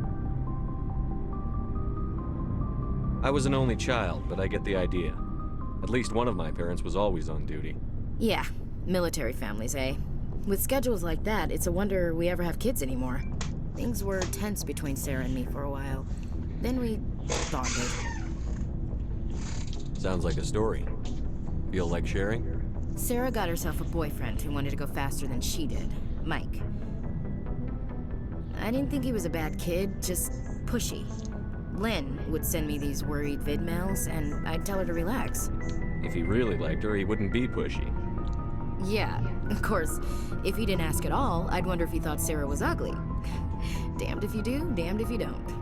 I was an only child, but I get the idea. At least one of my parents was always on duty. Yeah, military families, eh? With schedules like that, it's a wonder we ever have kids anymore. Things were tense between Sarah and me for a while. Then we bonded. Sounds like a story. Feel like sharing? Sarah got herself a boyfriend who wanted to go faster than she did, Mike. I didn't think he was a bad kid, just pushy. Lynn would send me these worried vid mails, and I'd tell her to relax. If he really liked her, he wouldn't be pushy. Yeah, of course, if he didn't ask at all, I'd wonder if he thought Sarah was ugly. Damned if you do, damned if you don't.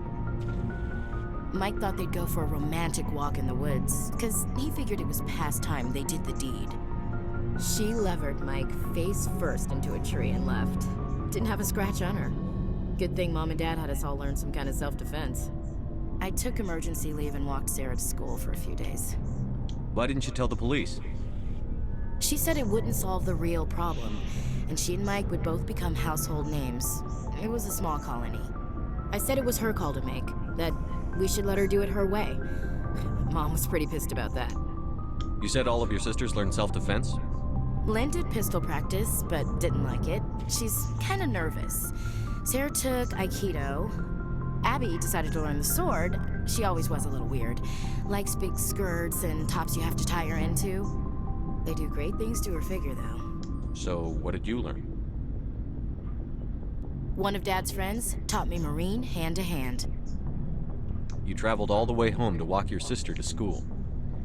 Mike thought they'd go for a romantic walk in the woods, because he figured it was past time they did the deed. She levered Mike face first into a tree and left. Didn't have a scratch on her. Good thing Mom and Dad had us all learn some kind of self-defense. I took emergency leave and walked Sarah to school for a few days. Why didn't you tell the police? She said it wouldn't solve the real problem, and she and Mike would both become household names. It was a small colony. I said it was her call to make, that we should let her do it her way. Mom was pretty pissed about that. You said all of your sisters learned self-defense? Lynn did pistol practice, but didn't like it. She's kind of nervous. Sarah took Aikido. Abby decided to learn the sword. She always was a little weird. Likes big skirts and tops you have to tie her into. They do great things to her figure, though. So, what did you learn? One of Dad's friends taught me Marine hand to hand. You traveled all the way home to walk your sister to school.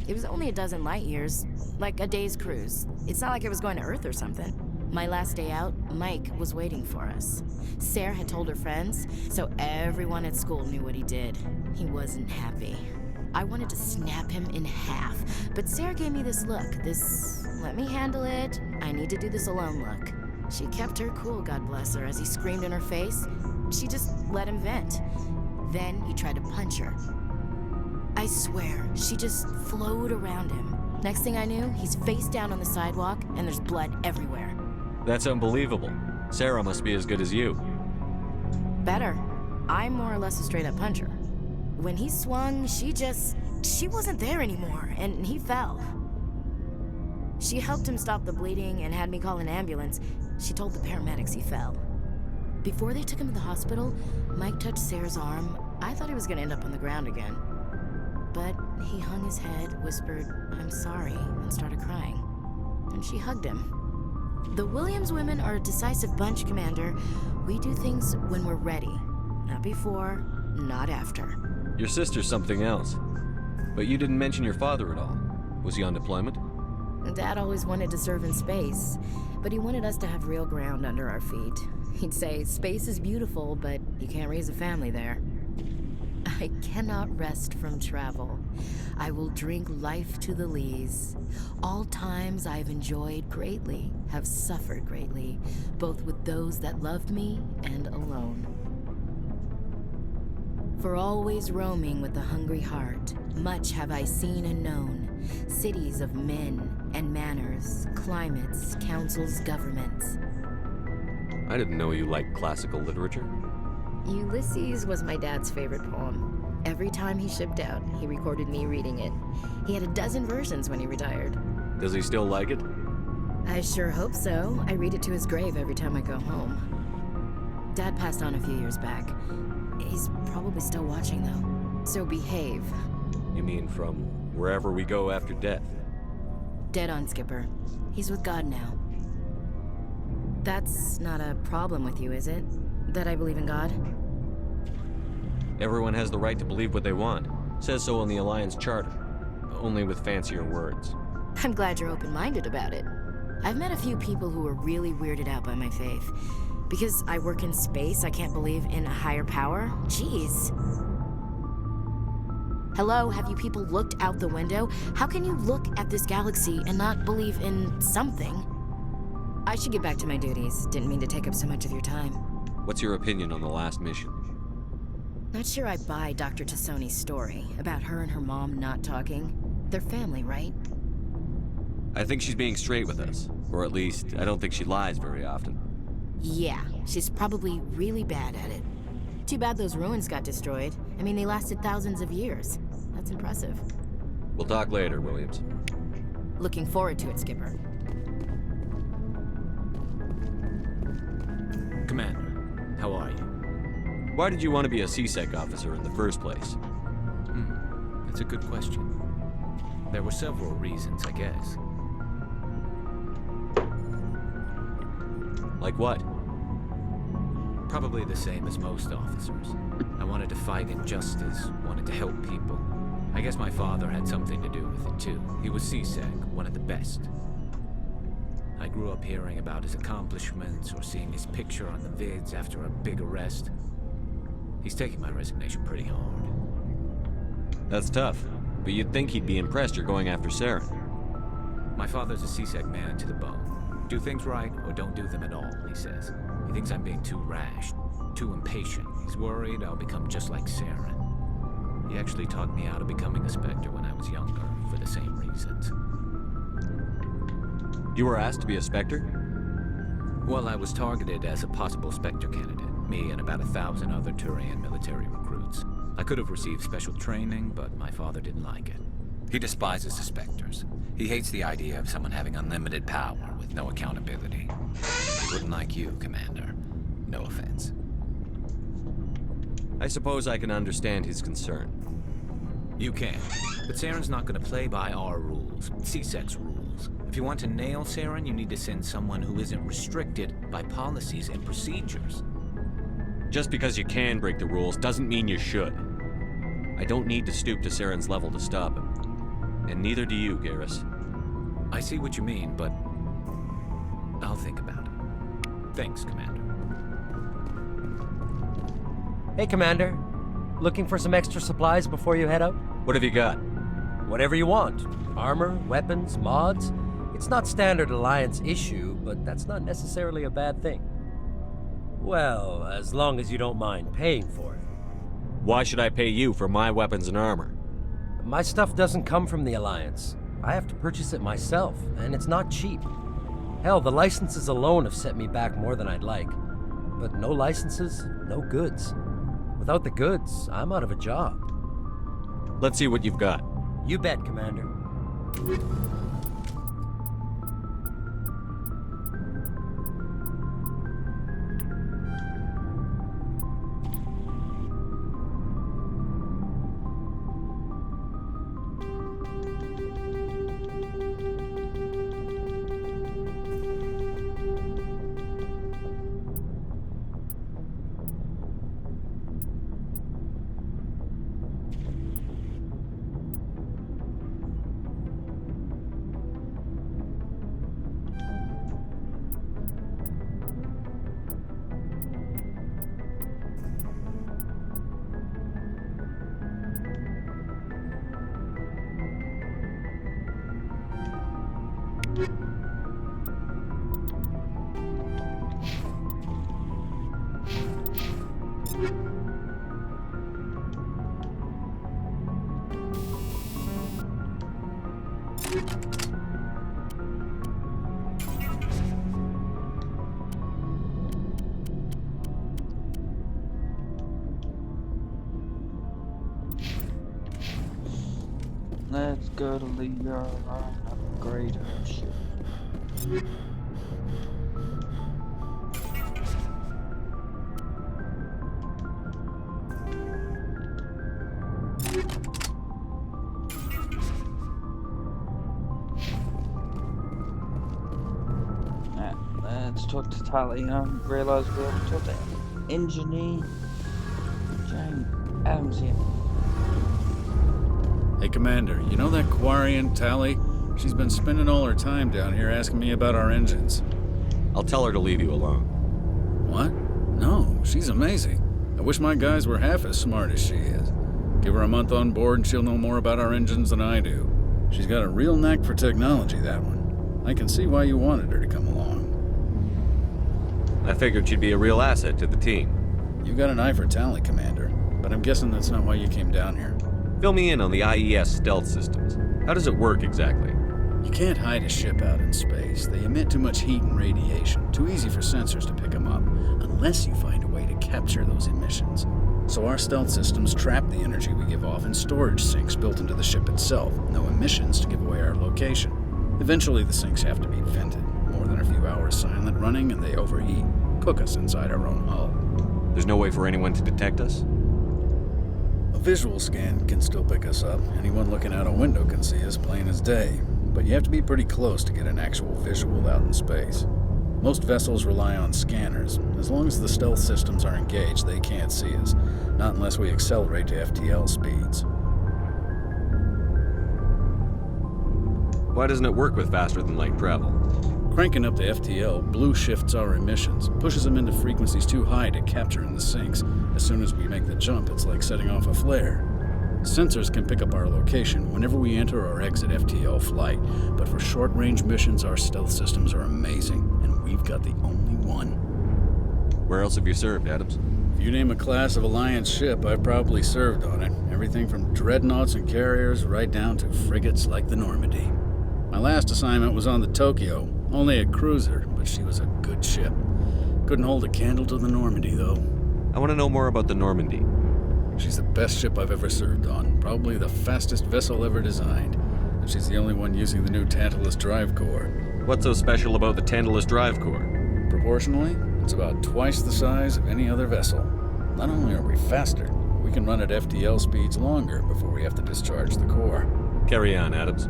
It was only a dozen light years, like a day's cruise. It's not like I was going to Earth or something. My last day out, Mike was waiting for us. Sarah had told her friends, so everyone at school knew what he did. He wasn't happy. I wanted to snap him in half, but Sarah gave me this look, this let me handle it, I need to do this alone look. She kept her cool, God bless her, as he screamed in her face. She just let him vent. Then he tried to punch her. I swear, she just flowed around him. Next thing I knew, he's face down on the sidewalk, and there's blood everywhere. That's unbelievable. Sarah must be as good as you. Better. I'm more or less a straight-up puncher. When he swung, she wasn't there anymore, and he fell. She helped him stop the bleeding and had me call an ambulance. She told the paramedics he fell. Before they took him to the hospital, Mike touched Sarah's arm. I thought he was gonna end up on the ground again. But he hung his head, whispered, "I'm sorry," and started crying. And she hugged him. The Williams women are a decisive bunch, Commander. We do things when we're ready. Not before, not after. Your sister's something else. But you didn't mention your father at all. Was he on deployment? Dad always wanted to serve in space, but he wanted us to have real ground under our feet. He'd say, space is beautiful, but you can't raise a family there. I cannot rest from travel. I will drink life to the lees. All times I've enjoyed greatly, have suffered greatly, both with those that loved me and alone. For always roaming with a hungry heart, much have I seen and known, cities of men and manners, climates, councils, governments. I didn't know you liked classical literature. Ulysses was my dad's favorite poem. Every time he shipped out, he recorded me reading it. He had a dozen versions when he retired. Does he still like it? I sure hope so. I read it to his grave every time I go home. Dad passed on a few years back. He's probably still watching, though. So behave. You mean from wherever we go after death? Dead on, Skipper. He's with God now. That's not a problem with you, is it? That I believe in God? Everyone has the right to believe what they want. Says so in the Alliance Charter. Only with fancier words. I'm glad you're open-minded about it. I've met a few people who are really weirded out by my faith. Because I work in space, I can't believe in a higher power? Jeez. Hello, have you people looked out the window? How can you look at this galaxy and not believe in something? I should get back to my duties. Didn't mean to take up so much of your time. What's your opinion on the last mission? Not sure I buy Dr. Tassoni's story about her and her mom not talking. They're family, right? I think she's being straight with us. Or at least, I don't think she lies very often. Yeah, she's probably really bad at it. Too bad those ruins got destroyed. I mean, they lasted thousands of years. That's It's impressive. We'll talk later, Williams. Looking forward to it, Skipper. Commander, how are you? Why did you want to be a CSEC officer in the first place? That's a good question. There were several reasons, I guess. Like what? Probably the same as most officers. I wanted to fight injustice, wanted to help people. I guess my father had something to do with it too. He was CSEC, one of the best. I grew up hearing about his accomplishments or seeing his picture on the vids after a big arrest. He's taking my resignation pretty hard. That's tough, but you'd think he'd be impressed you're going after Saren. My father's a CSEC man to the bone. Do things right or don't do them at all, he says. He thinks I'm being too rash, too impatient. He's worried I'll become just like Saren. He actually talked me out of becoming a Spectre when I was younger, for the same reasons. You were asked to be a Spectre? Well, I was targeted as a possible Spectre candidate. Me and about 1,000 other Turian military recruits. I could have received special training, but my father didn't like it. He despises the Spectres. He hates the idea of someone having unlimited power with no accountability. He wouldn't like you, Commander. No offense. I suppose I can understand his concern. You can, but Saren's not going to play by our rules, CSEC's rules. If you want to nail Saren, you need to send someone who isn't restricted by policies and procedures. Just because you can break the rules doesn't mean you should. I don't need to stoop to Saren's level to stop him. And neither do you, Garrus. I see what you mean, but I'll think about it. Thanks, Commander. Hey, Commander. Looking for some extra supplies before you head out? What have you got? Whatever you want. Armor, weapons, mods. It's not standard Alliance issue, but that's not necessarily a bad thing. Well, as long as you don't mind paying for it. Why should I pay you for my weapons and armor? My stuff doesn't come from the Alliance. I have to purchase it myself, and it's not cheap. Hell, the licenses alone have set me back more than I'd like. But no licenses, no goods. Without the goods, I'm out of a job. Let's see what you've got. You bet, Commander. Let's go to Liara and upgrade her ship. Let's talk to Tali and realise we haven't talked to Engineer Jane Adams yet. Hey, Commander, you know that Quarian, Tali? She's been spending all her time down here asking me about our engines. I'll tell her to leave you alone. What? No, she's amazing. I wish my guys were half as smart as she is. Give her a month on board and she'll know more about our engines than I do. She's got a real knack for technology, that one. I can see why you wanted her to come along. I figured she'd be a real asset to the team. You got an eye for Tali, Commander, but I'm guessing that's not why you came down here. Fill me in on the IES stealth systems. How does it work exactly? You can't hide a ship out in space. They emit too much heat and radiation. Too easy for sensors to pick them up, unless you find a way to capture those emissions. So our stealth systems trap the energy we give off in storage sinks built into the ship itself. No emissions to give away our location. Eventually the sinks have to be vented. More than a few hours silent running and they overheat. Cook us inside our own hull. There's no way for anyone to detect us? A visual scan can still pick us up. Anyone looking out a window can see us plain as day. But you have to be pretty close to get an actual visual out in space. Most vessels rely on scanners. As long as the stealth systems are engaged, they can't see us. Not unless we accelerate to FTL speeds. Why doesn't it work with faster than light travel? Cranking up to FTL blue shifts our emissions, pushes them into frequencies too high to capture in the sinks. As soon as we make the jump, it's like setting off a flare. Sensors can pick up our location whenever we enter or exit FTL flight, but for short-range missions, our stealth systems are amazing, and we've got the only one. Where else have you served, Adams? If you name a class of Alliance ship, I've probably served on it. Everything from dreadnoughts and carriers right down to frigates like the Normandy. My last assignment was on the Tokyo, only a cruiser, but she was a good ship. Couldn't hold a candle to the Normandy, though. I want to know more about the Normandy. She's the best ship I've ever served on, probably the fastest vessel ever designed. And she's the only one using the new Tantalus drive core. What's so special about the Tantalus drive core? Proportionally, it's about twice the size of any other vessel. Not only are we faster, we can run at FTL speeds longer before we have to discharge the core. Carry on, Adams.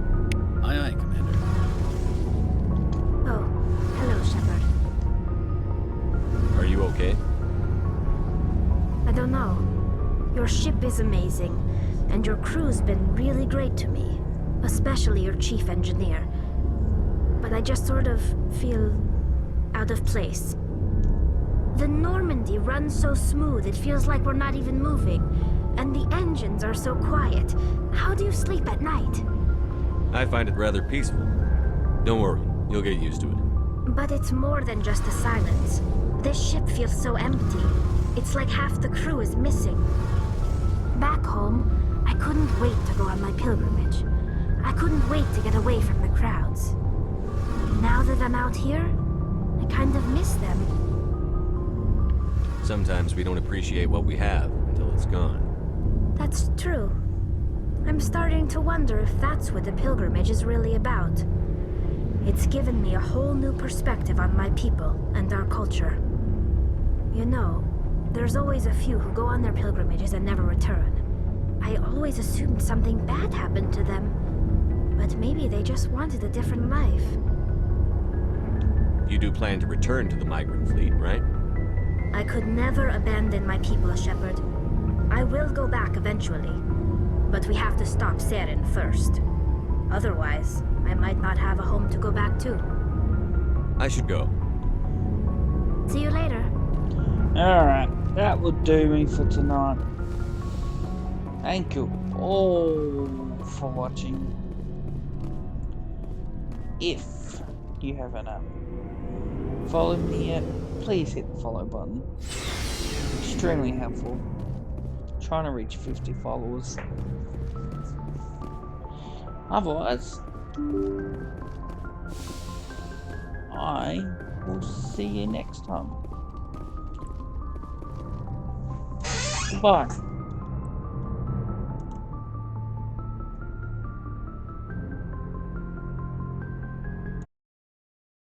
Aye, aye, Commander. Oh, hello, Shepard. Are you okay? I don't know. Your ship is amazing, and your crew's been really great to me, especially your chief engineer. But I just sort of feel out of place. The Normandy runs so smooth it feels like we're not even moving, and the engines are so quiet. How do you sleep at night? I find it rather peaceful. Don't worry, you'll get used to it. But it's more than just the silence. This ship feels so empty. It's like half the crew is missing. Back home, I couldn't wait to go on my pilgrimage. I couldn't wait to get away from the crowds. Now that I'm out here, I kind of miss them. Sometimes we don't appreciate what we have until it's gone. That's true. I'm starting to wonder if that's what the pilgrimage is really about. It's given me a whole new perspective on my people and our culture. You know, there's always a few who go on their pilgrimages and never return. I always assumed something bad happened to them, but maybe they just wanted a different life. You do plan to return to the migrant fleet, right? I could never abandon my people, Shepard. I will go back eventually, but we have to stop Saren first. Otherwise, I might not have a home to go back to. I should go. See you later. Alright, that would do me for tonight. Thank you all for watching. If you haven't followed me yet, please hit the follow button. Extremely helpful. Trying to reach 50 followers. Otherwise, I will see you next time. Goodbye.